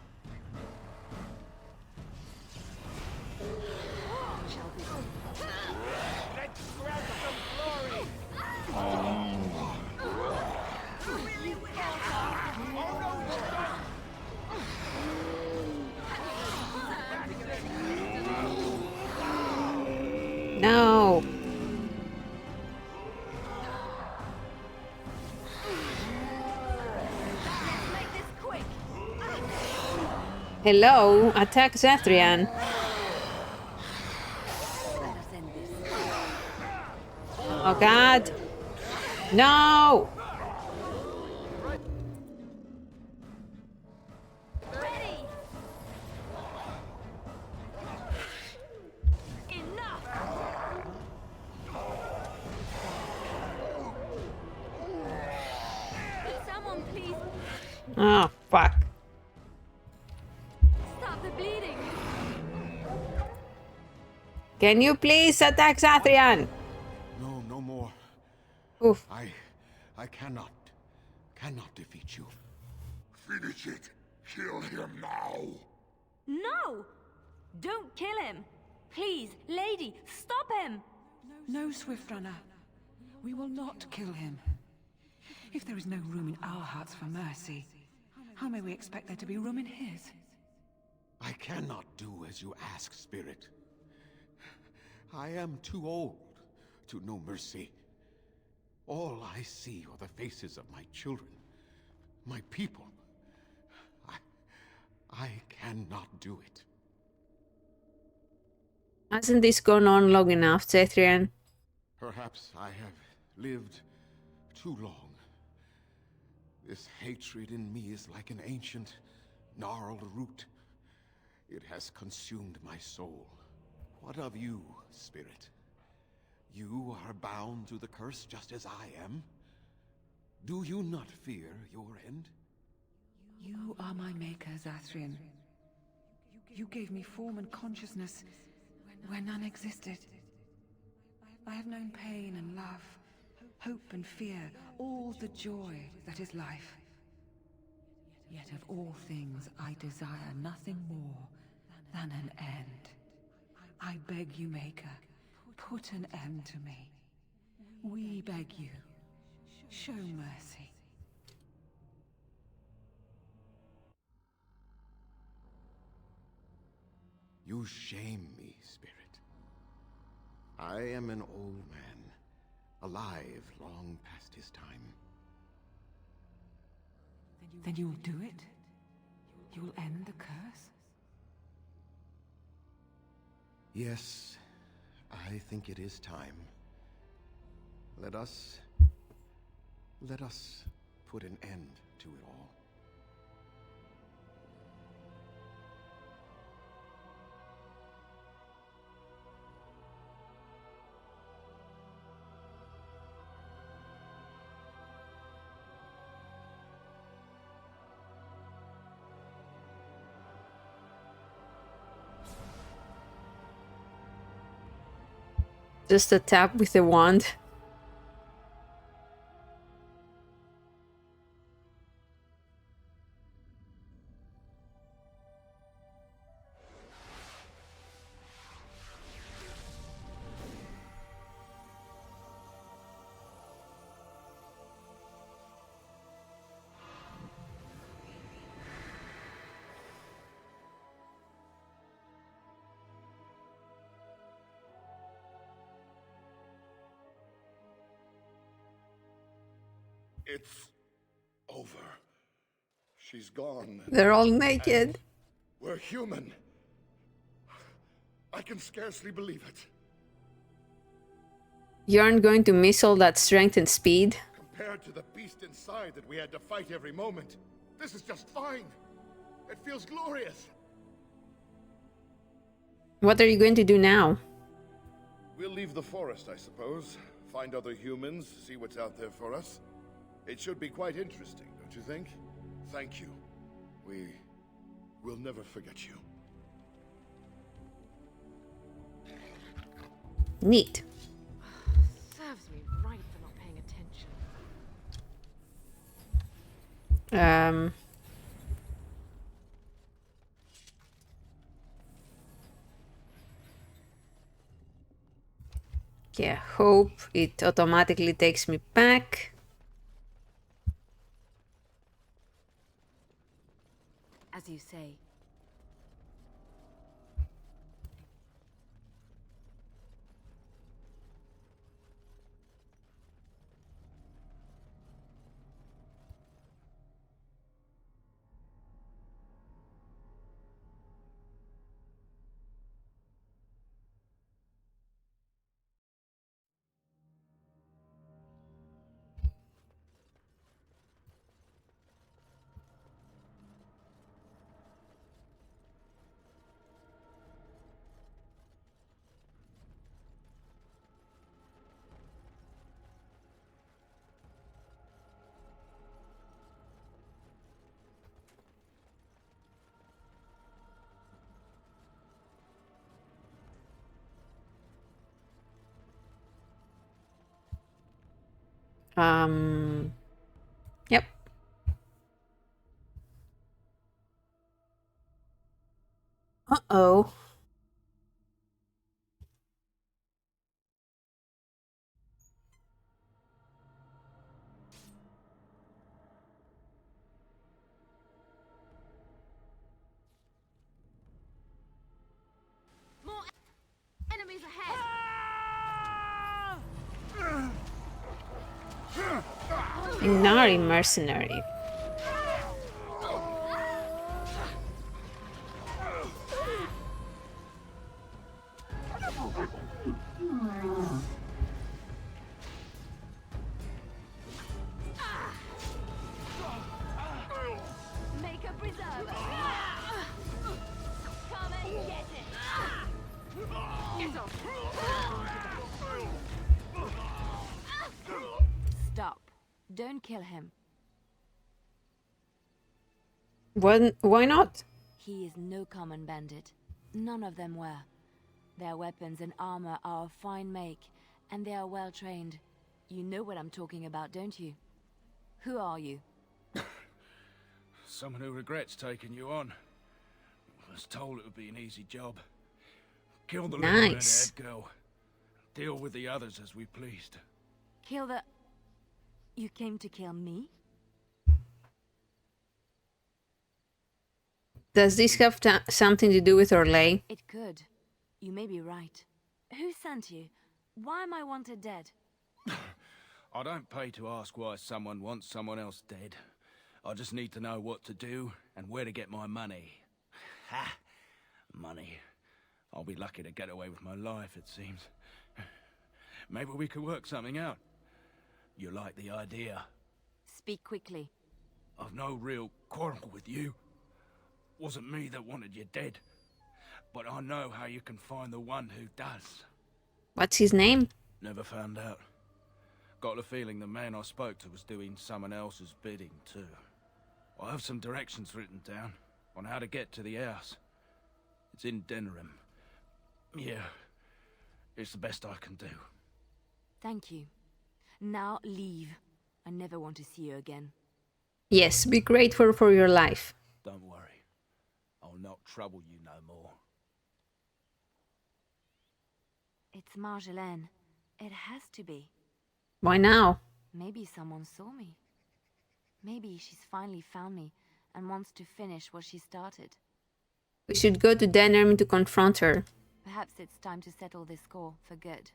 Let's grab some glory! No. Make this quick. Hello, attack Zathrian. Oh god. No! Ready. Enough. Could someone please Oh, fuck. stop the bleeding? Can you please attack Zathrian? No, no more. Oof. I cannot defeat you. Finish it. Kill him now. No! Don't kill him! Please, lady, stop him! No, Swift Runner. We will not kill him. If there is no room in our hearts for mercy, how may we expect there to be room in his? I cannot do as you ask, Spirit. I am too old to know mercy. All I see are the faces of my children, my people. I cannot do it. Hasn't this gone on long enough, Zathrian? Perhaps I have lived too long. This hatred in me is like an ancient, gnarled root. It has consumed my soul. What of you, Spirit? You are bound to the curse just as I am. Do you not fear your end? You are my maker, Zathrian. You gave me form and consciousness where none existed. I have known pain and love, hope and fear, all the joy that is life. Yet of all things I desire nothing more than an end. I beg you, Maker, put an end to me. We beg you, show mercy. You shame me, Spirit. I am an old man, alive long past his time. Then you will do it? You will end the curse? Yes, I think it is time. Let us put an end to it all. Just a tap with the wand. It's over. She's gone. They're all naked. We're human. I can scarcely believe it. You aren't going to miss all that strength and speed? Compared to the beast inside that we had to fight every moment, this is just fine. It feels glorious. What are you going to do now? We'll We'll leave the forest, I suppose. Find other humans, see what's out there for us. It should be quite interesting, don't you think? Thank you. We'll never forget you. Neat. Serves me right for not paying attention. Yeah, hope it automatically takes me back. As you say. Yep. Uh-oh. More enemies ahead. Inari mercenary. Make a preserver. Come and get it. Get off. Stop. Don't kill him. Why not? He is no common bandit. None of them were. Their weapons and armor are of fine make, and they are well trained. You know what I'm talking about, don't you? Who are you? Someone who regrets taking you on. Was told it would be an easy job. Kill the little Nice. red-haired girl. Deal with the others as we pleased. Kill the... You came to kill me? Does this have something to do with Orlais? It could. You may be right. Who sent you? Why am I wanted dead? I don't pay to ask why someone wants someone else dead. I just need to know what to do and where to get my money. Ha! Money. I'll be lucky to get away with my life, it seems. Maybe we could work something out. You like the idea? Speak quickly. I've no real quarrel with you. Wasn't me that wanted you dead. But I know how you can find the one who does. What's his name? Never found out. Got the feeling the man I spoke to was doing someone else's bidding, too. I have some directions written down on how to get to the house. It's in Denerim. Yeah, it's the best I can do. Thank you. Now leave. I never want to see you again. Yes, be grateful for your life. Don't worry. I'll not trouble you no more. It's Marjolaine. It has to be. Why now? Maybe someone saw me. Maybe she's finally found me and wants to finish what she started. We should go to Denerim to confront her. Perhaps it's time to settle this score for good.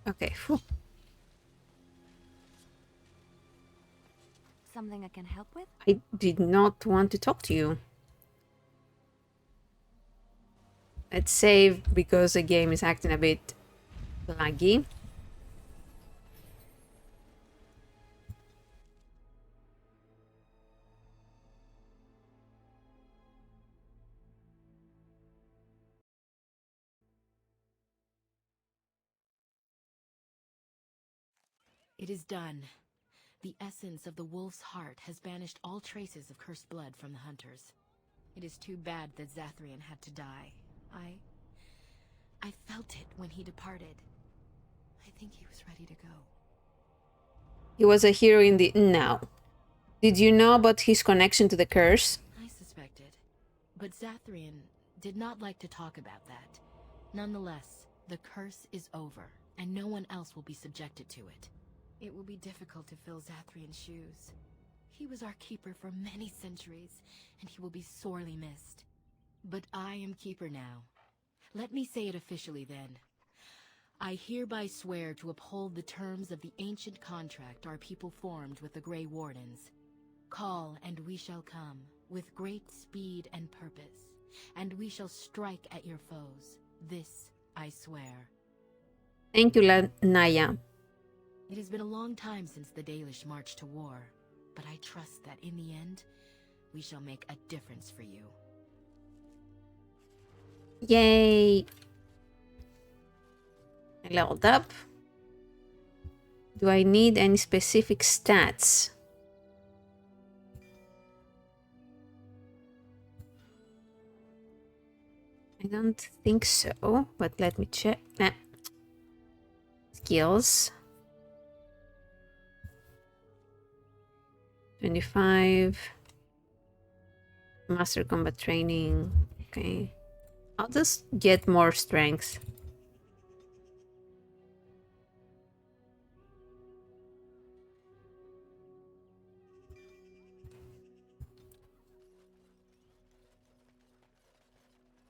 Okay. Whew. Something I can help with? I did not want to talk to you. Let's save because the game is acting a bit laggy. It is done. The essence of the wolf's heart has banished all traces of cursed blood from the hunters. It is too bad that Zathrian had to die. I felt it when he departed. I think he was ready to go. He was a hero in the... No. Did you know about his connection to the curse? I suspected. But Zathrian did not like to talk about that. Nonetheless, the curse is over, and no one else will be subjected to it. It will be difficult to fill Zathrian's shoes. He was our keeper for many centuries, and he will be sorely missed. But I am keeper now. Let me say it officially then. I hereby swear to uphold the terms of the ancient contract our people formed with the Grey Wardens. Call, and we shall come, with great speed and purpose, and we shall strike at your foes. This I swear. Thank you, Naya. It has been a long time since the Dalish marched to war, but I trust that in the end, we shall make a difference for you. Yay! I leveled up. Do I need any specific stats? I don't think so, but let me check. Skills. 25. Master combat training. Okay. I'll just get more strength.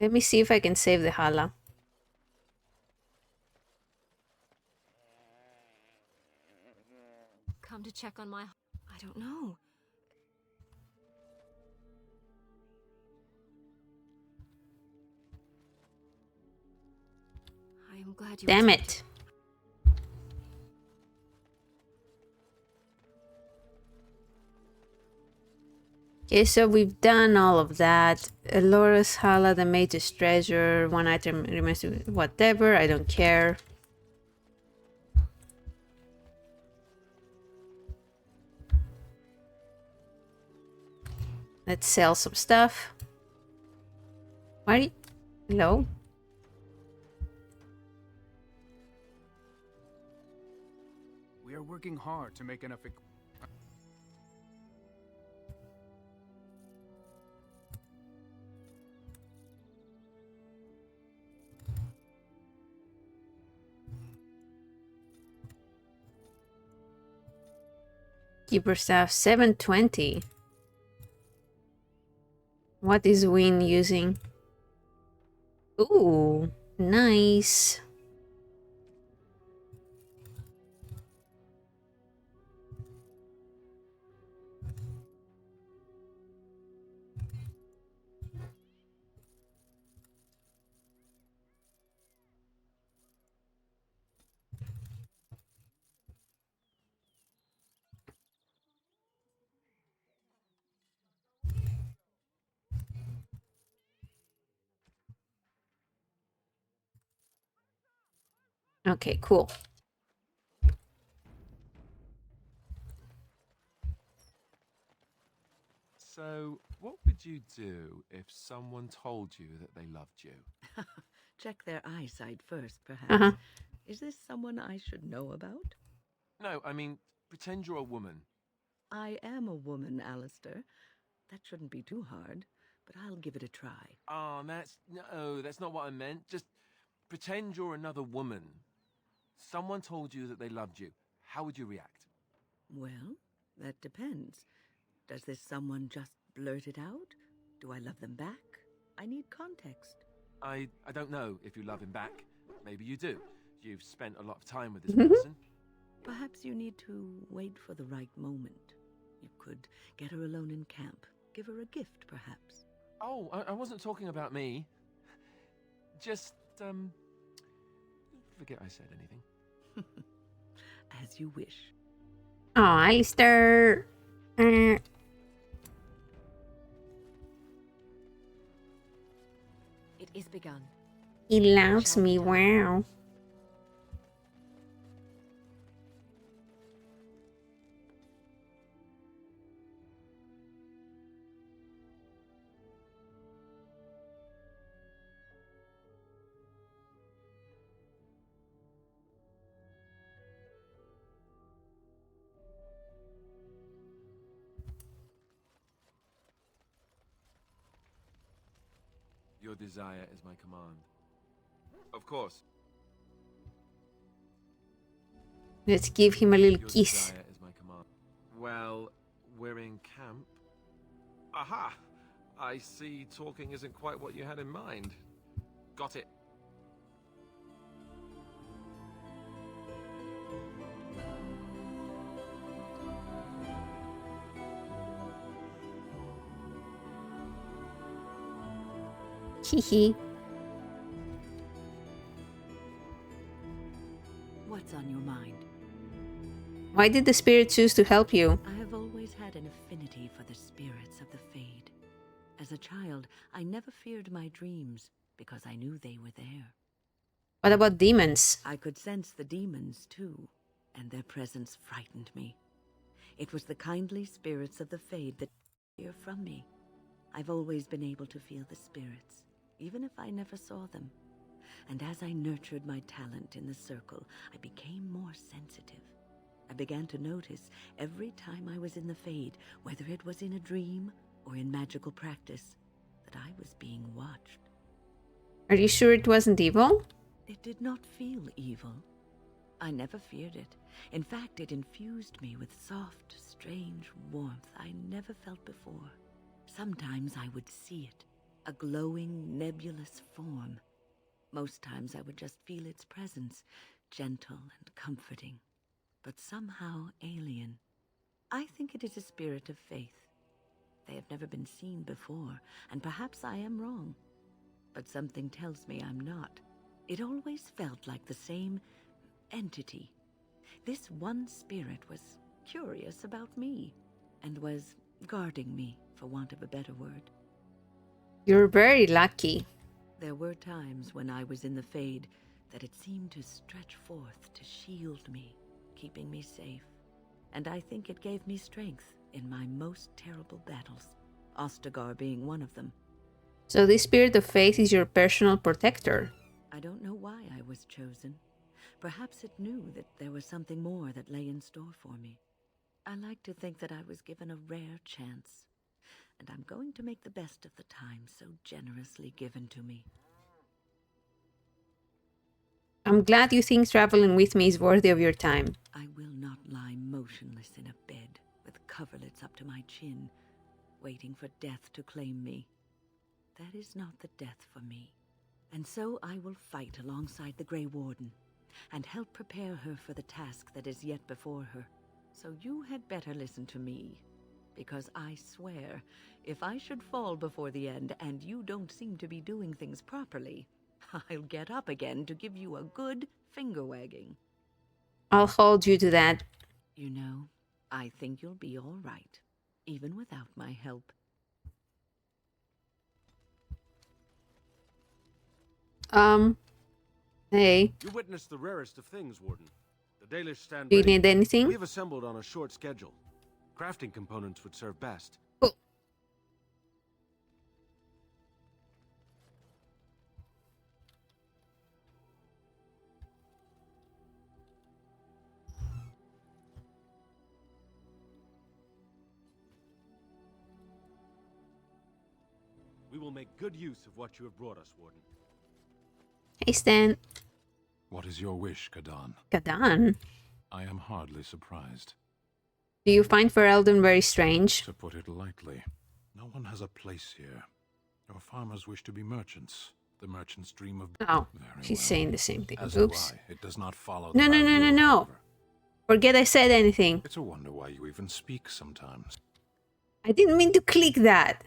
Let me see if I can save the Hala. Come to check on my... I don't know. I am glad you... Damn it. Okay, so we've done all of that. Laura's Hala, the Mage's Treasure, one item remains, whatever, I don't care. Let's sell some stuff. Why? Hello? We are working hard to make enough. Keeper staff 720. What is Win using? Ooh, nice. Okay, cool. So, what would you do if someone told you that they loved you? Check their eyesight first, perhaps. Uh-huh. Is this someone I should know about? No, I mean, pretend you're a woman. I am a woman, Alistair. That shouldn't be too hard, but I'll give it a try. Oh, that's not what I meant. Just pretend you're another woman. Someone told you that they loved you. How would you react? Well, that depends. Does this someone just blurt it out? Do I love them back? I need context. I don't know if you love him back. Maybe you do. You've spent a lot of time with this person. Perhaps you need to wait for the right moment. You could get her alone in camp. Give her a gift, perhaps. Oh, I wasn't talking about me. Just, forget I said anything. As you wish. Oh, Alistair. It is begun. He loves me, wow. Your desire is my command. Of course. Let's give him a little Your kiss. desire is my command. Well, we're in camp. Aha! I see talking isn't quite what you had in mind. Got it. Hehe. What's on your mind? Why did the spirit choose to help you? I have always had an affinity for the spirits of the Fade. As a child, I never feared my dreams because I knew they were there. What about demons? I could sense the demons too, and their presence frightened me. It was the kindly spirits of the Fade that fear from me. I've always been able to feel the spirits, even if I never saw them. And as I nurtured my talent in the circle, I became more sensitive. I began to notice every time I was in the Fade, whether it was in a dream or in magical practice, that I was being watched. Are you sure it wasn't evil? It did not feel evil. I never feared it. In fact, it infused me with soft, strange warmth I never felt before. Sometimes I would see it, a glowing, nebulous form. Most times I would just feel its presence, gentle and comforting, but somehow alien. I think it is a spirit of faith. They have never been seen before, and perhaps I am wrong. But something tells me I'm not. It always felt like the same entity. This one spirit was curious about me, and was guarding me, for want of a better word. You're very lucky. There were times when I was in the Fade that it seemed to stretch forth to shield me, keeping me safe. And I think it gave me strength in my most terrible battles, Ostagar being one of them. So this spirit of faith is your personal protector. I don't know why I was chosen. Perhaps it knew that there was something more that lay in store for me. I like to think that I was given a rare chance, and I'm going to make the best of the time so generously given to me. I'm glad you think traveling with me is worthy of your time. I will not lie motionless in a bed with coverlets up to my chin, waiting for death to claim me. That is not the death for me. And so I will fight alongside the Grey Warden, and help prepare her for the task that is yet before her. So you had better listen to me, because I swear, if I should fall before the end and you don't seem to be doing things properly, I'll get up again to give you a good finger-wagging. I'll hold you to that. You know, I think you'll be all right, even without my help. Hey. You witnessed the rarest of things, Warden. The Dalish stand Do you ready. need anything? We've assembled on a short schedule. Crafting components would serve best. Cool. We will make good use of what you have brought us, Warden. Hey, Stan. What is your wish, Kadan? Kadan? I am hardly surprised. Do you find Ferelden very strange? To put it lightly, no one has a place here. Your farmers wish to be merchants. The merchants dream of... Oh, very she's well. saying the same thing. As Oops. do I. It does not follow No, that no, I no, no, will, no. however. Forget I said anything. It's a wonder why you even speak sometimes. I didn't mean to click that.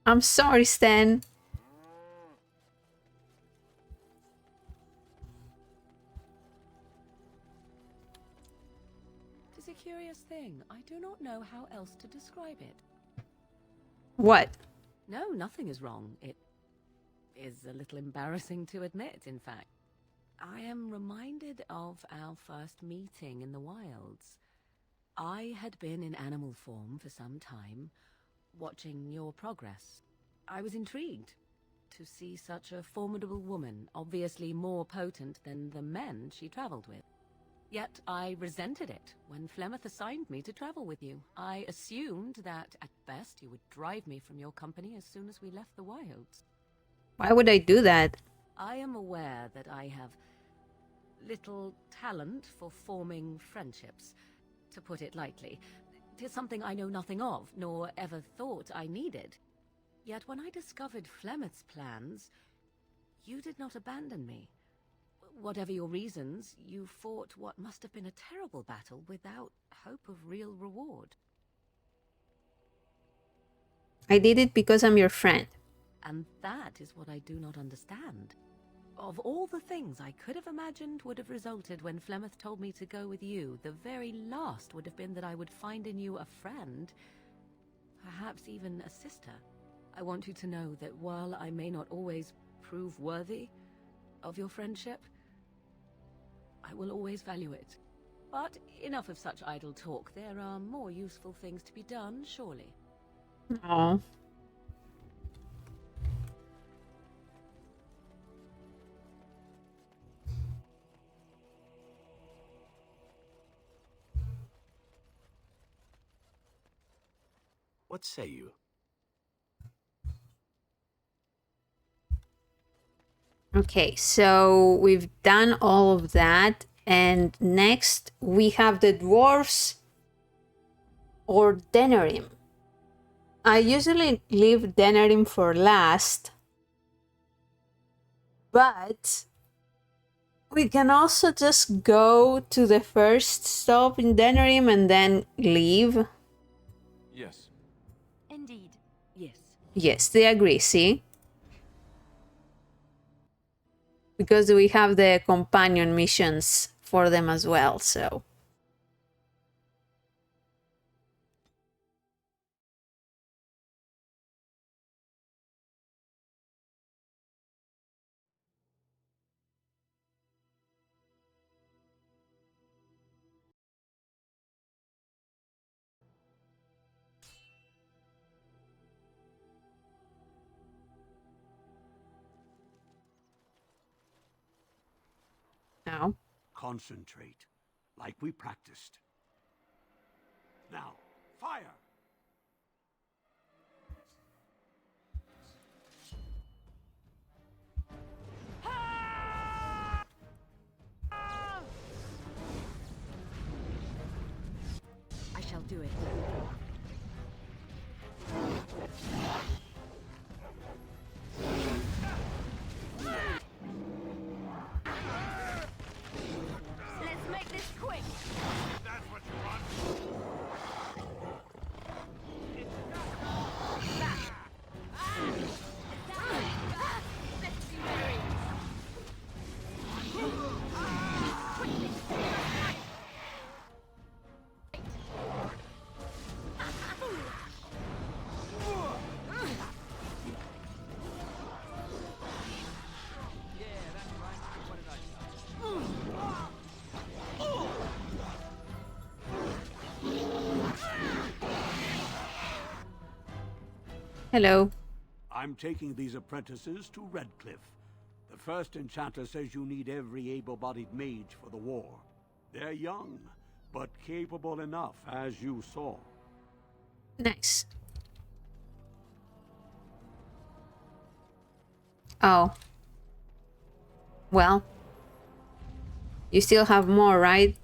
I'm sorry, Stan. It is a curious thing. I do not know how else to describe it. What? No, nothing is wrong. It is a little embarrassing to admit, in fact. I am reminded of our first meeting in the wilds. I had been in animal form for some time, watching your progress. I was intrigued to see such a formidable woman, obviously more potent than the men she traveled with. Yet I resented it when Flemeth assigned me to travel with you. I assumed that, at best, you would drive me from your company as soon as we left the wilds. Why would I do that? I am aware that I have little talent for forming friendships, to put it lightly. 'Tis something I know nothing of, nor ever thought I needed. Yet when I discovered Flemeth's plans, you did not abandon me. Whatever your reasons, you fought what must have been a terrible battle without hope of real reward. I did it because I'm your friend. And that is what I do not understand. Of all the things I could have imagined would have resulted when Flemeth told me to go with you, the very last would have been that I would find in you a friend, perhaps even a sister. I want you to know that while I may not always prove worthy of your friendship, I will always value it. But enough of such idle talk. There are more useful things to be done, surely. Oh. What say you? Okay, so we've done all of that, and next we have the dwarves or Denerim. I usually leave Denerim for last, but we can also just go to the first stop in Denerim and then leave. Yes. Indeed. Yes. Yes, they agree, see? Because we have the companion missions for them as well, so... Now. Concentrate, like we practiced. Now, fire! I shall do it. Let's make this quick. That's what you want. Let's be merry. Hello. I'm taking these apprentices to Redcliffe. The first enchanter says you need every able-bodied mage for the war. They're young, but capable enough, as you saw. Nice. Oh. Well. You still have more, right?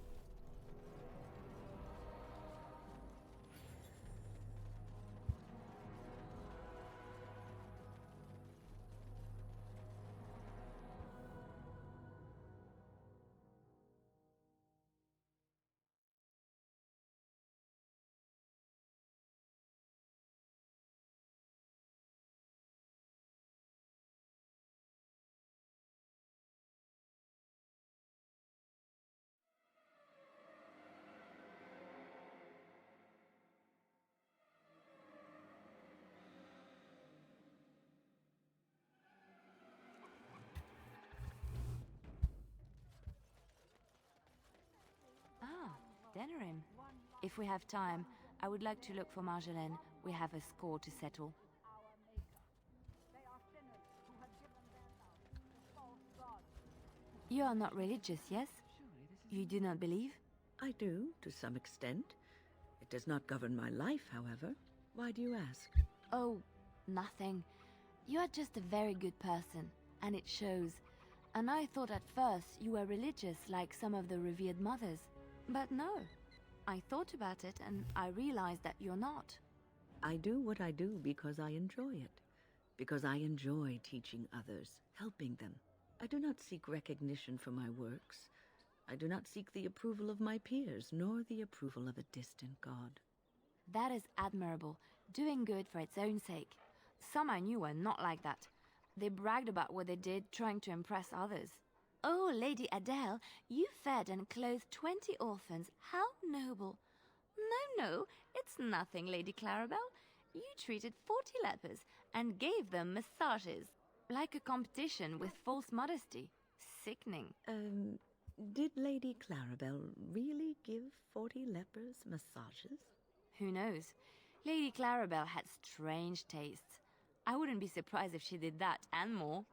Ah, Denerim. If we have time, I would like to look for Marjolaine. We have a score to settle. You are not religious, yes? You do not believe? I do, to some extent. It does not govern my life, however. Why do you ask? Oh, nothing. You are just a very good person, and it shows. And I thought at first you were religious like some of the revered mothers. But no. I thought about it and I realized that you're not. I do what I do because I enjoy it. Because I enjoy teaching others, helping them. I do not seek recognition for my works. I do not seek the approval of my peers, nor the approval of a distant god. That is admirable, doing good for its own sake. Some I knew were not like that. They bragged about what they did, trying to impress others. Oh, Lady Adele, you fed and clothed 20 orphans. How noble. No, it's nothing, Lady Clarabelle. You treated 40 lepers and gave them massages. Like a competition with false modesty. Sickening. Did Lady Clarabelle really give 40 lepers massages? Who knows? Lady Clarabelle had strange tastes. I wouldn't be surprised if she did that and more.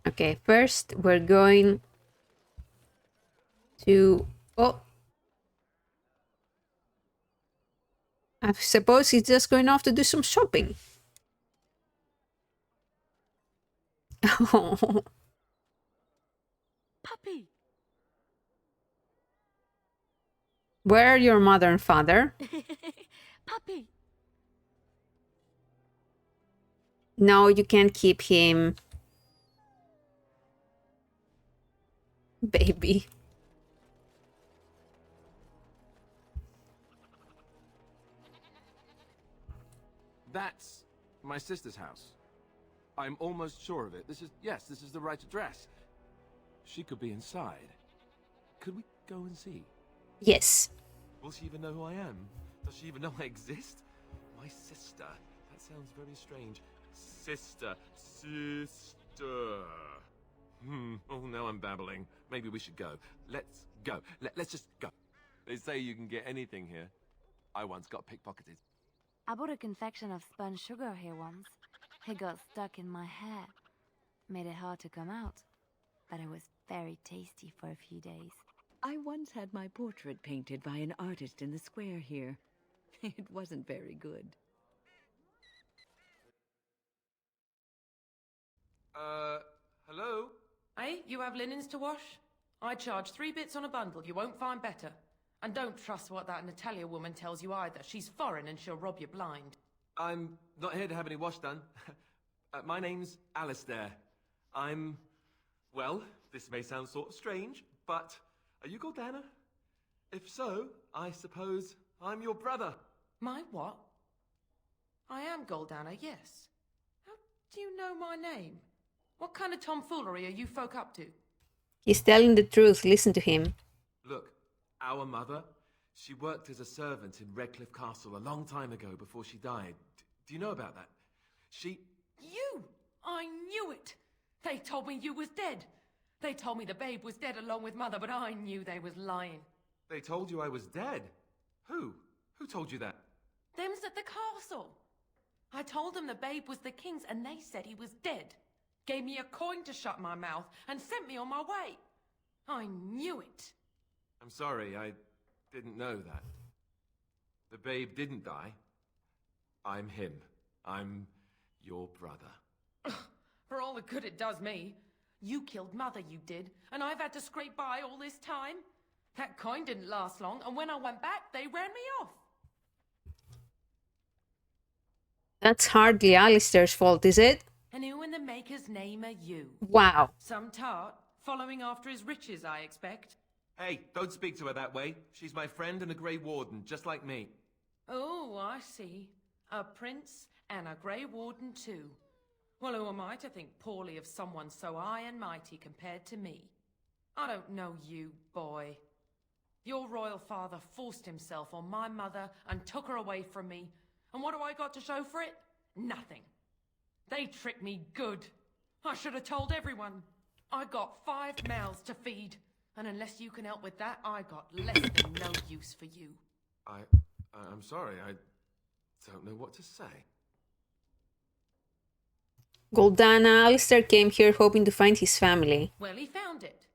Okay, first we're going to... Oh. I suppose he's just going off to do some shopping. Oh. Puppy! Where are your mother and father? Puppy! No, you can't keep him. Baby. That's my sister's house. I'm almost sure of it. This is the right address. She could be inside. Could we go and see? Yes. Will she even know who I am? Does she even know I exist? My sister. That sounds very strange. Sister. Oh, now I'm babbling. Maybe we should go. Let's go. Let's just go. They say you can get anything here. I once got pickpocketed. I bought a confection of spun sugar here once. It got stuck in my hair. Made it hard to come out. But it was very tasty for a few days. I once had my portrait painted by an artist in the square here. It wasn't very good. Hello? Hey, you have linens to wash? I charge 3 bits on a bundle. You won't find better. And don't trust what that Natalia woman tells you either. She's foreign and she'll rob you blind. I'm not here to have any wash done. My name's Alistair. Well, this may sound sort of strange, but are you Goldana? If so, I suppose I'm your brother. My what? I am Goldana, yes. How do you know my name? What kind of tomfoolery are you folk up to? He's telling the truth. Listen to him. Look, our mother, she worked as a servant in Redcliffe Castle a long time ago before she died. Do you know about that? You! I knew it! They told me you was dead. They told me the babe was dead along with mother, but I knew they was lying. They told you I was dead? Who? Who told you that? Them's at the castle. I told them the babe was the king's and they said he was dead. Gave me a coin to shut my mouth and sent me on my way. I knew it. I'm sorry, I didn't know that. The babe didn't die. I'm him. I'm your brother. For all the good it does me. You killed mother, you did, and I've had to scrape by all this time. That coin didn't last long, and when I went back, they ran me off. That's hardly Alistair's fault, is it? And who in the maker's name are you? Wow. Some tart, following after his riches, I expect. Hey, don't speak to her that way. She's my friend and a Grey Warden, just like me. Oh, I see. A prince and a Grey Warden too. Well, who am I to think poorly of someone so high and mighty compared to me? I don't know you, boy. Your royal father forced himself on my mother and took her away from me. And what do I got to show for it? Nothing. They tricked me good. I should have told everyone. I got 5 mouths to feed. And unless you can help with that, I got less than no use for you. I'm sorry, I don't know what to say. Goldana, Alistair came here hoping to find his family. Well, he found it.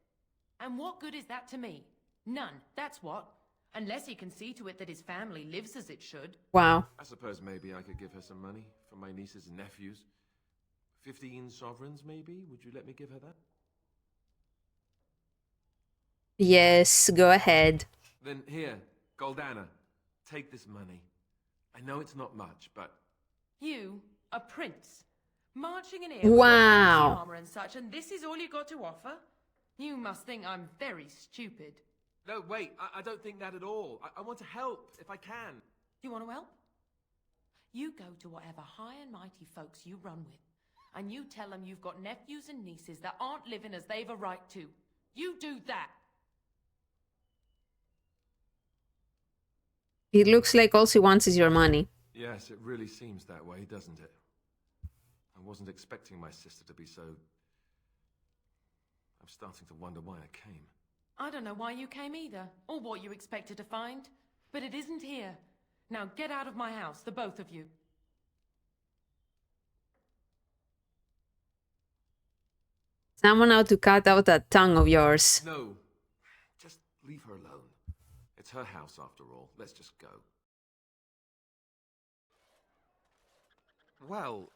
And what good is that to me? None, that's what. Unless he can see to it that his family lives as it should. Wow. I suppose maybe I could give her some money for my nieces and nephews. 15 sovereigns, maybe? Would you let me give her that? Yes, go ahead. Then here, Goldana, take this money. I know it's not much, but... You, a prince, marching in here Wow. with armor and such, and this is all you got to offer? You must think I'm very stupid. No, wait, I don't think that at all. I want to help, if I can. You want to help? You go to whatever high and mighty folks you run with, and you tell them you've got nephews and nieces that aren't living as they've a right to. You do that. It looks like all she wants is your money. Yes, it really seems that way, doesn't it? I wasn't expecting my sister to be so... I'm starting to wonder why I came. I don't know why you came either, or what you expected to find. But it isn't here. Now get out of my house, the both of you. Someone ought to cut out that tongue of yours. No, just leave her alone. It's her house after all. Let's just go. Well,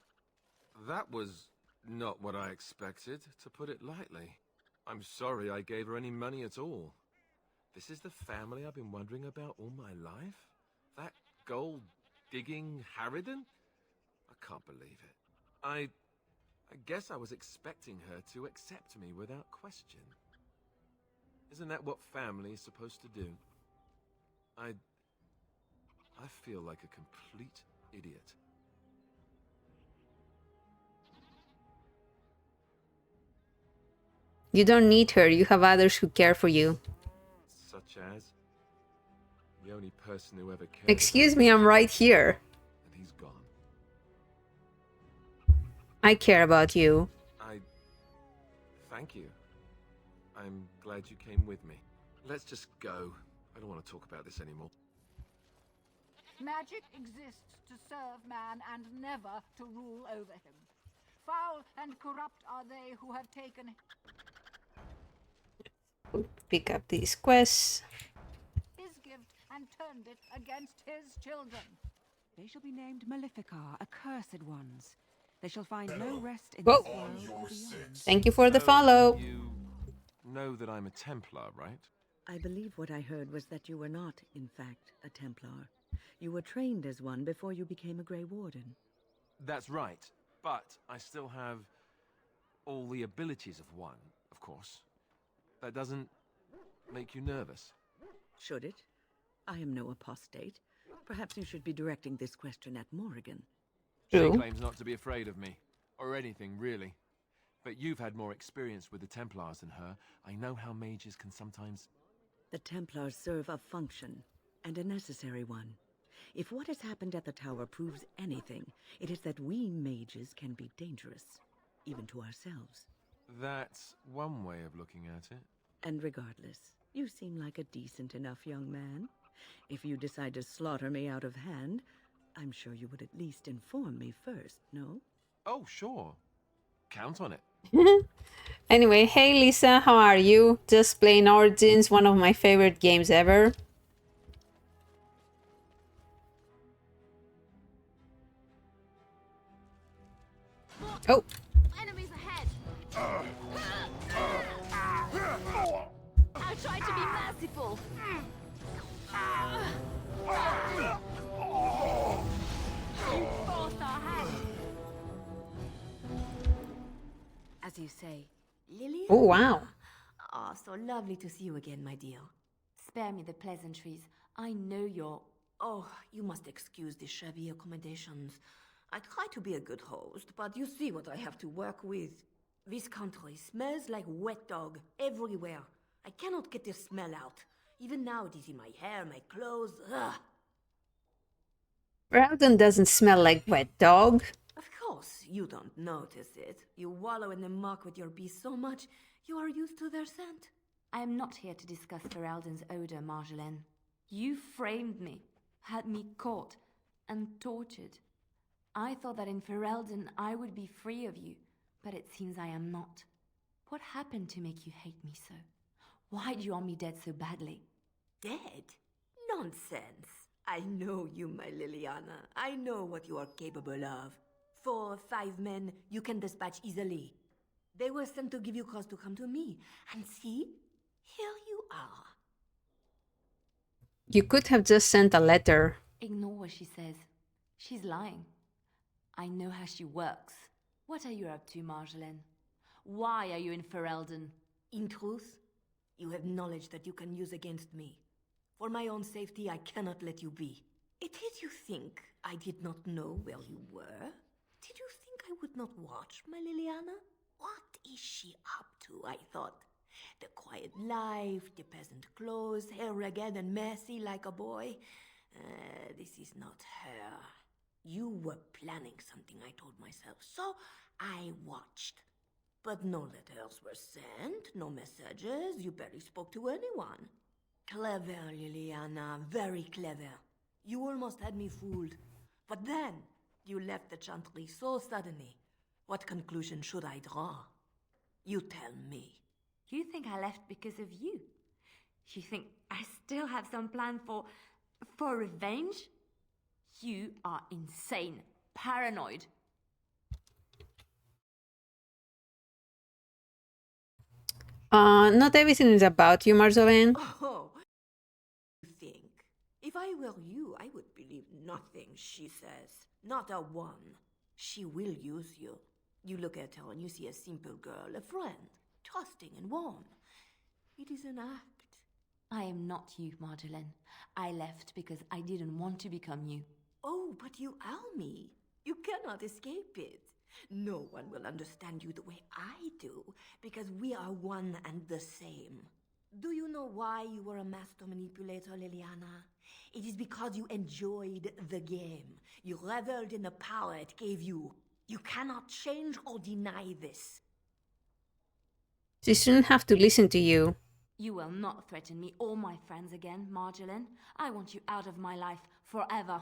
that was not what I expected, to put it lightly. I'm sorry I gave her any money at all. This is the family I've been wondering about all my life? That gold-digging harridan? I can't believe it. I guess I was expecting her to accept me without question. Isn't that what family is supposed to do? I feel like a complete idiot. You don't need her. You have others who care for you. Such as? The only person who ever cared. Excuse me, I'm right here. And he's gone. I care about you. Thank you. I'm glad you came with me. Let's just go. I don't want to talk about this anymore. Magic exists to serve man and never to rule over him. Foul and corrupt are they who have taken Pick up these quests. his gift and turned it against his children. They shall be named Maleficar, accursed ones. They shall find no rest in Whoa. this world or beyond. Thank you for the follow. You know that I'm a Templar, right? I believe what I heard was that you were not, in fact, a Templar. You were trained as one before you became a Grey Warden. That's right. But I still have all the abilities of one, of course. That doesn't make you nervous. Should it? I am no apostate. Perhaps you should be directing this question at Morrigan. She claims not to be afraid of me, or anything, really. But you've had more experience with the Templars than her. I know how mages can sometimes... The Templars serve a function, and a necessary one. If what has happened at the tower proves anything, it is that we mages can be dangerous, even to ourselves. That's one way of looking at it. And regardless, you seem like a decent enough young man. If you decide to slaughter me out of hand, I'm sure you would at least inform me first, no? Oh, sure. Count on it. Anyway, hey Lisa, how are you? Just playing Origins, one of my favorite games ever. Oh. Enemies ahead! I tried to be merciful. You forced our hand. As you say, Lily? Oh, wow. Ah, so lovely to see you again, my dear. Spare me the pleasantries. I know you're... Oh, you must excuse the shabby accommodations. I try to be a good host, but you see what I have to work with. This country smells like wet dog everywhere. I cannot get the smell out. Even now it is in my hair, my clothes. Ugh. Brandon doesn't smell like wet dog. Of course, you don't notice it. You wallow in the muck with your bees so much, you are used to their scent. I am not here to discuss Ferelden's odor, Marjolaine. You framed me, had me caught, and tortured. I thought that in Ferelden I would be free of you, but it seems I am not. What happened to make you hate me so? Why do you want me dead so badly? Dead? Nonsense. I know you, my Liliana. I know what you are capable of. 4 or 5 men you can dispatch easily. They were sent to give you cause to come to me. And see, here you are. You could have just sent a letter. Ignore what she says. She's lying. I know how she works. What are you up to, Marjolaine? Why are you in Ferelden? In truth, you have knowledge that you can use against me. For my own safety, I cannot let you be. It is you think I did not know where you were? Did you think I would not watch, my Liliana? What is she up to, I thought? The quiet life, the peasant clothes, hair ragged and messy like a boy. This is not her. You were planning something, I told myself, so I watched. But no letters were sent, no messages, you barely spoke to anyone. Clever, Liliana, very clever. You almost had me fooled. But then, you left the Chantry so suddenly. What conclusion should I draw? You tell me. You think I left because of you? You think I still have some plan for revenge? You are insane, paranoid. Not everything is about you, Marjolaine. Oh, you think? If I were you, I would believe nothing she says. Not a one. She will use you. You look at her and you see a simple girl, a friend, trusting and warm. It is an act. I am not you, Marjolaine. I left because I didn't want to become you. Oh, but you are me. You cannot escape it. No one will understand you the way I do, because we are one and the same. Do you know why you were a master manipulator, Liliana? It is because you enjoyed the game. You reveled in the power it gave you. You cannot change or deny this. She shouldn't have to listen to you. You will not threaten me or my friends again, Marjolaine. I want you out of my life forever.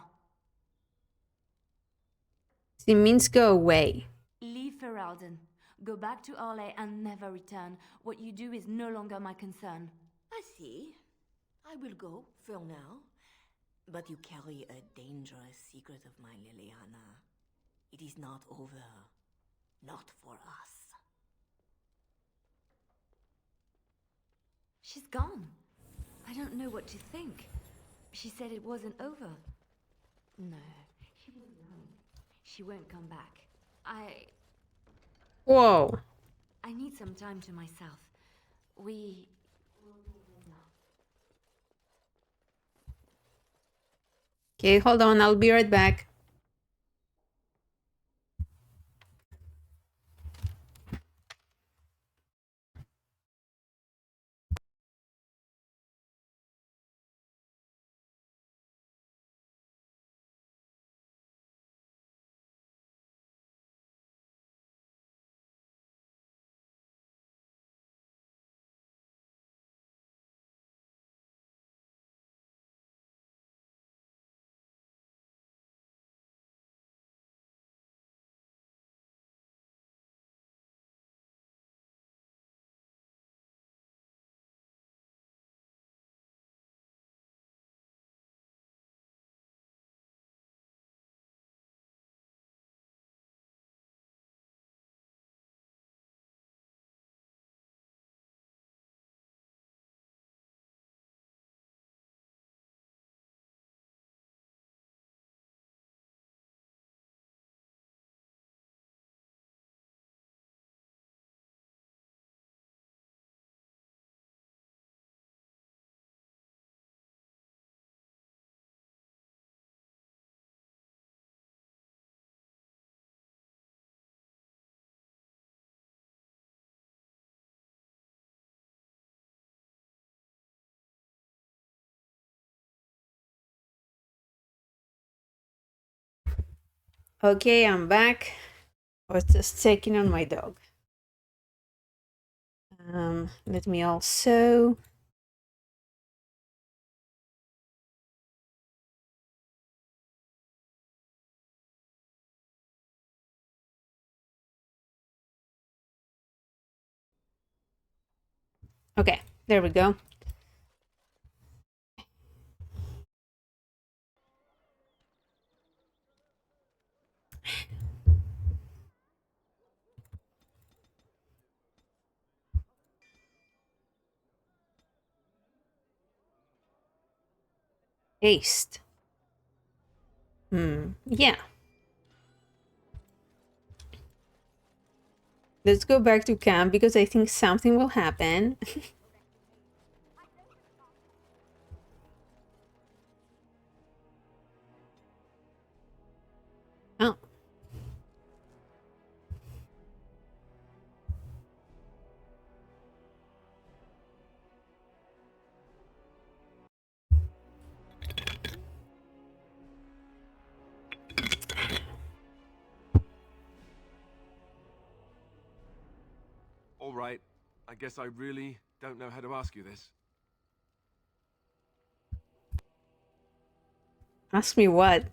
She means go away. Leave Ferelden. Go back to Arlay and never return. What you do is no longer my concern. I see. I will go, for now. But you carry a dangerous secret of mine, Liliana. It is not over. Not for us. She's gone. I don't know what to think. She said it wasn't over. No, she was wrong. She won't come back. Whoa. I need some time to myself. We... Okay, hold on. I'll be right back. Okay, I'm back. I was just checking on my dog. Let me also... Okay, there we go. Haste. Yeah. Let's go back to camp because I think something will happen. Oh. All right. I guess I really don't know how to ask you this. Ask me what?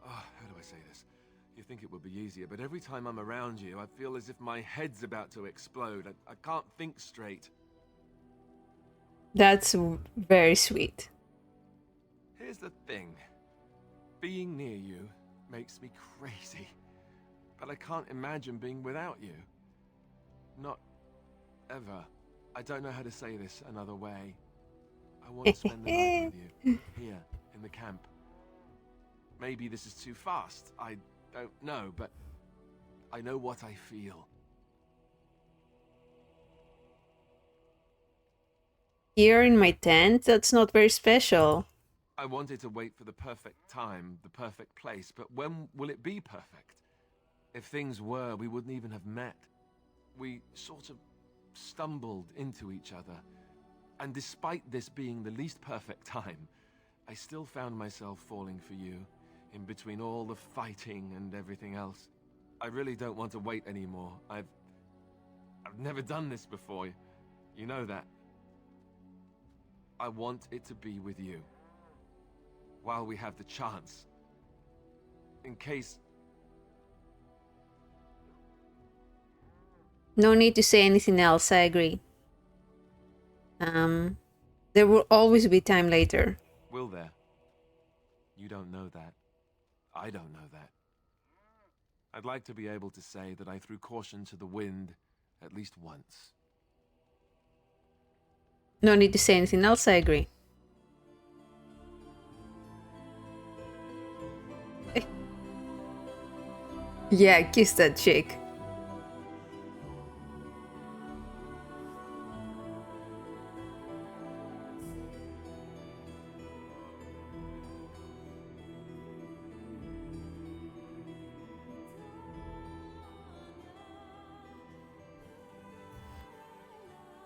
How do I say this? You think it would be easier, but every time I'm around you, I feel as if my head's about to explode. I can't think straight. That's very sweet. Here's the thing. Being near you makes me crazy. But I can't imagine being without you. Not ever. I don't know how to say this another way. I want to spend the night with you, here, in the camp. Maybe this is too fast. I don't know, but I know what I feel. Here in my tent? That's not very special. I wanted to wait for the perfect time, the perfect place, but when will it be perfect? If things were, we wouldn't even have met. We sort of stumbled into each other. And despite this being the least perfect time, I still found myself falling for you, in between all the fighting and everything else. I really don't want to wait anymore. I've never done this before. You know that. I want it to be with you. While we have the chance. In case... No need to say anything else, I agree. There will always be time later. Will there? You don't know that. I don't know that. I'd like to be able to say that I threw caution to the wind at least once. No need to say anything else, I agree. Yeah, kiss that chick.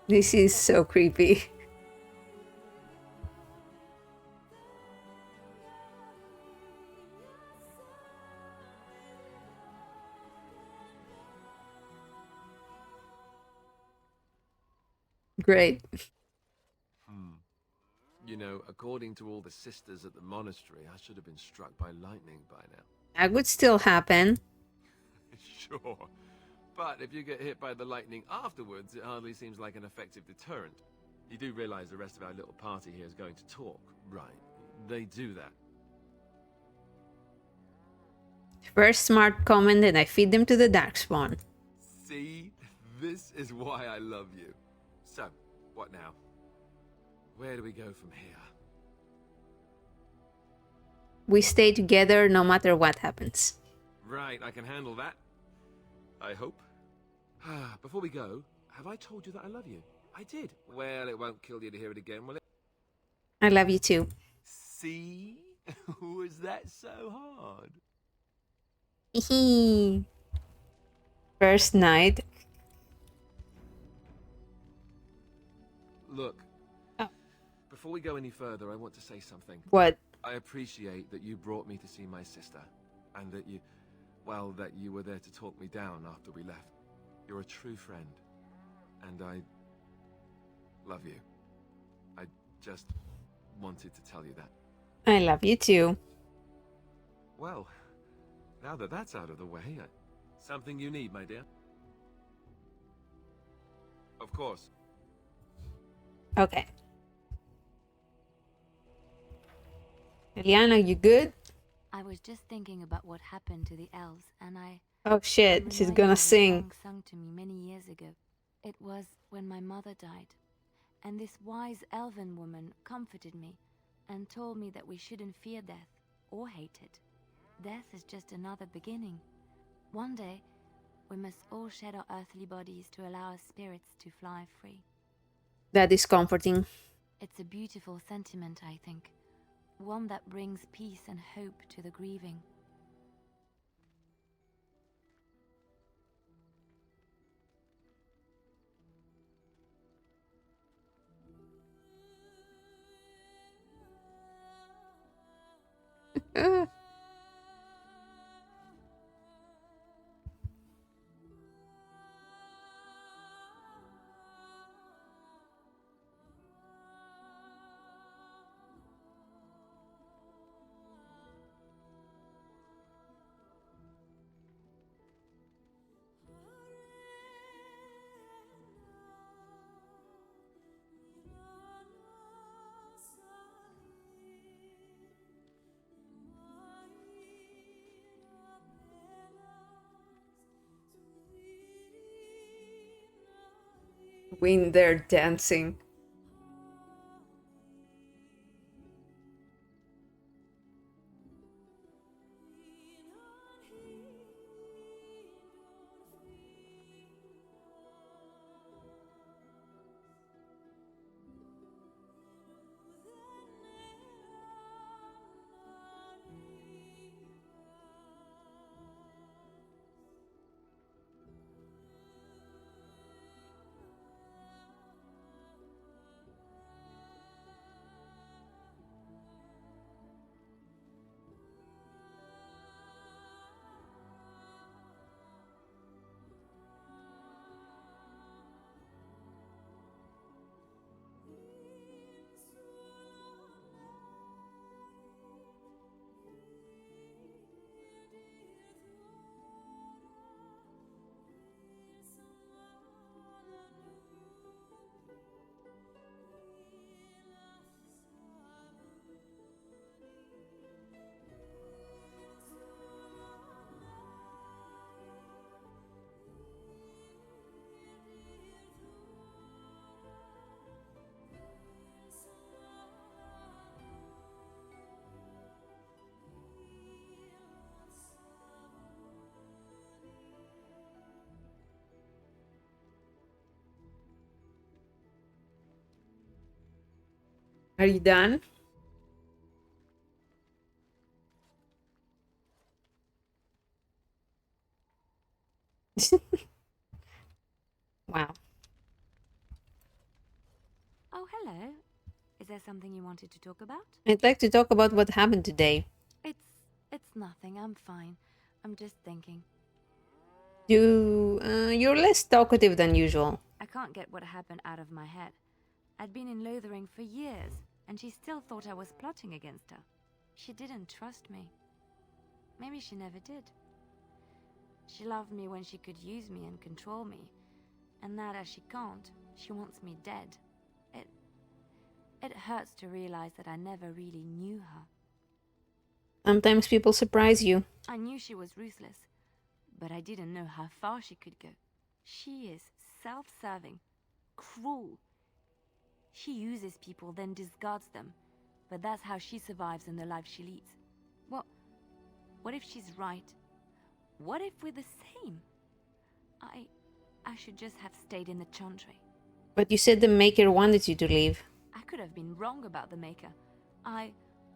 This is so creepy. Great. You know, according to all the sisters at the monastery, I should have been struck by lightning by now. That would still happen. Sure. But if you get hit by the lightning afterwards, it hardly seems like an effective deterrent. You do realize the rest of our little party here is going to talk, right? They do that. First smart comment, and I feed them to the darkspawn. See? This is why I love you. So, what now? Where do we go from here? We stay together no matter what happens. Right, I can handle that. I hope. Before we go, have I told you that I love you? I did. Well, it won't kill you to hear it again, will it? I love you too. See? Was that so hard? First night. Look. Before we go any further, I want to say something. What? I appreciate that you brought me to see my sister, and that you, well, that you were there to talk me down after we left. You're a true friend, and I love you. I just wanted to tell you that. I love you too. Well, now that that's out of the way, something you need, my dear. Of course. Okay. Eliana, you good? I was just thinking about what happened to the elves, and Oh shit, she's gonna sing. Sung to me many years ago. It was when my mother died, and this wise elven woman comforted me and told me that we shouldn't fear death or hate it. Death is just another beginning. One day, we must all shed our earthly bodies to allow our spirits to fly free. That is comforting. It's a beautiful sentiment, I think. One that brings peace and hope to the grieving. When they're dancing. Are you done? Wow. Oh, hello. Is there something you wanted to talk about? I'd like to talk about what happened today. It's nothing. I'm fine. I'm just thinking. You're less talkative than usual. I can't get what happened out of my head. I'd been in Lothering for years, and she still thought I was plotting against her. She didn't trust me. Maybe she never did. She loved me when she could use me and control me, and now that she can't, she wants me dead. It hurts to realize that I never really knew her. Sometimes people surprise you. I knew she was ruthless, but I didn't know how far she could go. She is self-serving, cruel. She uses people, then discards them, but that's how she survives in the life she leads. What if she's right? What if we're the same? I should just have stayed in the Chantry. But you said the Maker wanted you to leave. I could have been wrong about the Maker. I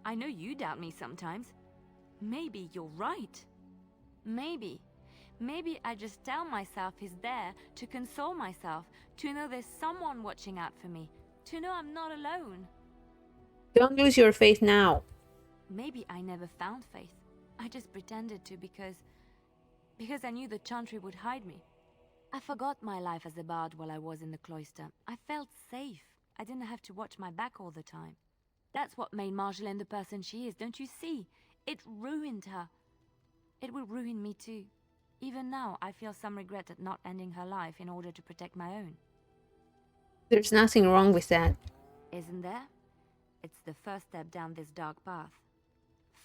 know you doubt me sometimes. Maybe you're right. Maybe I just tell myself he's there to console myself, to know there's someone watching out for me, to know I'm not alone. Don't lose your faith now. Maybe I never found faith. I just pretended to because I knew the Chantry would hide me. I forgot my life as a bard while I was in the cloister. I felt safe. I didn't have to watch my back all the time. That's what made Marjolaine the person she is, don't you see? It ruined her. It will ruin me too. Even now, I feel some regret at not ending her life in order to protect my own. There's nothing wrong with that. Isn't there? It's the first step down this dark path.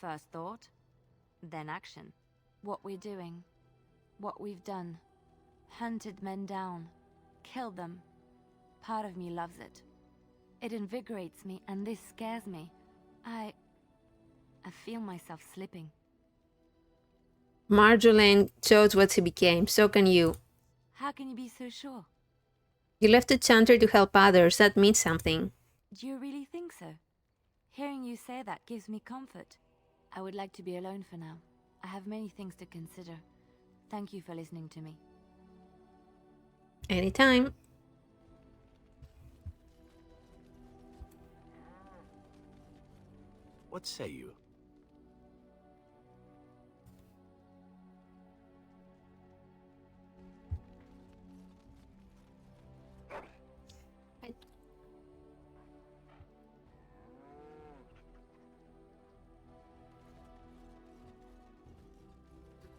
First thought, then action. What we're doing, what we've done. Hunted men down, killed them. Part of me loves it. It invigorates me, and this scares me. I feel myself slipping. Marjolaine chose what he became, so can you. How can you be so sure? You left a chanter to help others, that means something. Do you really think so? Hearing you say that gives me comfort. I would like to be alone for now. I have many things to consider. Thank you for listening to me. Anytime. What say you?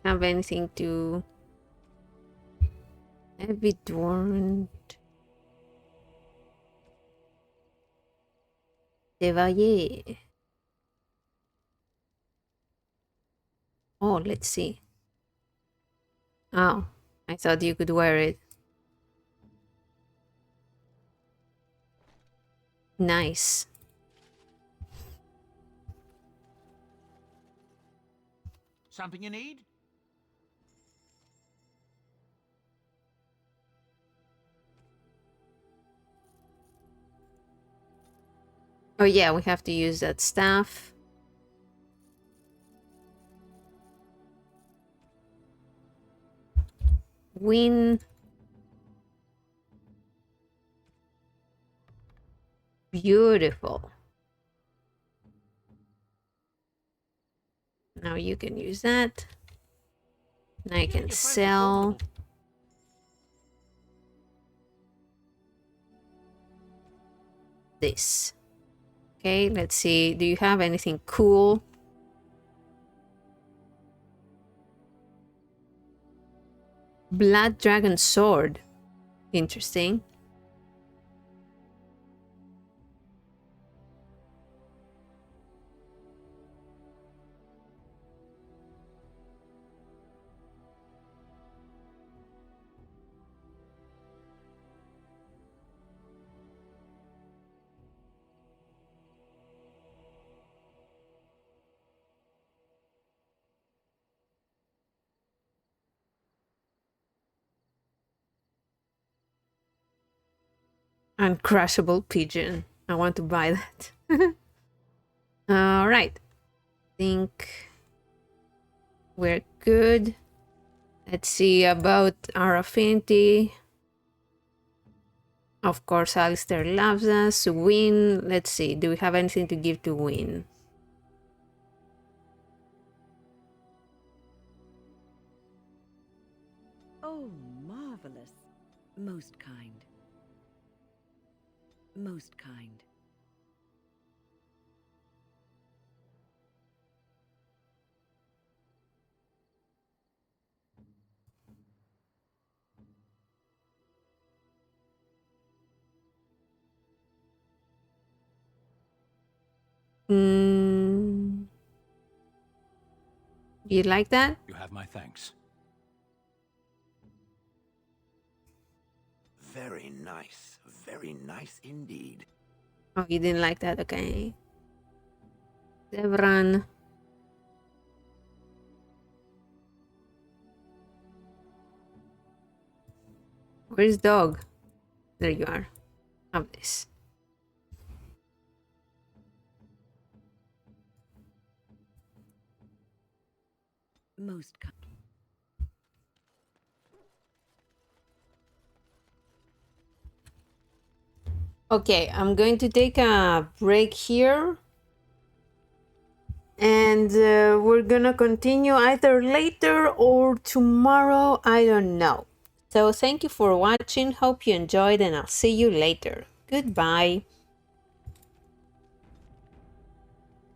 Have anything to Evidwarn Chevalier. Oh, let's see. Oh, I thought you could wear it. Nice. Something you need? Oh yeah, we have to use that staff. Win. Beautiful. Now you can use that. Now I can sell. This. Okay, let's see. Do you have anything cool? Blood Dragon Sword. Interesting. Uncrushable pigeon. I want to buy that. All right. Think we're good. Let's see about our affinity. Of course, Alistair loves us. Win. Let's see. Do we have anything to give to Win? Oh, marvelous. Most kind. Most kind. Mm. You like that? You have my thanks. Very nice. Very nice indeed. Oh, you didn't like that? Okay. Devran. Where's dog? There you are. Have this. Most kind. Okay, I'm going to take a break here. And we're gonna continue either later or tomorrow. I don't know. So thank you for watching. Hope you enjoyed and I'll see you later. Goodbye.